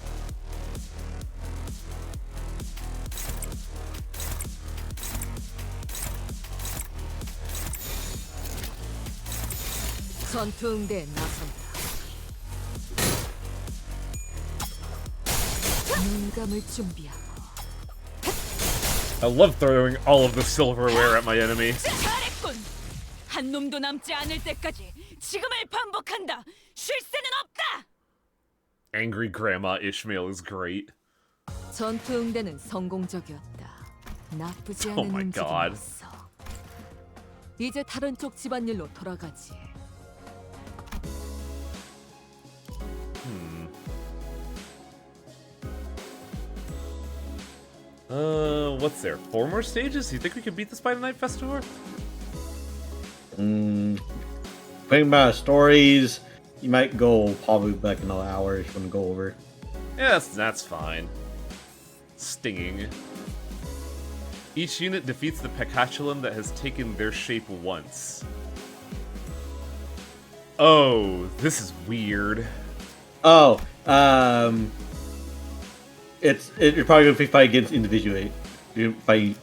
전투 응대에 나선다. 눈 감을 준비하고. I love throwing all of the silverware at my enemy. 잘했군. 한 놈도 남지 않을 때까지 지금을 반복한다. 쉴 새는 없다. Angry Grandma Ishmael is great. 전투 응대는 성공적이었다. 나쁘지 Oh 않은 my God. 움직임이었어. 이제 다른 쪽 집안일로 돌아가지. What's there? 4 more stages? You think we could beat this by the Night Festival? Thinking about stories, you might go probably like another hour if you want to go over. Yeah, that's fine. Stinging. Each unit defeats the Pecatulum that has taken their shape once. Oh, this is weird. Oh, you're probably gonna fight against individually. You fight.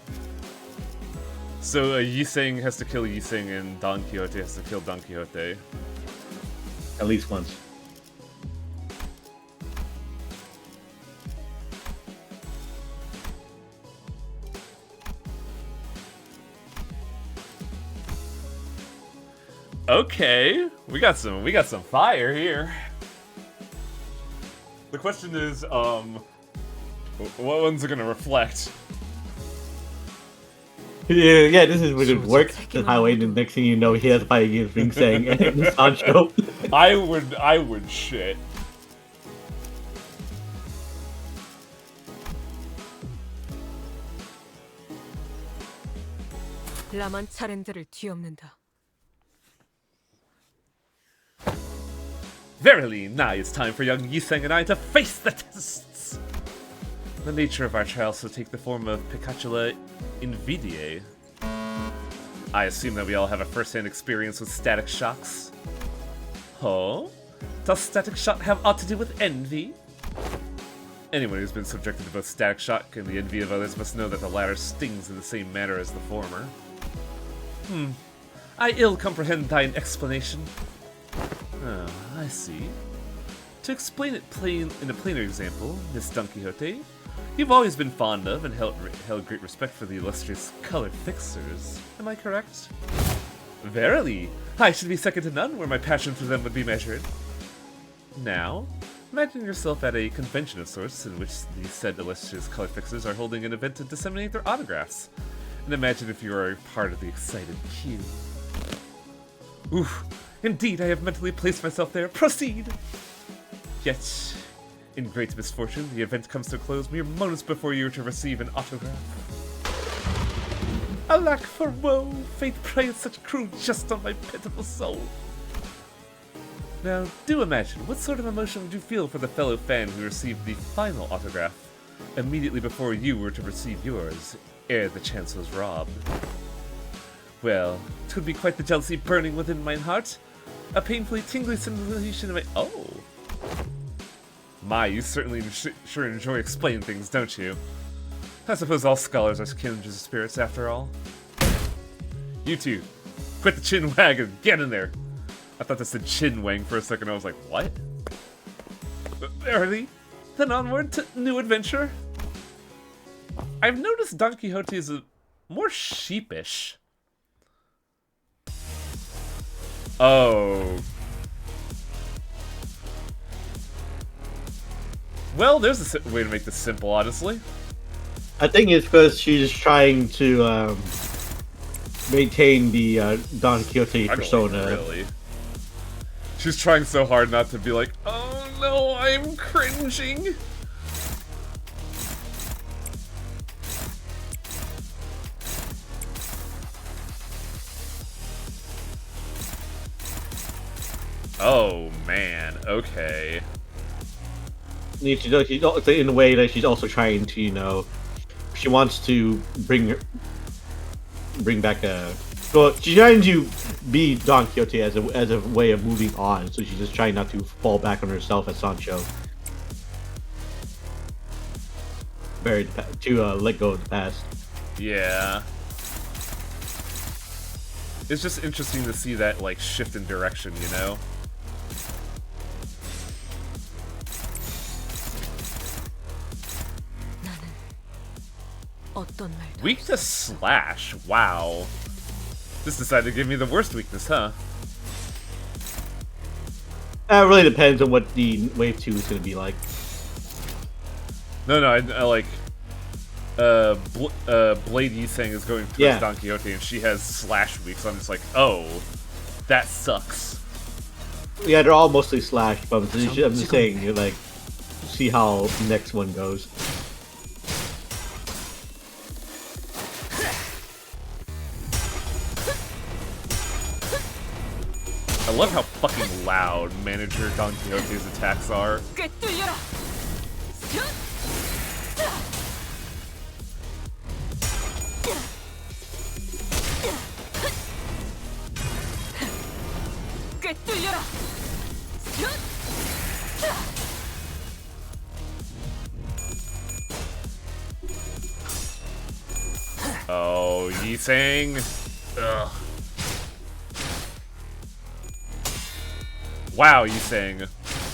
So Yiseng has to kill Yiseng and Don Quixote has to kill Don Quixote. At least once. Okay, we got some fire here. The question is, what ones are gonna reflect? Yeah, this is would work the highway, and the next thing you know, he has to fight against Ring Sang and Sancho. I would shit. 라만 차렌드를 뒤엎는다. Verily, now it's time for young Yiseng and I to face the tests! The nature of our trials will take the form of Picatula Invidiae. I assume that we all have a first-hand experience with static shocks. Oh? Does static shock have aught to do with envy? Anyone who's been subjected to both static shock and the envy of others must know that the latter stings in the same manner as the former. I ill comprehend thine explanation. Oh, I see. To explain it in a plainer example, Miss Don Quixote, you've always been fond of and held great respect for the illustrious color fixers. Am I correct? Verily, I should be second to none where my passion for them would be measured. Now, imagine yourself at a convention of sorts in which the said illustrious color fixers are holding an event to disseminate their autographs. And imagine if you are a part of the excited queue. Oof. Indeed, I have mentally placed myself there. Proceed! Yet, in great misfortune, the event comes to a close mere moments before you are to receive an autograph. Alack for woe! Fate preys such cruel jest on my pitiful soul. Now, do imagine, what sort of emotion would you feel for the fellow fan who received the final autograph immediately before you were to receive yours, ere the chance was robbed? Well, 'twould be quite the jealousy burning within mine heart. A painfully tingly sensation in my— Oh! My, you certainly sure enjoy explaining things, don't you? I suppose all scholars are kindred spirits after all. You two, quit the chin wag and get in there! I thought that said chin wang for a second, I was like, what? Verily? Then onward to new adventure? I've noticed Don Quixote is more sheepish. Oh. Well, there's a way to make this simple, honestly. I think it's because she's trying to maintain the Don Quixote persona. Really? She's trying so hard not to be like, oh no, I'm cringing. Oh man, okay. She's also, in a way that she's also trying to, you know, she wants to bring back a. Well, she's trying to be Don Quixote as a way of moving on. So she's just trying not to fall back on herself as Sancho. To let go of the past. Yeah. It's just interesting to see that, like, shift in direction, you know? Weakness slash. Wow. Just decided to give me the worst weakness, huh? It really depends on what the wave 2 is going to be like. No, I like... Blade Yiseng is going towards Don Quixote, and she has slash weak, so I'm just like, oh, that sucks. Yeah, they're all mostly slash, but I'm just saying, you're like, see how the next one goes. I love how fucking loud Manager Don Quixote's attacks are. Oh, Yiseng. Ugh. Wow, Yiseng.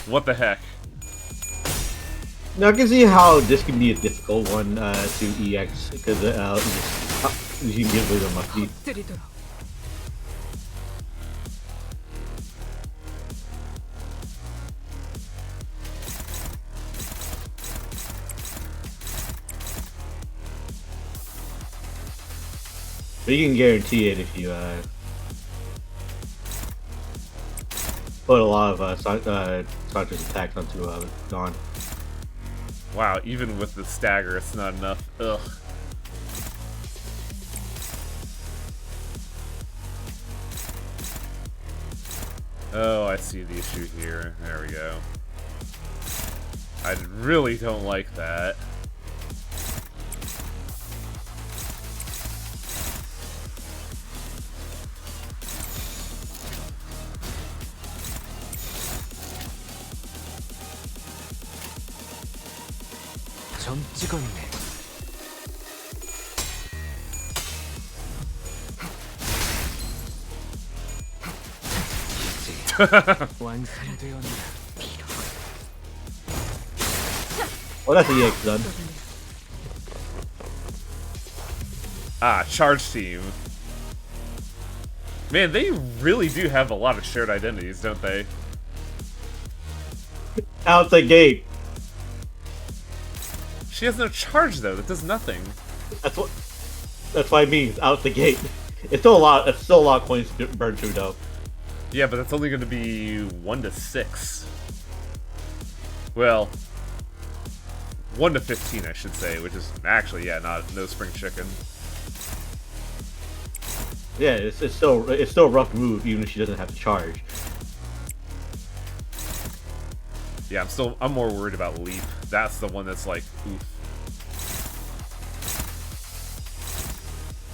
What the heck? Now I can see how this can be a difficult one to EX because you can get rid of Monkey. But you can guarantee it if you put a lot of Sancho's attacks onto Dawn. Wow, even with the stagger, it's not enough. Ugh. Oh, I see the issue here. There we go. I really don't like that. 점 찍었네. 완성되었네. Oh, that's the EX done. Ah, charge team. Man, they really do have a lot of shared identities, don't they? Out the gate. She has no charge though. That does nothing. That's what I mean. Out the gate. It's still a lot. It's still a lot of coins to burn through though. Yeah, but that's only going to be 1 to 6. Well, 1 to 15, I should say, which is actually, yeah, no spring chicken. Yeah, it's still a rough move even if she doesn't have to charge. Yeah, I'm more worried about Leap. That's the one that's like, oof.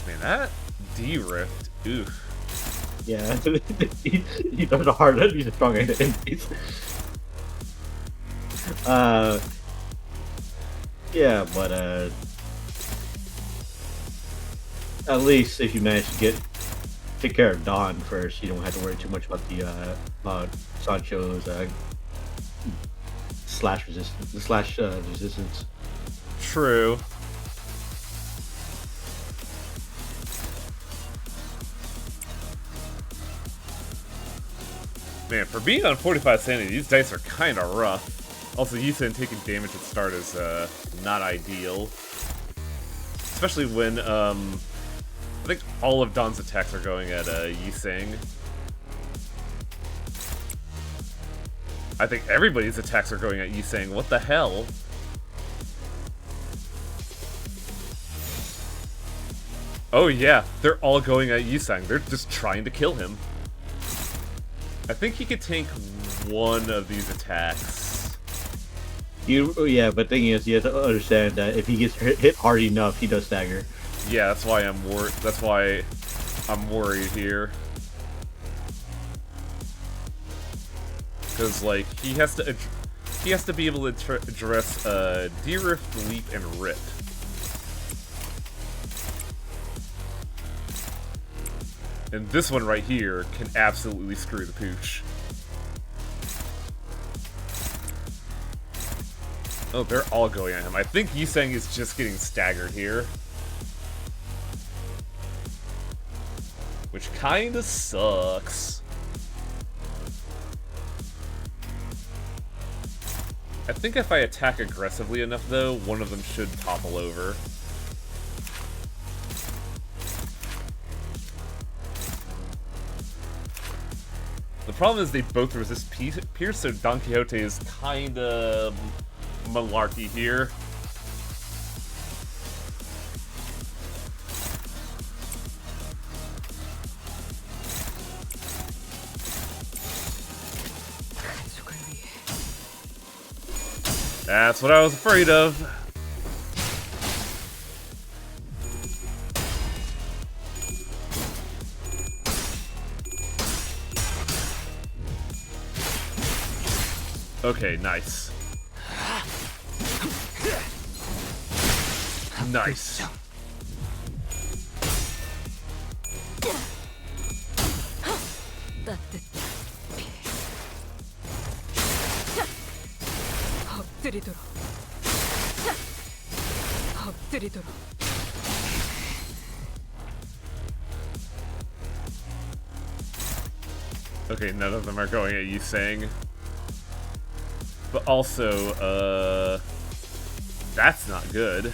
Man, that D-Rift, oof. Yeah, he does a hard, he's a strong enemies. Yeah, but at least if you manage to take care of Dawn first, you don't have to worry too much about the Sancho's slash resistance. True. Man, for being on 45 sanity, these dice are kind of rough. Also, Yisen taking damage at start is not ideal. Especially when, I think all of Dawn's attacks are going at Yiseng. I think everybody's attacks are going at Yiseng. What the hell? Oh yeah, they're all going at Yiseng. They're just trying to kill him. I think he could tank one of these attacks. Yeah, but thing is, you have to understand that if he gets hit hard enough, he does stagger. Yeah, that's why I'm worried here. Because like he has to be able to address de-rift, leap, and rip. And this one right here can absolutely screw the pooch. Oh, they're all going at him. I think Yiseng is just getting staggered here. Which kinda sucks. I think if I attack aggressively enough, though, one of them should topple over. The problem is they both resist Pierce, so Don Quixote is kinda malarkey here. That's what I was afraid of. Okay, nice. Nice. 엎드리도록. 엎드리도록. Okay, none of them are going at Yiseng. But also, that's not good.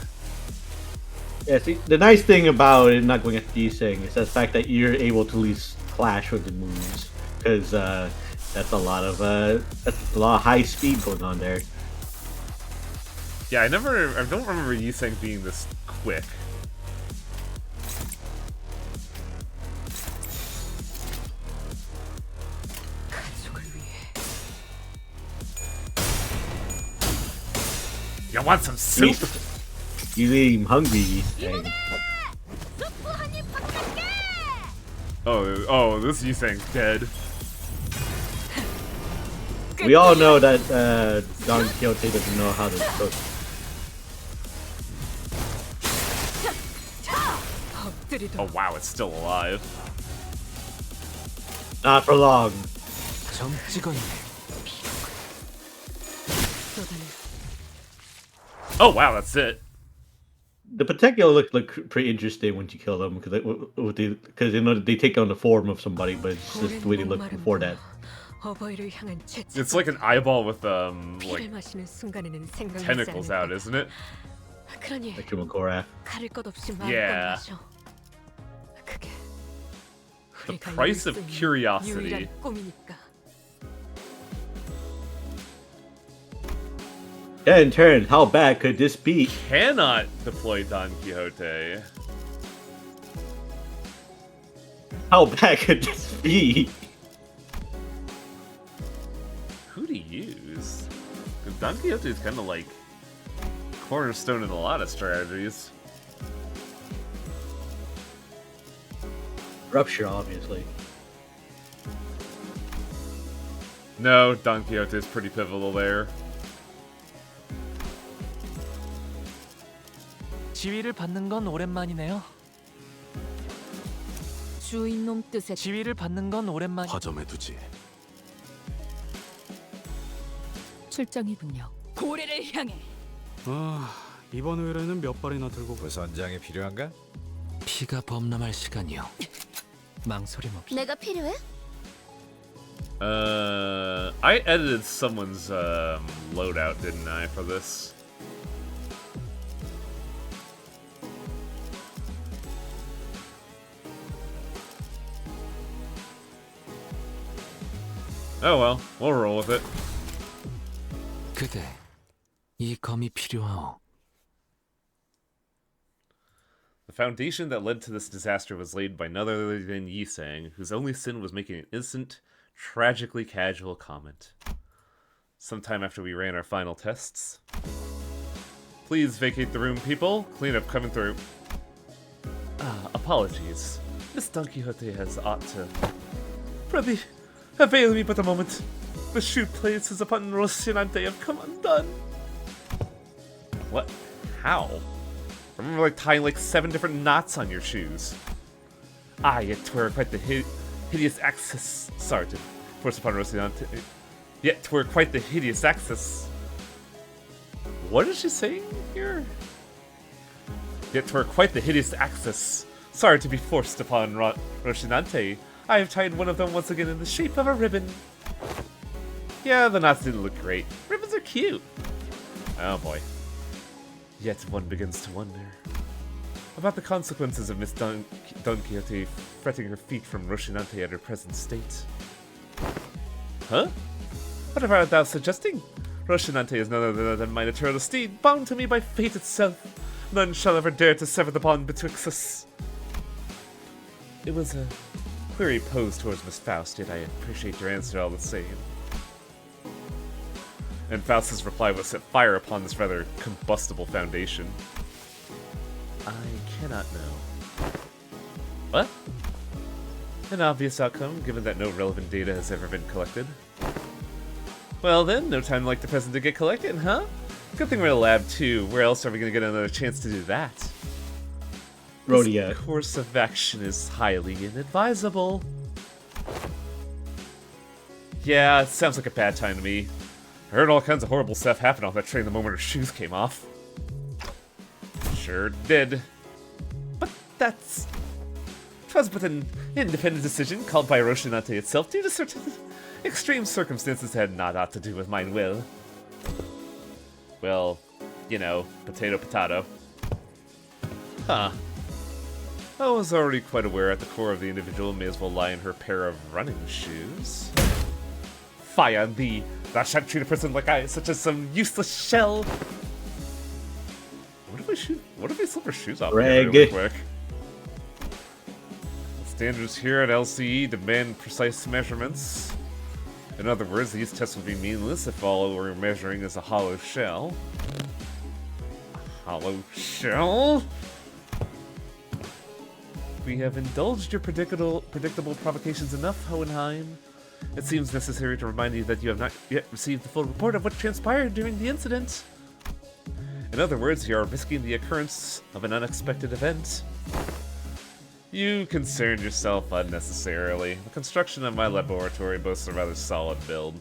Yeah, see, the nice thing about it not going at Yiseng is the fact that you're able to at least clash with the moves, because that's a lot of high speed going on there. Yeah, I don't remember Yiseng being this quick. You want some soup? You leave him hungry, Yiseng. Oh, this Yiseng's dead. We all know that Don Quixote doesn't know how to cook. Oh wow, it's still alive. Not for long. 점 찍었네. Oh wow, that's it. The Potential look pretty interesting once you kill them, because you know they take on the form of somebody, but it's just the way they look before that. It's like an eyeball with like tentacles out, isn't it? Like Kumakora. Yeah. The price of curiosity. Yeah, in turn, how bad could this be? Cannot deploy Don Quixote. How bad could this be? Who to use? Because Don Quixote is kind of like cornerstone in a lot of strategies. Rupture, obviously. No, Don Quixote is pretty pivotal there. 지위를 받는 건 오랜만이네요. 주인놈 뜻에 지위를 받는 건 오랜만. 화점에 두지. 출정이군요. 고래를 향해. 아, 이번 의뢰는 몇 발이나 들고 부선장이 필요한가? 피가 범람할 시간이요. 망설임 없이. 내가 필요해? I edited someone's loadout, didn't I, for this? Oh well, we'll roll with it. 그대, 이 검이 필요하오. The foundation that led to this disaster was laid by none other than Yiseng, whose only sin was making an innocent Tragically casual comment. Sometime after we ran our final tests. Please vacate the room, people. Cleanup coming through. Apologies. Miss Don Quixote has ought to... Prithee, avail me but a moment. The shoe places upon Rocinante have come undone. What? How? I remember tying 7 different knots on your shoes. Yet 'twere quite the hideous access. Sorry to force upon Rocinante. Yet 'twere quite the hideous access. What is she saying here? Yet 'twere quite the hideous access. Sorry to be forced upon Rocinante. I have tied one of them once again in the shape of a ribbon. Yeah, the knots didn't look great. Ribbons are cute. Oh boy. Yet one begins to wonder about the consequences of Miss Don Quixote fretting her feet from Rocinante at her present state. Huh? Whatever art thou suggesting? Rocinante is none other than mine eternal steed, bound to me by fate itself. None shall ever dare to sever the bond betwixt us. It was a query posed towards Miss Faust, yet I appreciate your answer all the same. And Faust's reply was set fire upon this rather combustible foundation. I cannot know. What? An obvious outcome, given that no relevant data has ever been collected. Well then, no time like the present to get collected, huh? Good thing we're in a lab too. Where else are we gonna get another chance to do that? Rhodia. This course of action is highly inadvisable. Yeah, it sounds like a bad time to me. I heard all kinds of horrible stuff happen off that train the moment her shoes came off. Sure did. But that's... 'twas but an independent decision called by Rocinante itself due to certain extreme circumstances that had not aught to do with mine will. Well, you know, potato potato. Huh. I was already quite aware at the core of the individual may as well lie in her pair of running shoes. Fie on thee! Thou shalt treat a person like I, such as some useless shell! What if we slip our shoes off Reg. really quick? The standards here at LCE demand precise measurements. In other words, these tests would be meaningless if all we're measuring is a hollow shell. Hollow shell? We have indulged your predictable provocations enough, Hohenheim. It seems necessary to remind you that you have not yet received the full report of what transpired during the incident. In other words, you are risking the occurrence of an unexpected event. You concern yourself unnecessarily. The construction of my laboratory boasts a rather solid build.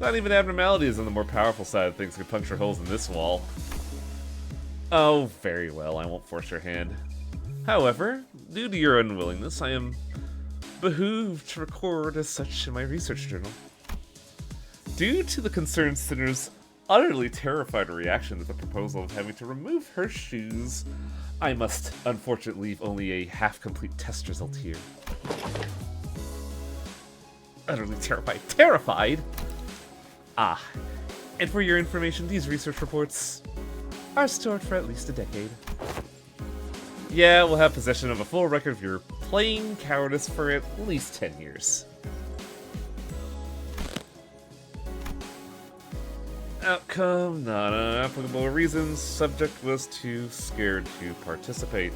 Not even abnormalities on the more powerful side of things could puncture holes in this wall. Oh, very well, I won't force your hand. However, due to your unwillingness, I am behooved to record as such in my research journal. Due to the concerned sinner's utterly terrified reaction to the proposal of having to remove her shoes, I must unfortunately leave only a half-complete test result here. Utterly terrified. Terrified? And for your information, these research reports are stored for at least a decade. Yeah, we'll have possession of a full record of your plain cowardice for at least 10 years. Outcome, not applicable reasons. Subject was too scared to participate.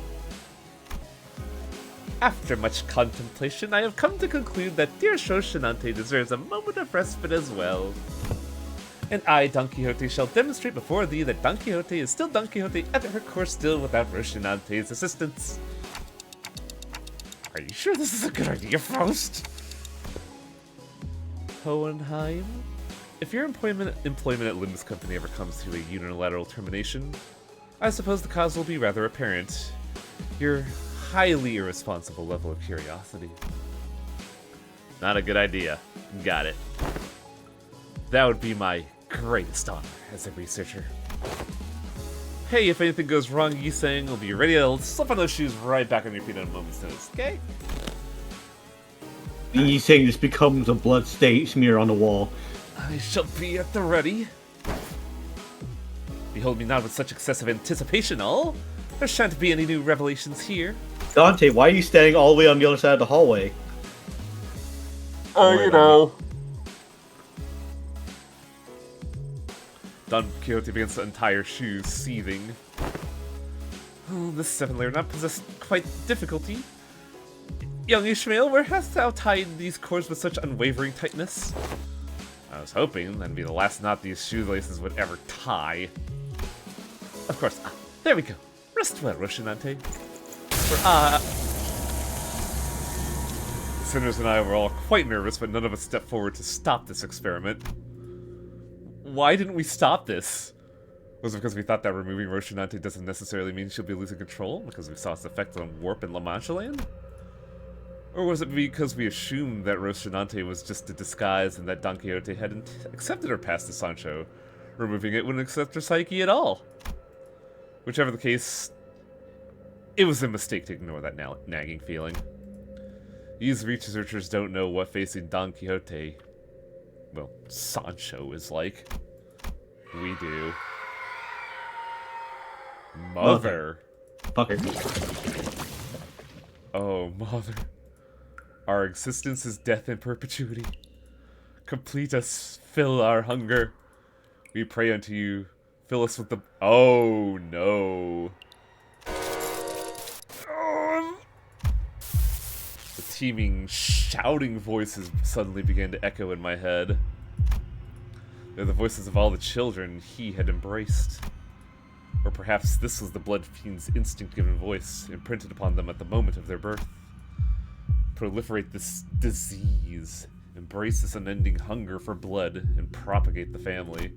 After much contemplation, I have come to conclude that dear Rocinante deserves a moment of respite as well. And I, Don Quixote, shall demonstrate before thee that Don Quixote is still Don Quixote at her course still without Rocinante's assistance. Are you sure this is a good idea, Faust? Hohenheim? If your employment at Limbus Company ever comes to a unilateral termination, I suppose the cause will be rather apparent. Your highly irresponsible level of curiosity. Not a good idea. Got it. That would be my greatest honor as a researcher. Hey, if anything goes wrong, Yisang will be ready to slip on those shoes right back on your feet in a moment's notice, okay? You saying this becomes a blood smear on the wall. I shall be at the ready. Behold me not with such excessive anticipation, all. There shan't be any new revelations here. Dante, why are you standing all the way on the other side of the hallway? You know. Don Quixote begins to untie her shoes, seething. Oh, this 7th layer not possessed quite difficulty. Young Ishmael, where hast thou tied these cords with such unwavering tightness? I was hoping that'd be the last knot these shoelaces would ever tie. Of course, there we go. Rest well, Rocinante. For Sinners and I were all quite nervous, but none of us stepped forward to stop this experiment. Why didn't we stop this? Was it because we thought that removing Rocinante doesn't necessarily mean she'll be losing control, because we saw its effect on Warp and La Mancha Land? Or was it because we assumed that Rocinante was just a disguise and that Don Quixote hadn't accepted her past to Sancho? Removing it wouldn't accept her psyche at all. Whichever the case, it was a mistake to ignore that nagging feeling. These researchers don't know what facing Don Quixote, well, Sancho is like. We do. Mother. Fucker. Oh, Mother. Our existence is death in perpetuity. Complete us, fill our hunger. We pray unto you, fill us with the... Oh, no. The teeming, shouting voices suddenly began to echo in my head. They're the voices of all the children he had embraced. Or perhaps this was the blood fiend's instinct-given voice, imprinted upon them at the moment of their birth. Proliferate this disease, embrace this unending hunger for blood, and propagate the family.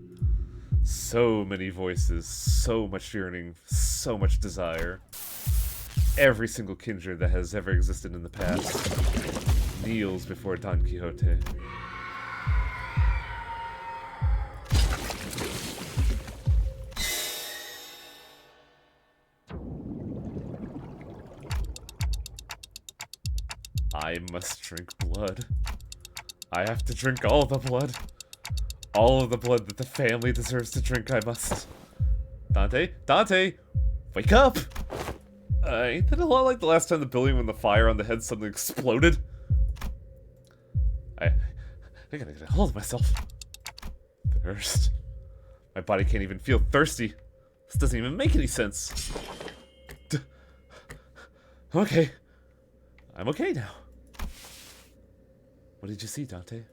So many voices, so much yearning, so much desire. Every single kindred that has ever existed in the past kneels before Don Quixote. I must drink blood. I have to drink all the blood. All of the blood that the family deserves to drink, I must. Dante? Dante! Wake up! Ain't that a lot like the last time the building when the fire on the head suddenly exploded? I gotta get a hold of myself. Thirst. My body can't even feel thirsty. This doesn't even make any sense. Okay. I'm okay now. What did you see, Dante?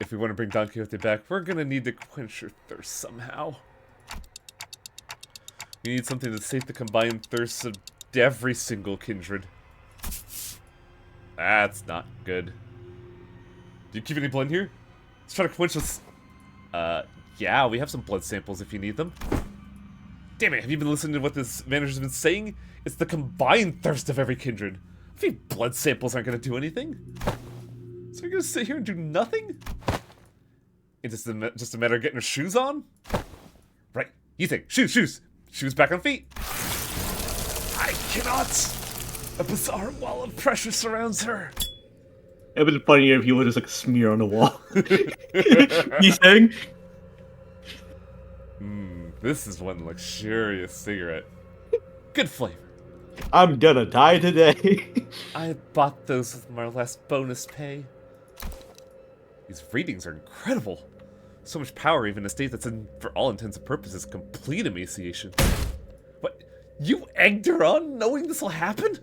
If we want to bring Don Quixote back, we're gonna need to quench your thirst somehow. We need something to sate the combined thirsts of every single kindred. That's not good. Do you keep any blood here? Let's try to quench this. Yeah, we have some blood samples if you need them. Damn it, have you been listening to what this manager's been saying? It's the combined thirst of every kindred. I think blood samples aren't gonna do anything. So you're gonna sit here and do nothing? It's just a matter of getting her shoes on? Right, you think, shoes. Shoes back on feet. I cannot. A bizarre wall of pressure surrounds her. It would be funnier if you would just like smear on the wall. You saying? This is one luxurious cigarette. Good flavor. I'm gonna die today. I bought those with my last bonus pay. These readings are incredible. So much power even in a state that's in, for all intents and purposes, complete emaciation. What? You egged her on knowing this will happen?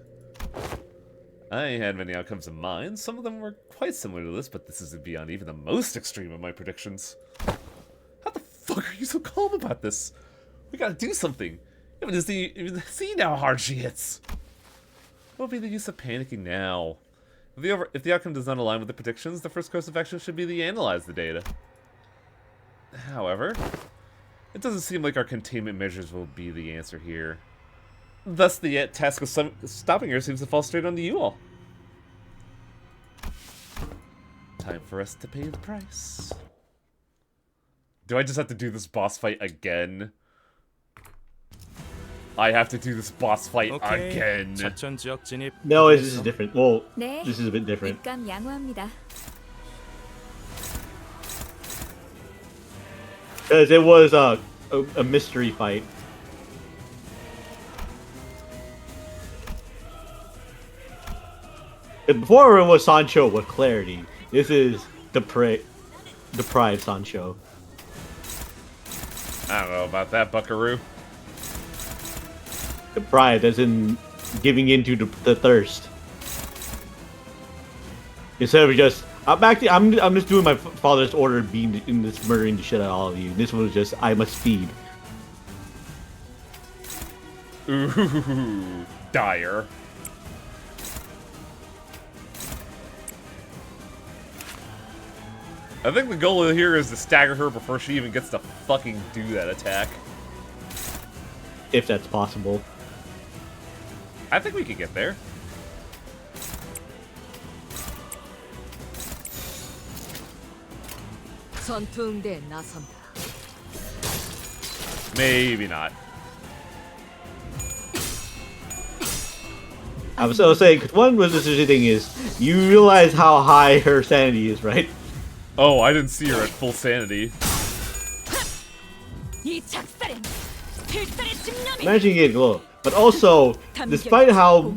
I had many outcomes in mind. Some of them were quite similar to this, but this is beyond even the most extreme of my predictions. How the fuck are you so calm about this? We gotta do something. You haven't seen how hard she hits. What would be the use of panicking now? If the outcome does not align with the predictions, the first course of action should be to analyze the data. However, it doesn't seem like our containment measures will be the answer here. Thus, the task of stopping her seems to fall straight onto you all. Time for us to pay the price. Do I just have to do this boss fight again? I have to do this boss fight again. 작전 지역 진입. No, this is different. Well, 네. this is a bit different. 입감 양호합니다. Because it was a mystery fight. Before it was Sancho with clarity. This is deprived Sancho. I don't know about that, Buckaroo. Deprived as in giving into the thirst. Instead of just I'm just doing my father's order, being in this murdering the shit out of all of you. This was just I must feed. Ooh, dire. I think the goal here is to stagger her before she even gets to fucking do that attack. If that's possible. I think we could get there. 전투응대에 나선다. Maybe not. I was saying, because one was the thing is, you realize how high her sanity is, right? Oh, I didn't see her at full sanity. 이 작살엔 필살의 집념이. Imagine getting low. But also, despite how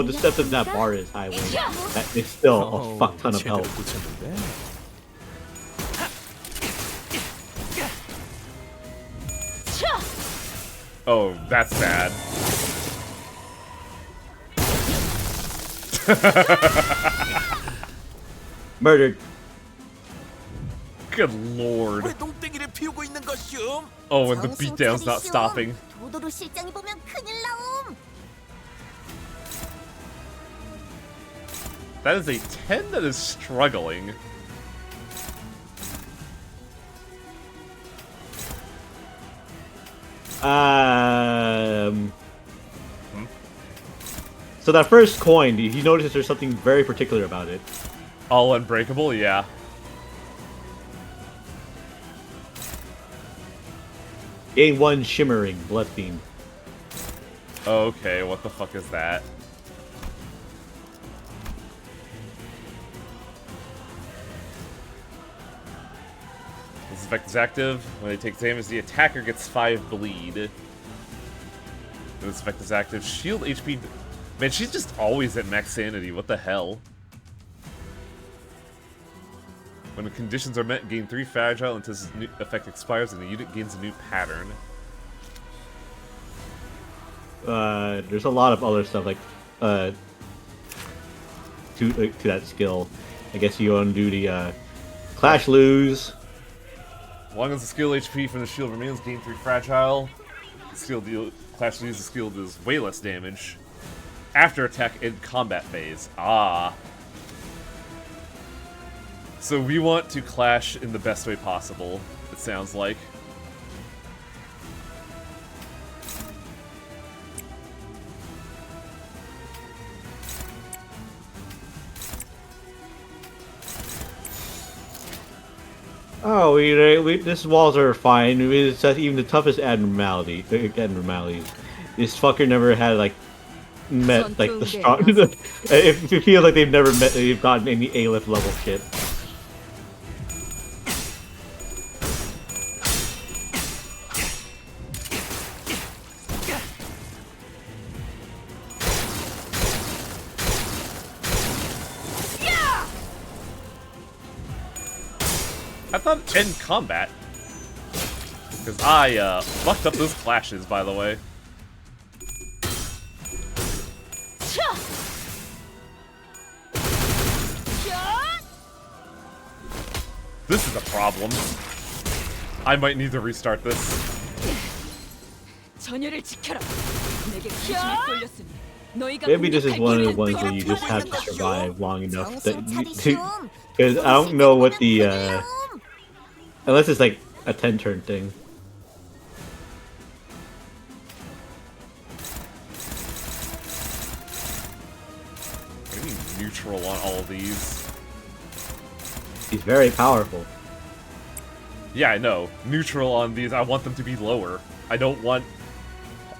deceptive that bar is, Highway, that is still a fuck ton of 제대로 health. 꽂혔는데. Oh, that's bad. Murdered. Good lord. 왜 똥땡이를 피우고 있는 것이오? Oh, and the beatdown's not stopping. 도도로 실장이 보면 큰일 나옴. That is a 10 that is struggling. So that first coin, you notice there's something very particular about it. All unbreakable, yeah. Gain 1 shimmering blood beam. Okay, what the fuck is that? This effect is active. When it takes damage, the attacker gets 5 bleed. This effect is active. Shield HP... Man, she's just always at max sanity. What the hell? When the conditions are met, gain 3 fragile until this new effect expires and the unit gains a new pattern. There's a lot of other stuff like to that skill. I guess you want to do the Clash Lose. As long as the skill HP from the shield remains, gain 3 fragile. The skill deal Clash Lose the skill deals way less damage. After attack in combat phase. Ah. So we want to clash in the best way possible, it sounds like. Oh, these walls are fine. It's even the toughest abnormalities. This fucker never had like met like the strong. It feels like they've gotten any A-lift level shit. I thought end combat. Because I fucked up those clashes, by the way. This is a problem. I might need to restart this. 전열을 지켜라. 내게 기준을 쏠렸으니 너희가 Maybe this is one of the ones where you just have to survive long enough that because I don't know what the unless it's like a 10-turn thing. I need neutral on all of these. He's very powerful. Yeah, I know. Neutral on these. I want them to be lower. I don't want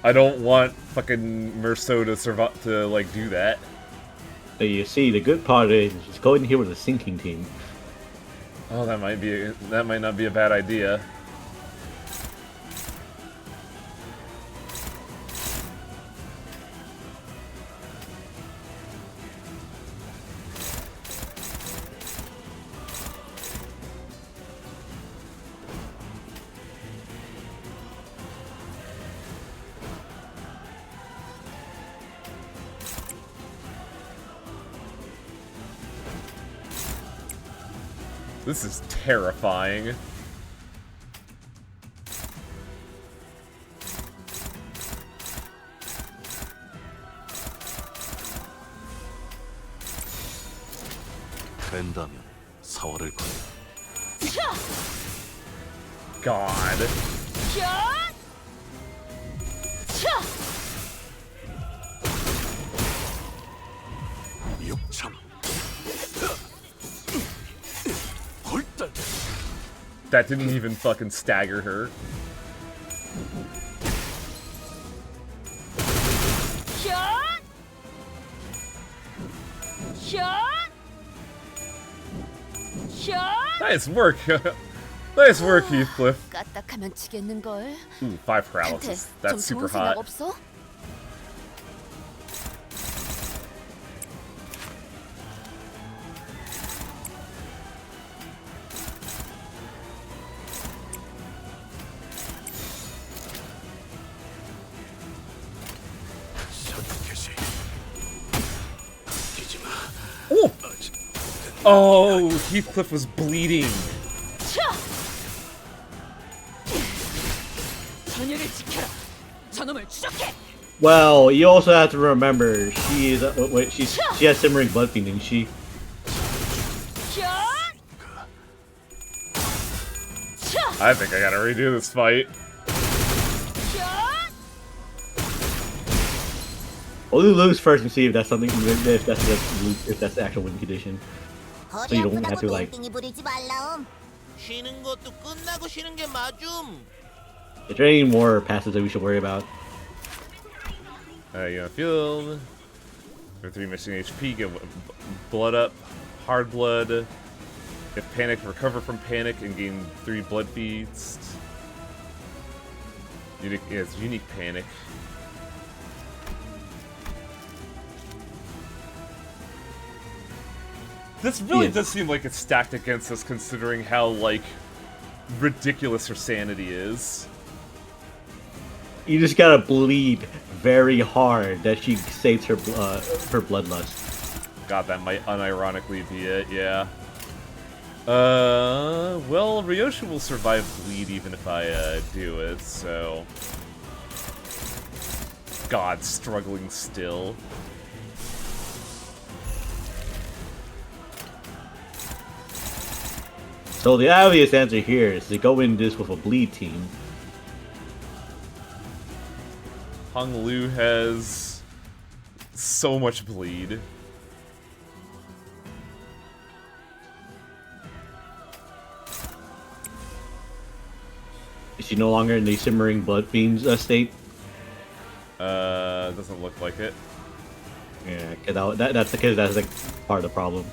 fucking Merceau to survive to like do that. But you see, the good part is just go in here with a sinking team. Oh, that might not be a bad idea. This is terrifying. 된다면 사활을 걸. God. 야! 차! 육참. 헐떨. That didn't even fucking stagger her. 야! 야! 야! Nice work. Nice work, Heathcliff. 까딱하면 지겠는 걸. Ooh, 5 paralysis. That's super hot. 없어? 선택해시. 뛰지 마. Oh! Oh, Heathcliff was bleeding. 차! 전열을 지켜라. 저놈을 추적해. Well, you also have to remember she is wait, she has simmering blood fiend, didn't she? 야! 차! I think I gotta redo this fight. 야! Only lose first and see if that's something if that's the actual win condition. So you don't have to like. 부리지 말라옴. 쉬는 것도 끝나고 쉬는 게 맞음. Is there any more passes that we should worry about? You know, field. For 3 missing HP, get blood up, hard blood. If panic, recover from panic and gain 3 blood feeds. Unique, yeah, it's unique panic. This really does seem like it's stacked against us, considering how like ridiculous her sanity is. You just gotta bleed very hard that she saves her bloodlust. God, that might unironically be it, yeah. Well, Ryoshu will survive bleed even if I, do it, so... God, struggling still. So the obvious answer here is to go in this with a bleed team. Hong Lu has so much bleed. Is she no longer in the simmering blood fiends state? Doesn't look like it. Yeah, cause that's because that's like part of the problem.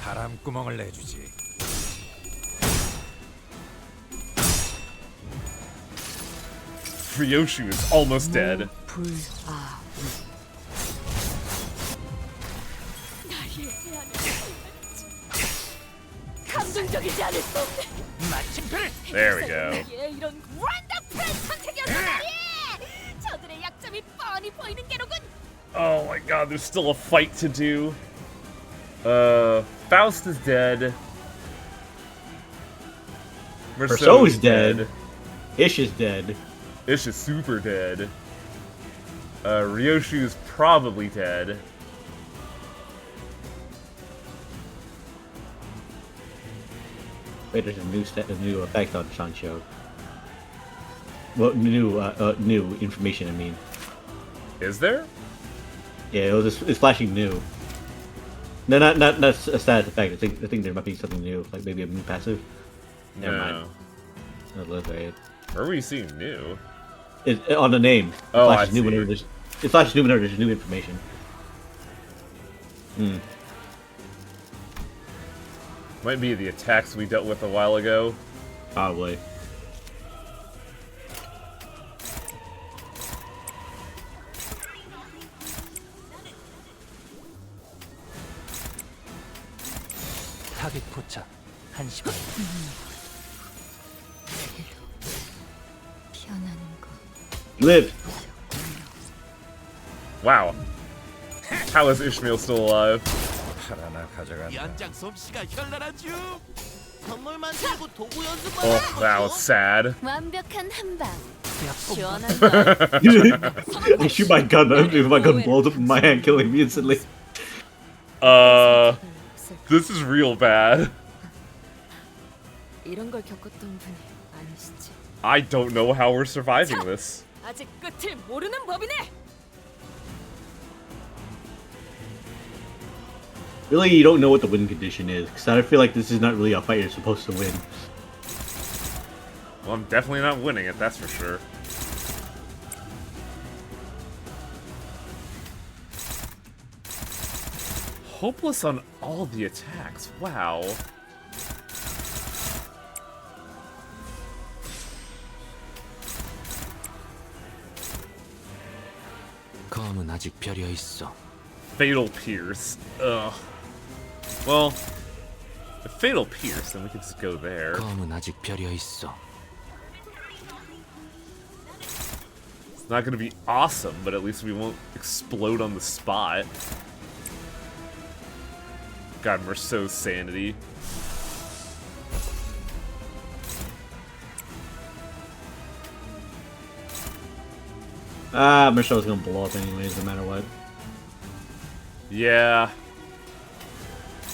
바람구멍을 내주지. Ryoshu is almost dead. 감동적이지 않을 수 없네. 마침표를. There we go. 이런 원더풀한 선택이었단 말이야. 저들의 약점이 뻔히 보이는 게로군. Oh my god, there's still a fight to do. Faust is dead. Merceau is dead. Ish is dead. Ish is super dead. Ryoshu is probably dead. Wait, there's a new effect on Sancho. Well, new information. I mean, Is there? yeah, it's flashing new. No, not a status effect. I think there might be something new, like maybe a new passive. Never mind. No, that's right. Where were you seeing new? It on the name. It Oh, I flashes new see. whenever there's. It flashes new whenever there's new information. Hmm. Might be the attacks we dealt with a while ago. Probably. 타겟 포착 1시간. 피어나는 거 Live. Wow. How is Ishmael still alive? 하나 가져간다. 연장 솜씨가 현란하죠. 선물 만들고 도구 연습만 Oh, 하는 that was 거죠. sad. 완벽한 한방. 시원한 I shoot my gun. If my gun blows up in my hand, killing me instantly. This is real bad. 이런 걸 겪었던 분이 아니시지. I don't know how we're surviving this. 아직 끝을 모르는 법이네. Really, you don't know what the win condition is, because I feel like this is not really a fight you're supposed to win. Well, I'm definitely not winning it, that's for sure. Hopeless on all the attacks. Wow. 검은 아직 벼려 있어. Fatal Pierce. Ugh. Well, if Fatal Pierce, then we can just go there. 검은 아직 벼려 있어. It's not gonna be awesome, but at least we won't explode on the spot. God, Merceau's sanity. Michelle's gonna blow up anyways, no matter what. Yeah.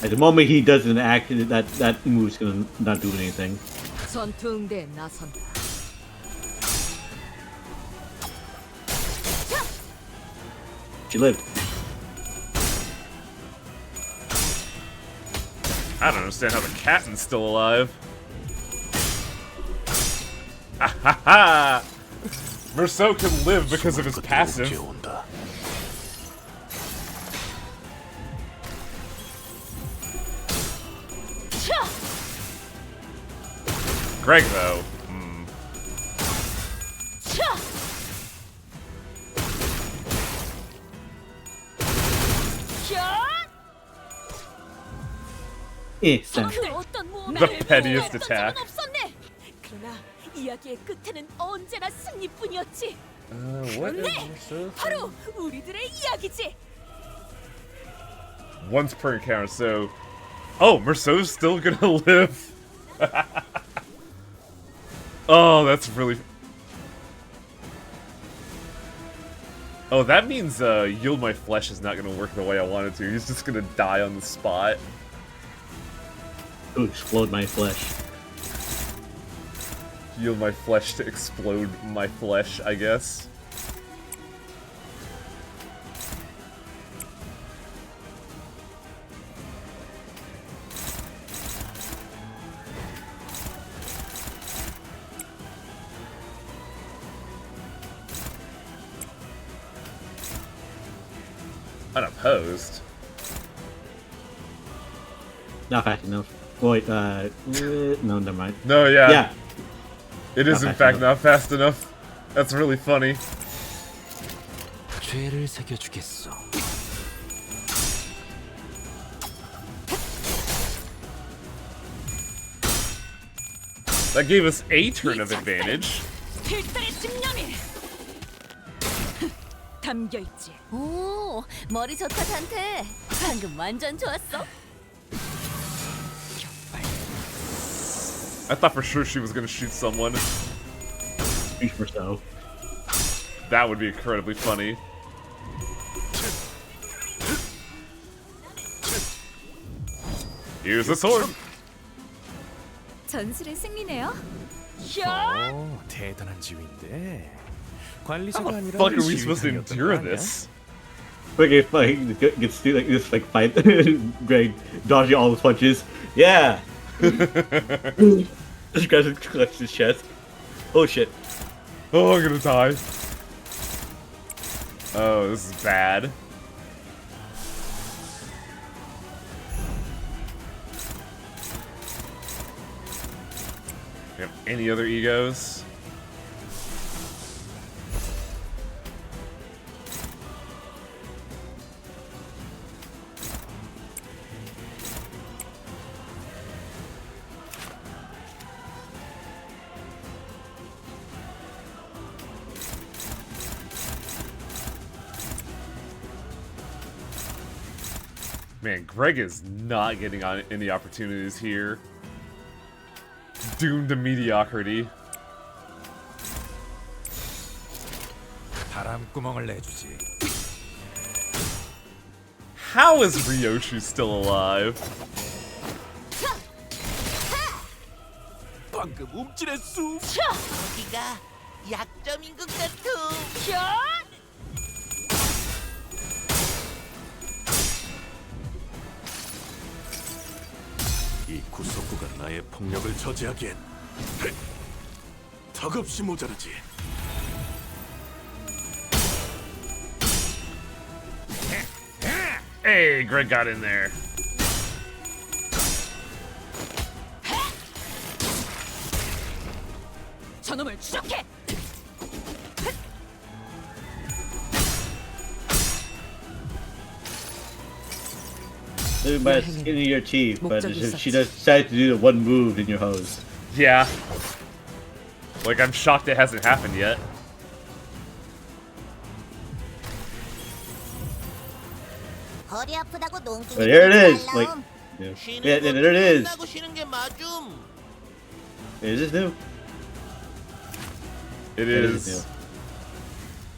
At the moment he doesn't act, that move's gonna not do anything. 전투 응대에 나선다. She lived. I don't understand how the captain's still alive. Ah ha ha! Merceau can live because of his passive. 온다. Greg, though. 그 어떤 무언가 The pettiest attack. 없었네. 그러나 이야기의 끝에는 언제나 승리뿐이었지. What is 네, Merceau? 바로 우리들의 이야기지. Once per encounter, so... Oh, Merceau's still gonna live. Oh, that's really... Oh, that means Yield My Flesh is not gonna work the way I want it to. He's just gonna die on the spot. To explode my flesh. Yield My Flesh to explode my flesh, I guess. Unopposed. Not fast enough. Wait, no, never mind. No, yeah. Yeah. It is Not in fast fact enough. not fast enough. That's really funny. 죄를 새겨주겠어. That gave us a turn of advantage. 필살의 집념이 담겨 있지. 오, 머리 좋다 단테. 방금 완전 좋았어. I thought for sure she was gonna shoot someone. Speech for so. That would be incredibly funny. Here's the sword. 전술의 승리네요. 야! 대단한 지위인데 How 관리자가 the 아니라 fuck are we supposed to 지휘관이었던 endure 거 아니야? this? Like if like gets to like this like fight, Greg dodging all his punches. Yeah. Just grabs and clutches his chest. Oh shit. Oh, I'm gonna die. Oh, this is bad. You have any other egos? Man, Greg is not getting on any opportunities here. Doomed to mediocrity. 바람구멍을 내주지. How is Ryoshu still alive? 방금 움찔했수. 여기가 약점인 것 같아. 야! 이 구석구가 나의 폭력을 저지하기엔 턱없이 모자라지. Hey, Greg got in there. 저놈을 추적해. Living by the skin of your teeth, but she does decide to do the one move in your hose. Yeah. Like, I'm shocked it hasn't happened yet. But here it is. Like, yeah, yeah, there it is. 끝나고 쉬는 게 맞음. Is this new? It It is. is new.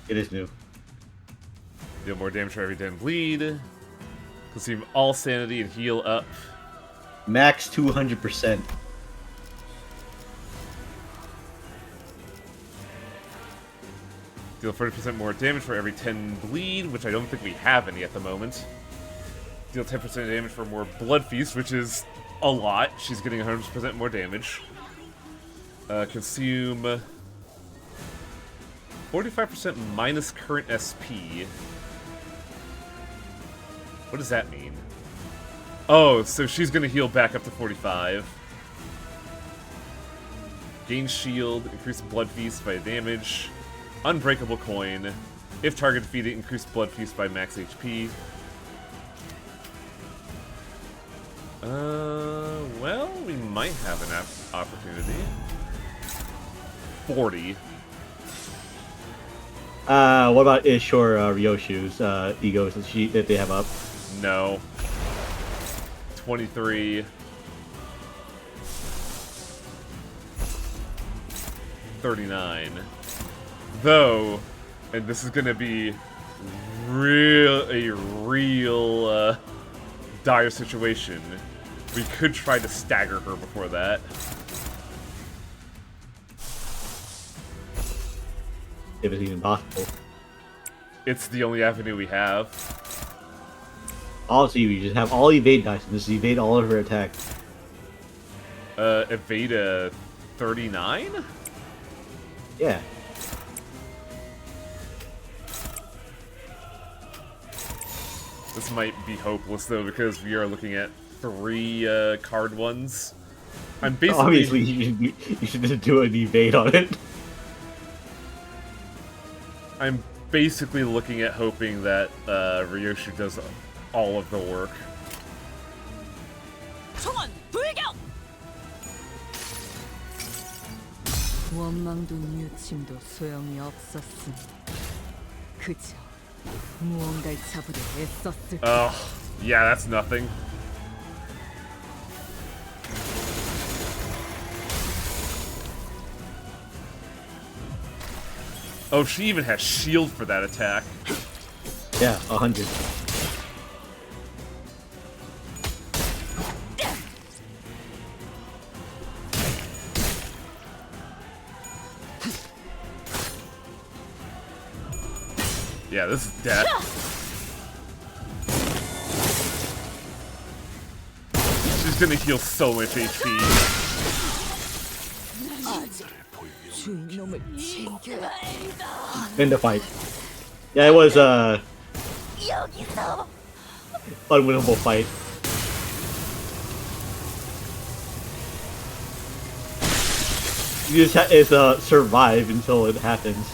It is new. Deal more damage for every 10 bleed. Consume all sanity and heal up. Max 200%. Deal 40% more damage for every 10 bleed, which I don't think we have any at the moment. Deal 10% damage for more blood feast, which is a lot. She's getting 100% more damage. Consume 45% minus current SP. What does that mean? Oh, so she's gonna heal back up to 45. Gain shield, increase blood feast by damage. Unbreakable coin. If target defeated, increase blood feast by max HP. Well, we might have an opportunity. 40. What about Ish or Ryoshu's egos that they have up? No. 23. 39. Though, and this is gonna be a real dire situation. We could try to stagger her before that. If it's even possible. It's the only avenue we have. Also, you just have all evade dice and just evade all of her attacks. Evade a 39? Yeah. This might be hopeless though, because we are looking at 3 card ones. I'm basically Obviously, you should just do an evade on it. I'm basically looking at hoping that Ryoshu does all of the work. 총원 불격! 원망도 뉘우침도 소용이 없었습니다. 그저 무언가를 잡으려 애썼을 Oh, yeah, that's nothing. Oh, she even has shield for that attack. Yeah, 100. Yeah, this is death. She's gonna heal so much HP. 주인놈을 챙겨야 In the fight. Yeah, it was 여기서 unwinnable fight. You just survive until it happens.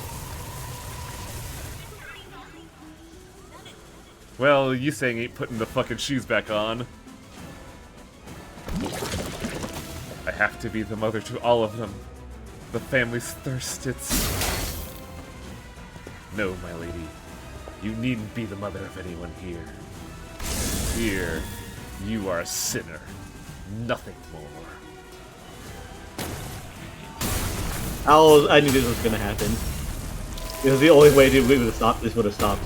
Well, you saying ain't putting the fucking shoes back on. I have to be the mother to all of them. The family's thirst, it's... No, my lady. You needn't be the mother of anyone here. Here, you are a sinner. Nothing more. I knew this was gonna happen. It was the only way we would have stopped. This would have stopped.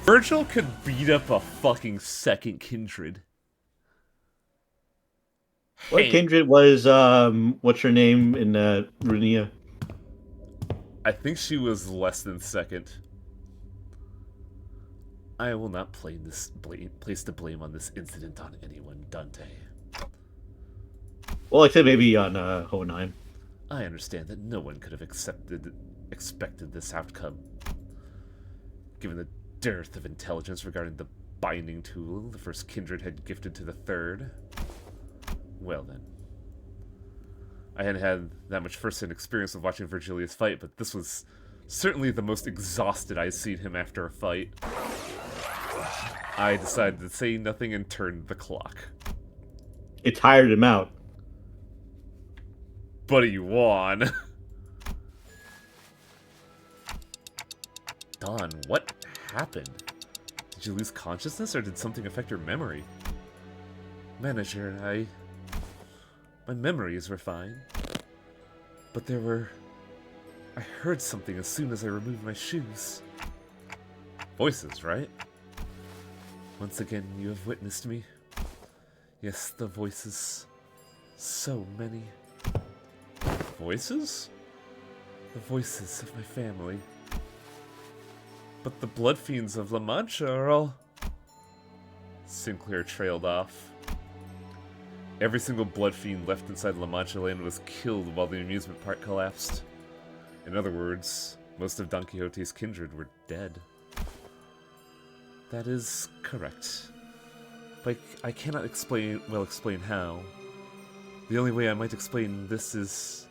Virgil could beat up a fucking second kindred. What Hey, kindred was what's her name in Runia? I think she was less than second. I will not place the blame on this incident on anyone, Dante. Well, I said maybe on Hohenheim. I understand that no one could have expected this outcome. Given the dearth of intelligence regarding the binding tool the first kindred had gifted to the third. Well then. I hadn't had that much first-hand experience with watching Virgilius fight, but this was certainly the most exhausted I'd seen him after a fight. I decided to say nothing and turned the clock. It tired him out. But he won. Dawn, what happened? Did you lose consciousness or did something affect your memory? Manager, my memories were fine. But I heard something as soon as I removed my shoes. Voices, right? Once again, you have witnessed me. Yes, the voices. So many. Voices? The voices of my family. But the blood fiends of La Mancha are all... Sinclair trailed off. Every single blood fiend left inside La Mancha land was killed while the amusement park collapsed. In other words, most of Don Quixote's kindred were dead. That is correct. But I cannot explain how. The only way I might explain this is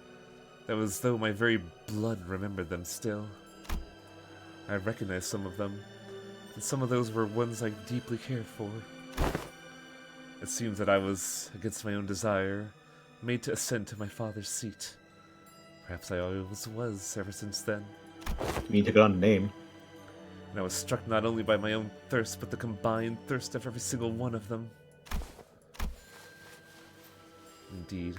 that was though my very blood remembered them still. I recognized some of them, and some of those were ones I deeply cared for. It seems that I was, against my own desire, made to ascend to my father's seat. Perhaps I always was ever since then. You took on a name. And I was struck not only by my own thirst, but the combined thirst of every single one of them. Indeed,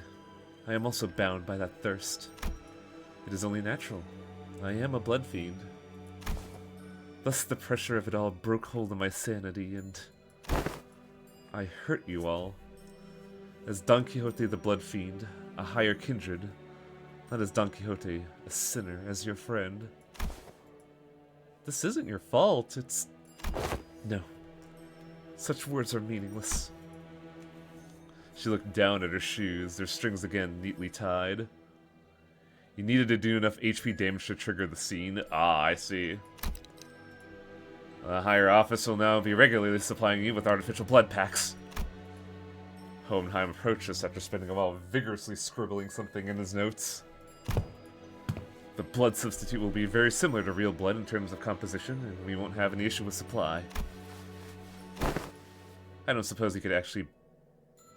I am also bound by that thirst. It is only natural. I am a blood fiend. Thus the pressure of it all broke hold of my sanity, and I hurt you all. As Don Quixote the Blood Fiend, a higher kindred, not as Don Quixote, a sinner, as your friend. This isn't your fault, it's... No. Such words are meaningless. She looked down at her shoes, their strings again neatly tied. You needed to do enough HP damage to trigger the scene. Ah, I see. The higher office will now be regularly supplying you with artificial blood packs. Hohenheim approached us after spending a while vigorously scribbling something in his notes. The blood substitute will be very similar to real blood in terms of composition, and we won't have any issue with supply. I don't suppose you could actually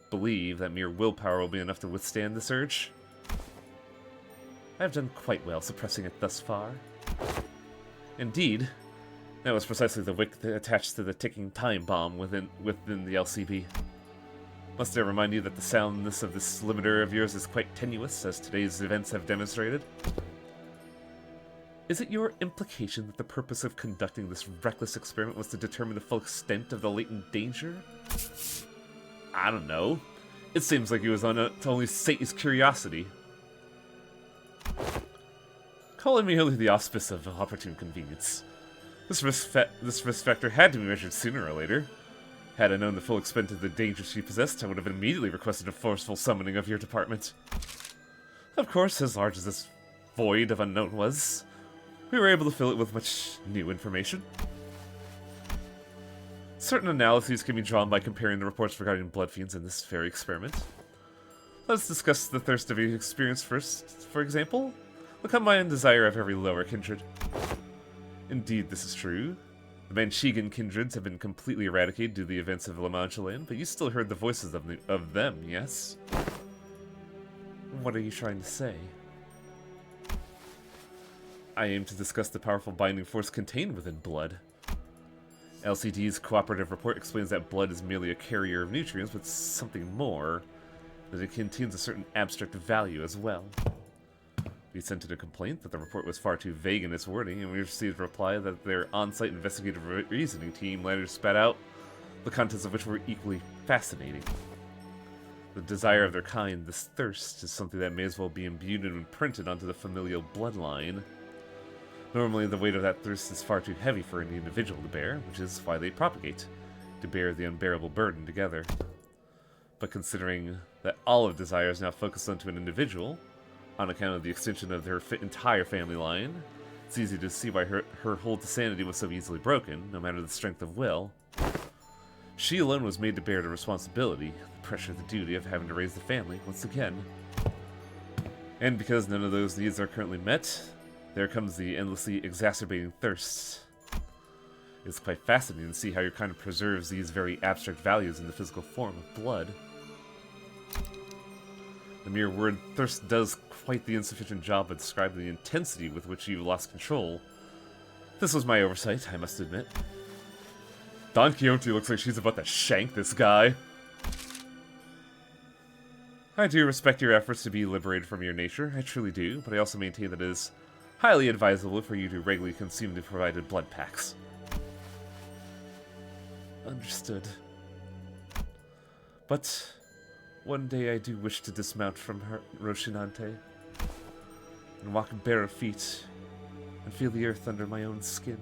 believe that mere willpower will be enough to withstand the surge. I've done quite well suppressing it thus far. Indeed, that was precisely the wick that attached to the ticking time bomb within the LCB. Must I remind you that the soundness of this limiter of yours is quite tenuous, as today's events have demonstrated? Is it your implication that the purpose of conducting this reckless experiment was to determine the full extent of the latent danger? I don't know. It seems like it was to only sate his curiosity. Call it merely the auspice of opportune convenience. This risk factor had to be measured sooner or later. Had I known the full extent of the danger she possessed, I would have immediately requested a forceful summoning of your department. Of course, as large as this void of unknown was, we were able to fill it with much new information. Certain analyses can be drawn by comparing the reports regarding blood fiends in this very experiment. Let's discuss the thirst of your experience first, for example. Look on my own desire of every lower kindred. Indeed, this is true. The Manchegan kindreds have been completely eradicated due to the events of La Mancha Land, but you still heard the voices of them, yes? What are you trying to say? I aim to discuss the powerful binding force contained within blood. LCD's cooperative report explains that blood is merely a carrier of nutrients, but something more, that it contains a certain abstract value as well. We sent in a complaint that the report was far too vague in its wording, and we received a reply that their on-site investigative reasoning team later spat out, the contents of which were equally fascinating. The desire of their kind, this thirst, is something that may as well be imbued and imprinted onto the familial bloodline. Normally, the weight of that thirst is far too heavy for any individual to bear, which is why they propagate, to bear the unbearable burden together. But considering that all of desire is now focused onto an individual, on account of the extension of her entire family line, it's easy to see why her hold to sanity was so easily broken, no matter the strength of will. She alone was made to bear the responsibility, the pressure, the duty of having to raise the family once again. And because none of those needs are currently met, there comes the endlessly exacerbating thirst. It's quite fascinating to see how your kind preserves these very abstract values in the physical form of blood. The mere word thirst does quite the insufficient job of describing the intensity with which you lost control. This was my oversight, I must admit. Don Quixote looks like she's about to shank this guy. I do respect your efforts to be liberated from your nature, I truly do, but I also maintain that it is highly advisable for you to regularly consume the provided blood packs. Understood. But one day I do wish to dismount from her Roshinante and walk bare feet and feel the earth under my own skin.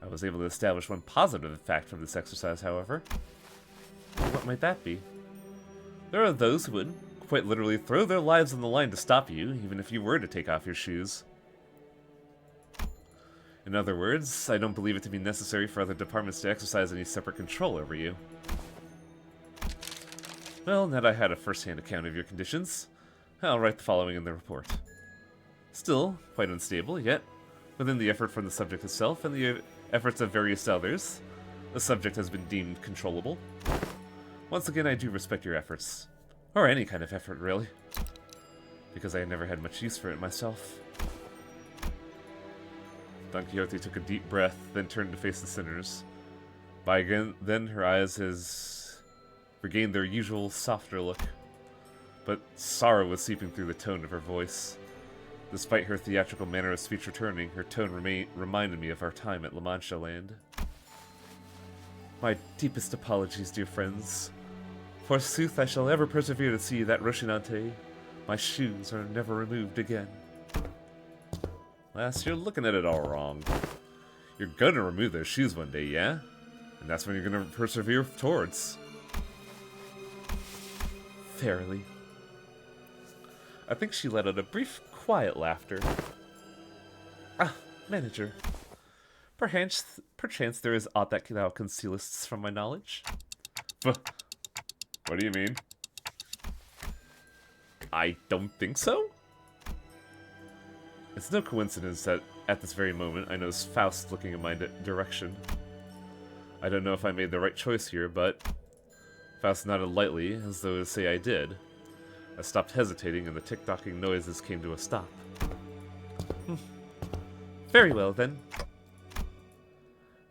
I was able to establish one positive fact from this exercise, however. What might that be? There are those who would, quite literally, throw their lives on the line to stop you, even if you were to take off your shoes. In other words, I don't believe it to be necessary for other departments to exercise any separate control over you. Well, now that I had a first-hand account of your conditions, I'll write the following in the report. Still, quite unstable, yet, within the effort from the subject itself and the efforts of various others, the subject has been deemed controllable. Once again, I do respect your efforts. Or any kind of effort, really. Because I never had much use for it myself. Don Quixote took a deep breath, then turned to face the sinners. Then her eyes has regained their usual softer look. But sorrow was seeping through the tone of her voice. Despite her theatrical manner of speech returning, her tone reminded me of our time at La Mancha Land. My deepest apologies, dear friends. Forsooth, I shall ever persevere to see that Roshinante, my shoes are never removed again. Lass, you're looking at it all wrong. You're gonna remove those shoes one day, yeah? And that's when you're gonna persevere towards. Verily. I think she let out a brief, quiet laughter. Ah, manager. Perchance there is aught that thou concealest from my knowledge? What do you mean? I don't think so? It's no coincidence that, at this very moment, I notice Faust looking in my direction. I don't know if I made the right choice here, but Faust nodded lightly, as though to say I did. I stopped hesitating, and the tick-tocking noises came to a stop. Very well, then.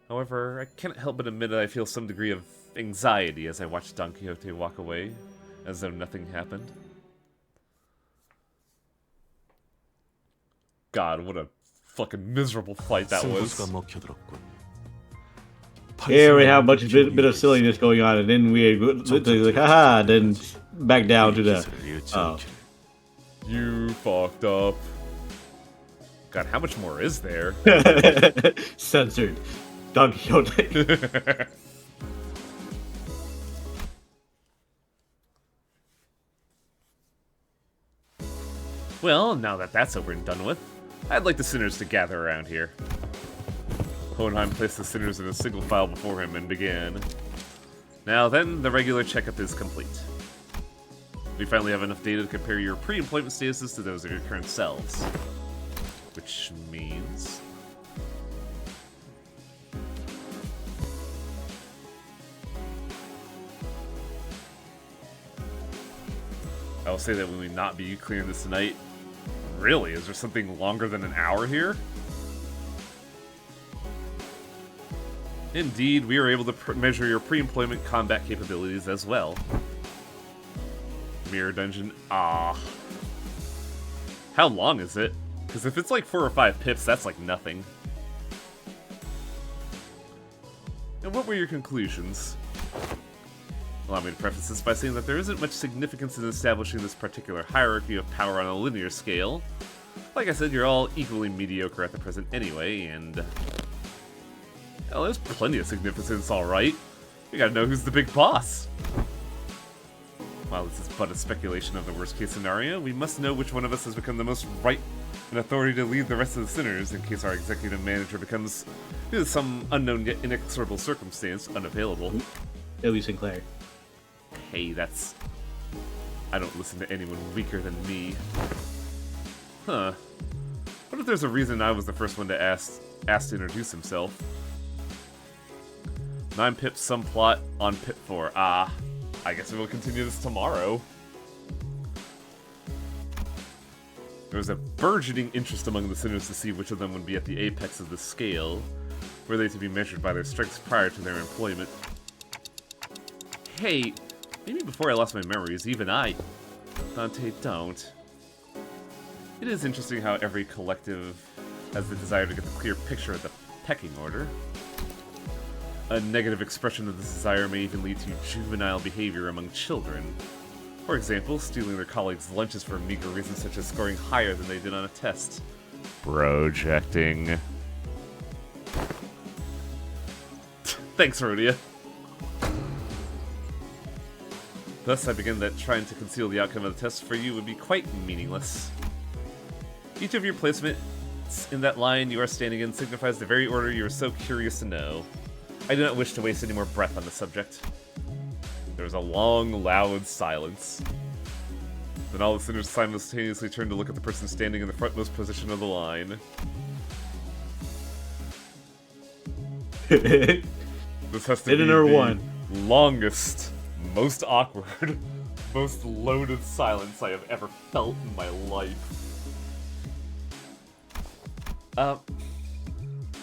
However, I can't help but admit that I feel some degree of anxiety as I watch Don Quixote walk away, as though nothing happened. God, what a fucking miserable fight that was. Here we have a bunch of bit of silliness going on, and then we like, haha, then back down to the. You fucked up. God, how much more is there? Censored. Don Quixote. Well, now that that's over and done with, I'd like the sinners to gather around here. Hohenheim placed the sinners in a single file before him and began. Now then, the regular checkup is complete. We finally have enough data to compare your pre-employment statuses to those of your current selves. Which means... I will say that we will not be clearing this tonight. Really? Is there something longer than an hour here? Indeed, we are able to measure your pre-employment combat capabilities as well. Mirror dungeon. Ah. How long is it? Because if it's like 4 or 5 pips, that's like nothing. And what were your conclusions? Allow me to preface this by saying that there isn't much significance in establishing this particular hierarchy of power on a linear scale. Like I said, you're all equally mediocre at the present anyway, and... Well, there's plenty of significance, alright. You gotta know who's the big boss. While this is but a speculation of the worst-case scenario, we must know which one of us has become the most right and authority to lead the rest of the sinners in case our executive manager becomes, due to some unknown yet inexorable circumstance, unavailable. Louis Sinclair. Hey, that's... I don't listen to anyone weaker than me. Huh. What if there's a reason I was the first one to ask to introduce himself? 9 pips, some plot on pip 4. Ah, I guess we will continue this tomorrow. There was a burgeoning interest among the sinners to see which of them would be at the apex of the scale, were they to be measured by their strengths prior to their employment. Hey, maybe before I lost my memories, even I... Dante, don't. It is interesting how every collective has the desire to get the clear picture of the pecking order. A negative expression of this desire may even lead to juvenile behavior among children. For example, stealing their colleagues' lunches for meager reasons such as scoring higher than they did on a test. Projecting. Thanks, Rhodia. Thus, I begin that trying to conceal the outcome of the test for you would be quite meaningless. Each of your placements in that line you are standing in signifies the very order you are so curious to know. I do not wish to waste any more breath on the subject. There was a long, loud silence. Then all the sinners simultaneously turned to look at the person standing in the frontmost position of the line. This has to be the longest, most awkward, most loaded silence I have ever felt in my life.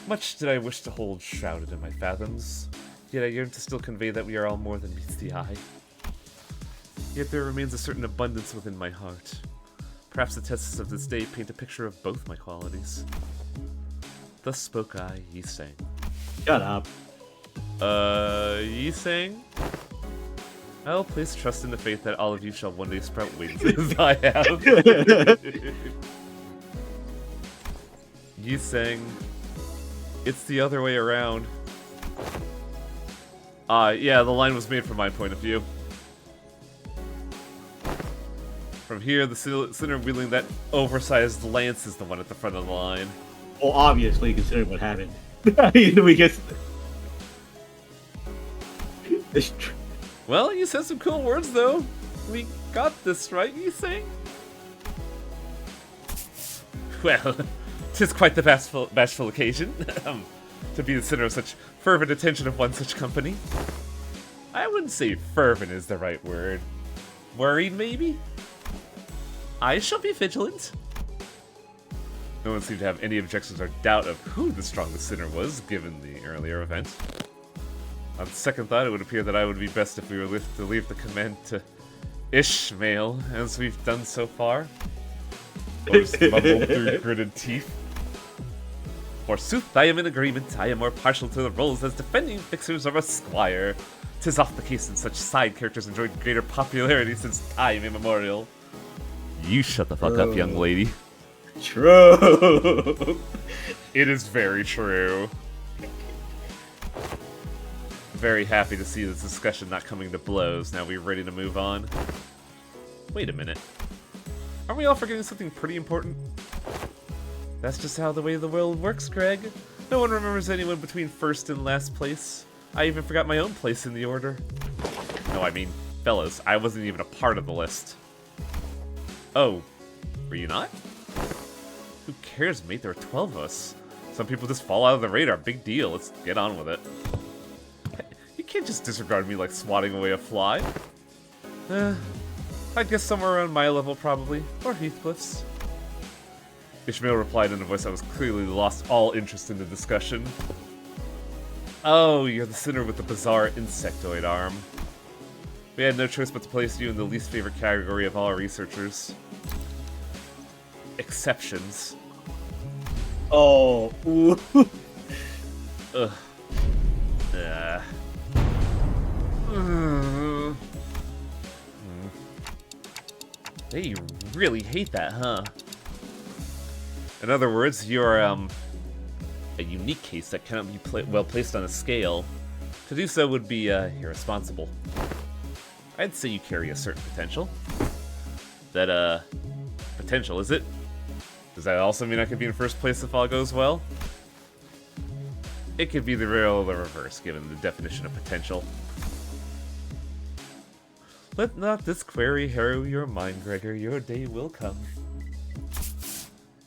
Much did I wish to hold shrouded in my fathoms, yet I yearn to still convey that we are all more than meets the eye. Yet there remains a certain abundance within my heart. Perhaps the tests of this day paint a picture of both my qualities. Thus spoke I, Yi Sang. Shut up. Yi Sang? I will place trust in the faith that all of you shall one day sprout wings as I have. Yi Sang. It's the other way around. Yeah, the line was made from my point of view. From here, the sinner wielding that oversized lance is the one at the front of the line. Well, obviously, considering what happened. We guess. Well, you said some cool words, though. We got this, right, you think? Well, 'tis quite the bashful occasion, to be the center of such fervent attention of one such company. I wouldn't say fervent is the right word. Worried, maybe? I shall be vigilant. No one seemed to have any objections or doubt of who the strongest sinner was, given the earlier event. On second thought, it would appear that I would be best if we were to leave the command to Ishmael, as we've done so far. Most mumbled through gritted teeth. Forsooth, I am in agreement. I am more partial to the roles as defending fixers of a squire. 'Tis oft the case in such side characters enjoyed greater popularity since time immemorial. You shut the fuck up, young lady. True. It is very true. Very happy to see this discussion not coming to blows. Now we ready to move on? Wait a minute. Aren't we all forgetting something pretty important? That's just how the way the world works, Greg. No one remembers anyone between first and last place. I even forgot my own place in the order. No, I mean, fellas, I wasn't even a part of the list. Oh, were you not? Who cares, mate? There are 12 of us. Some people just fall out of the radar. Big deal. Let's get on with it. You can't just disregard me like swatting away a fly. I guess somewhere around my level, probably. Or Heathcliff's. Ishmael replied in a voice that was clearly lost all interest in the discussion. Oh, you're the sinner with the bizarre insectoid arm. We had no choice but to place you in the least favorite category of all our researchers. Exceptions. Oh, ooh. Ugh. They really hate that, huh? In other words, you're, a unique case that cannot be well placed on a scale. To do so would be, irresponsible. I'd say you carry a certain potential. That, potential, is it? Does that also mean I could be in first place if all goes well? It could be the real or the reverse, given the definition of potential. Let not this query harrow your mind, Gregor. Your day will come.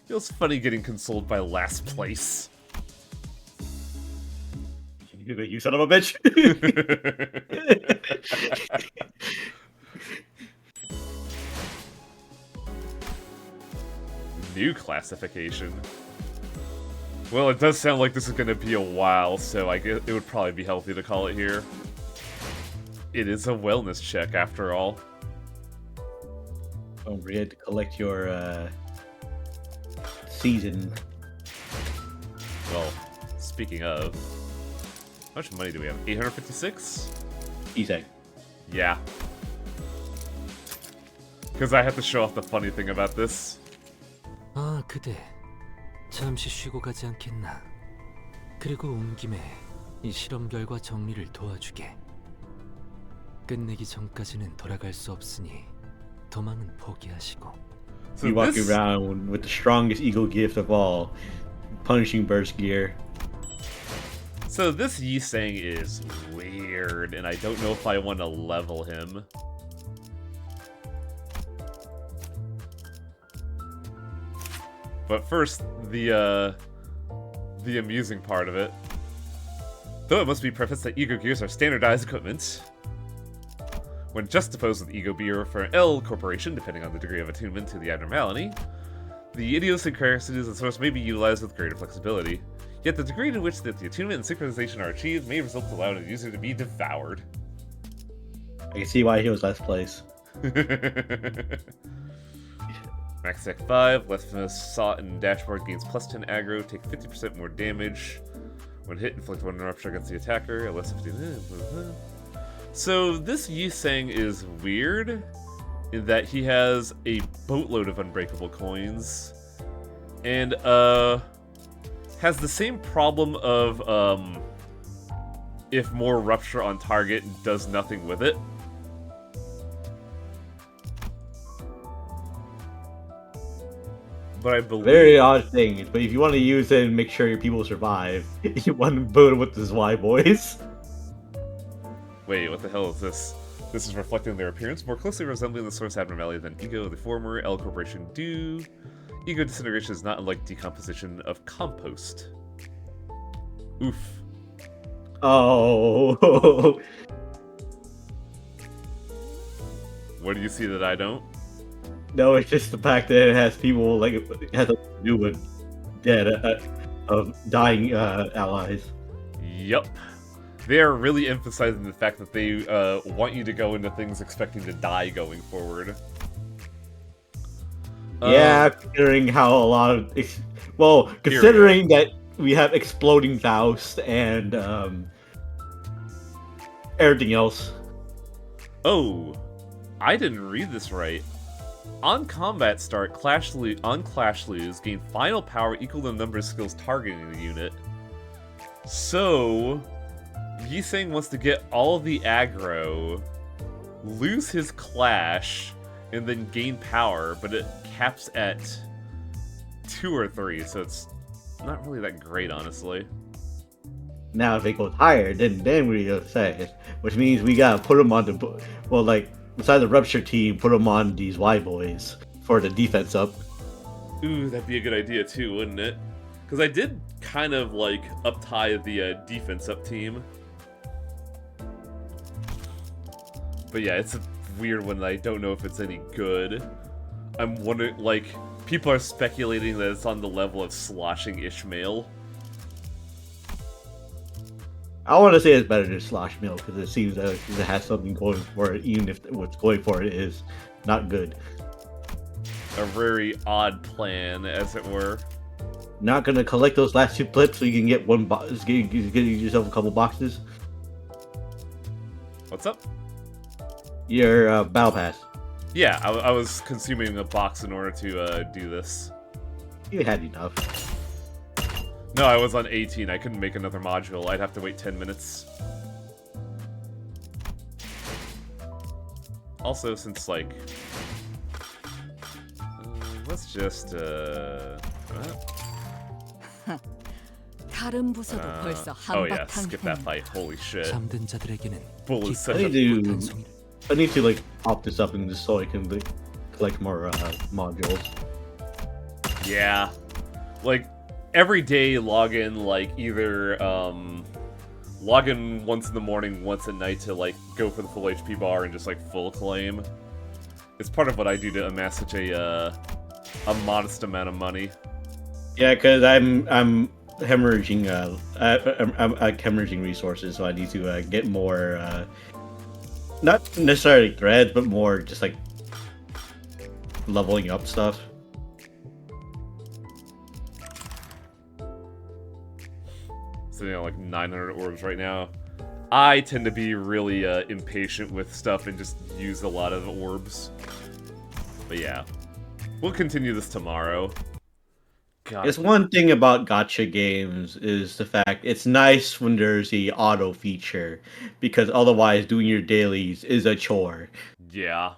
Feels funny getting consoled by last place. You son of a bitch. New classification. Well, it does sound like this is going to be a while, so I guess it would probably be healthy to call it here. It is a wellness check, after all. Don't forget to collect your season. Well, speaking of, how much money do we have? 856? Easy. Yeah. Because I have to show off the funny thing about this. 아, 그대. 잠시 쉬고 가지 않겠나? 그리고 온 김에 이 실험 결과 정리를 도와주게. 끝내기 전까지는 돌아갈 수 없으니 도망은 포기하시고. So You walk this- around with the strongest ego gift of all, punishing burst gear. So this Yi-Sang is weird, and I don't know if I want to level him. But first, the amusing part of it. Though it must be prefaced that Ego Gears are standardized equipment. When juxtaposed with Ego Beer for L Corporation, depending on the degree of attunement to the abnormality, the idiosyncrasies of the source may be utilized with greater flexibility. Yet the degree to which that the attunement and synchronization are achieved may result in allowing the user to be devoured. I can see why he was last place. Max Tech 5, Leftmost Saw and Dashboard gains plus 10 aggro, take 50% more damage. When hit, inflict 1 rupture against the attacker, less 50. So this Yi-Sang is weird in that he has a boatload of unbreakable coins. And has the same problem of if more rupture on target does nothing with it. But I believe Very odd thing, but if you want to use it and make sure your people survive, you want to boot with this Y boys. Wait, what the hell is this? This is reflecting their appearance, more closely resembling the source abnormality than Ego, the former L Corporation do. Ego disintegration is not unlike decomposition of compost. Oof. Oh. What do you see that I don't? No, it's just the fact that it has people, like, it has to do with dead, of dying allies. Yup. They are really emphasizing the fact that they want you to go into things expecting to die going forward. Yeah, considering how a lot of, well, considering that we have exploding Faust and everything else. Oh, I didn't read this right. On combat start, Clash lose, gain final power equal to the number of skills targeting the unit. So, Yi-Sang wants to get all the aggro, lose his Clash, and then gain power, but it caps at 2 or 3, so it's not really that great, honestly. Now, if it goes higher, then we gotta say, which means we gotta put them on the, well, like, besides the Rupture team, put them on these Y boys for the defense up. Ooh, that'd be a good idea too, wouldn't it? Because I did kind of, like, up-tie the defense up team. But yeah, it's a weird one that I don't know if it's any good. I'm wondering, like, People are speculating that it's on the level of sloshing Ishmael. I want to say it's better than Slosh Mill because it seems that it has something going for it, even if what's going for it is not good. A very odd plan, as it were. Not gonna collect those last 2 clips so you can get one box. Get yourself a couple boxes. What's up? Your battle pass. Yeah, I was consuming a box in order to do this. You had enough. No, I was on 18. I couldn't make another module. I'd have to wait 10 minutes. Also, since, like... let's just, 다른 부서도 벌써 oh yeah, 한바탕 skip that fight. Holy shit. 잠든 자들에게는 Bull is such I a... need to. 단송이를 I need to like pop this up and just so I can like, collect more modules. Yeah. Like, every day log in, like, either, log in once in the morning, once at night to, like, go for the full HP bar and just, like, full claim. It's part of what I do to amass such a modest amount of money. Yeah, because I'm hemorrhaging I'm hemorrhaging resources, so I need to get more not necessarily threads, but more just like leveling up stuff. Sitting on like 900 orbs right now. I tend to be really impatient with stuff and just use a lot of orbs. But yeah, we'll continue this tomorrow. God. It's one thing about gacha games is the fact it's nice when there's the auto feature, because otherwise doing your dailies is a chore. Yeah.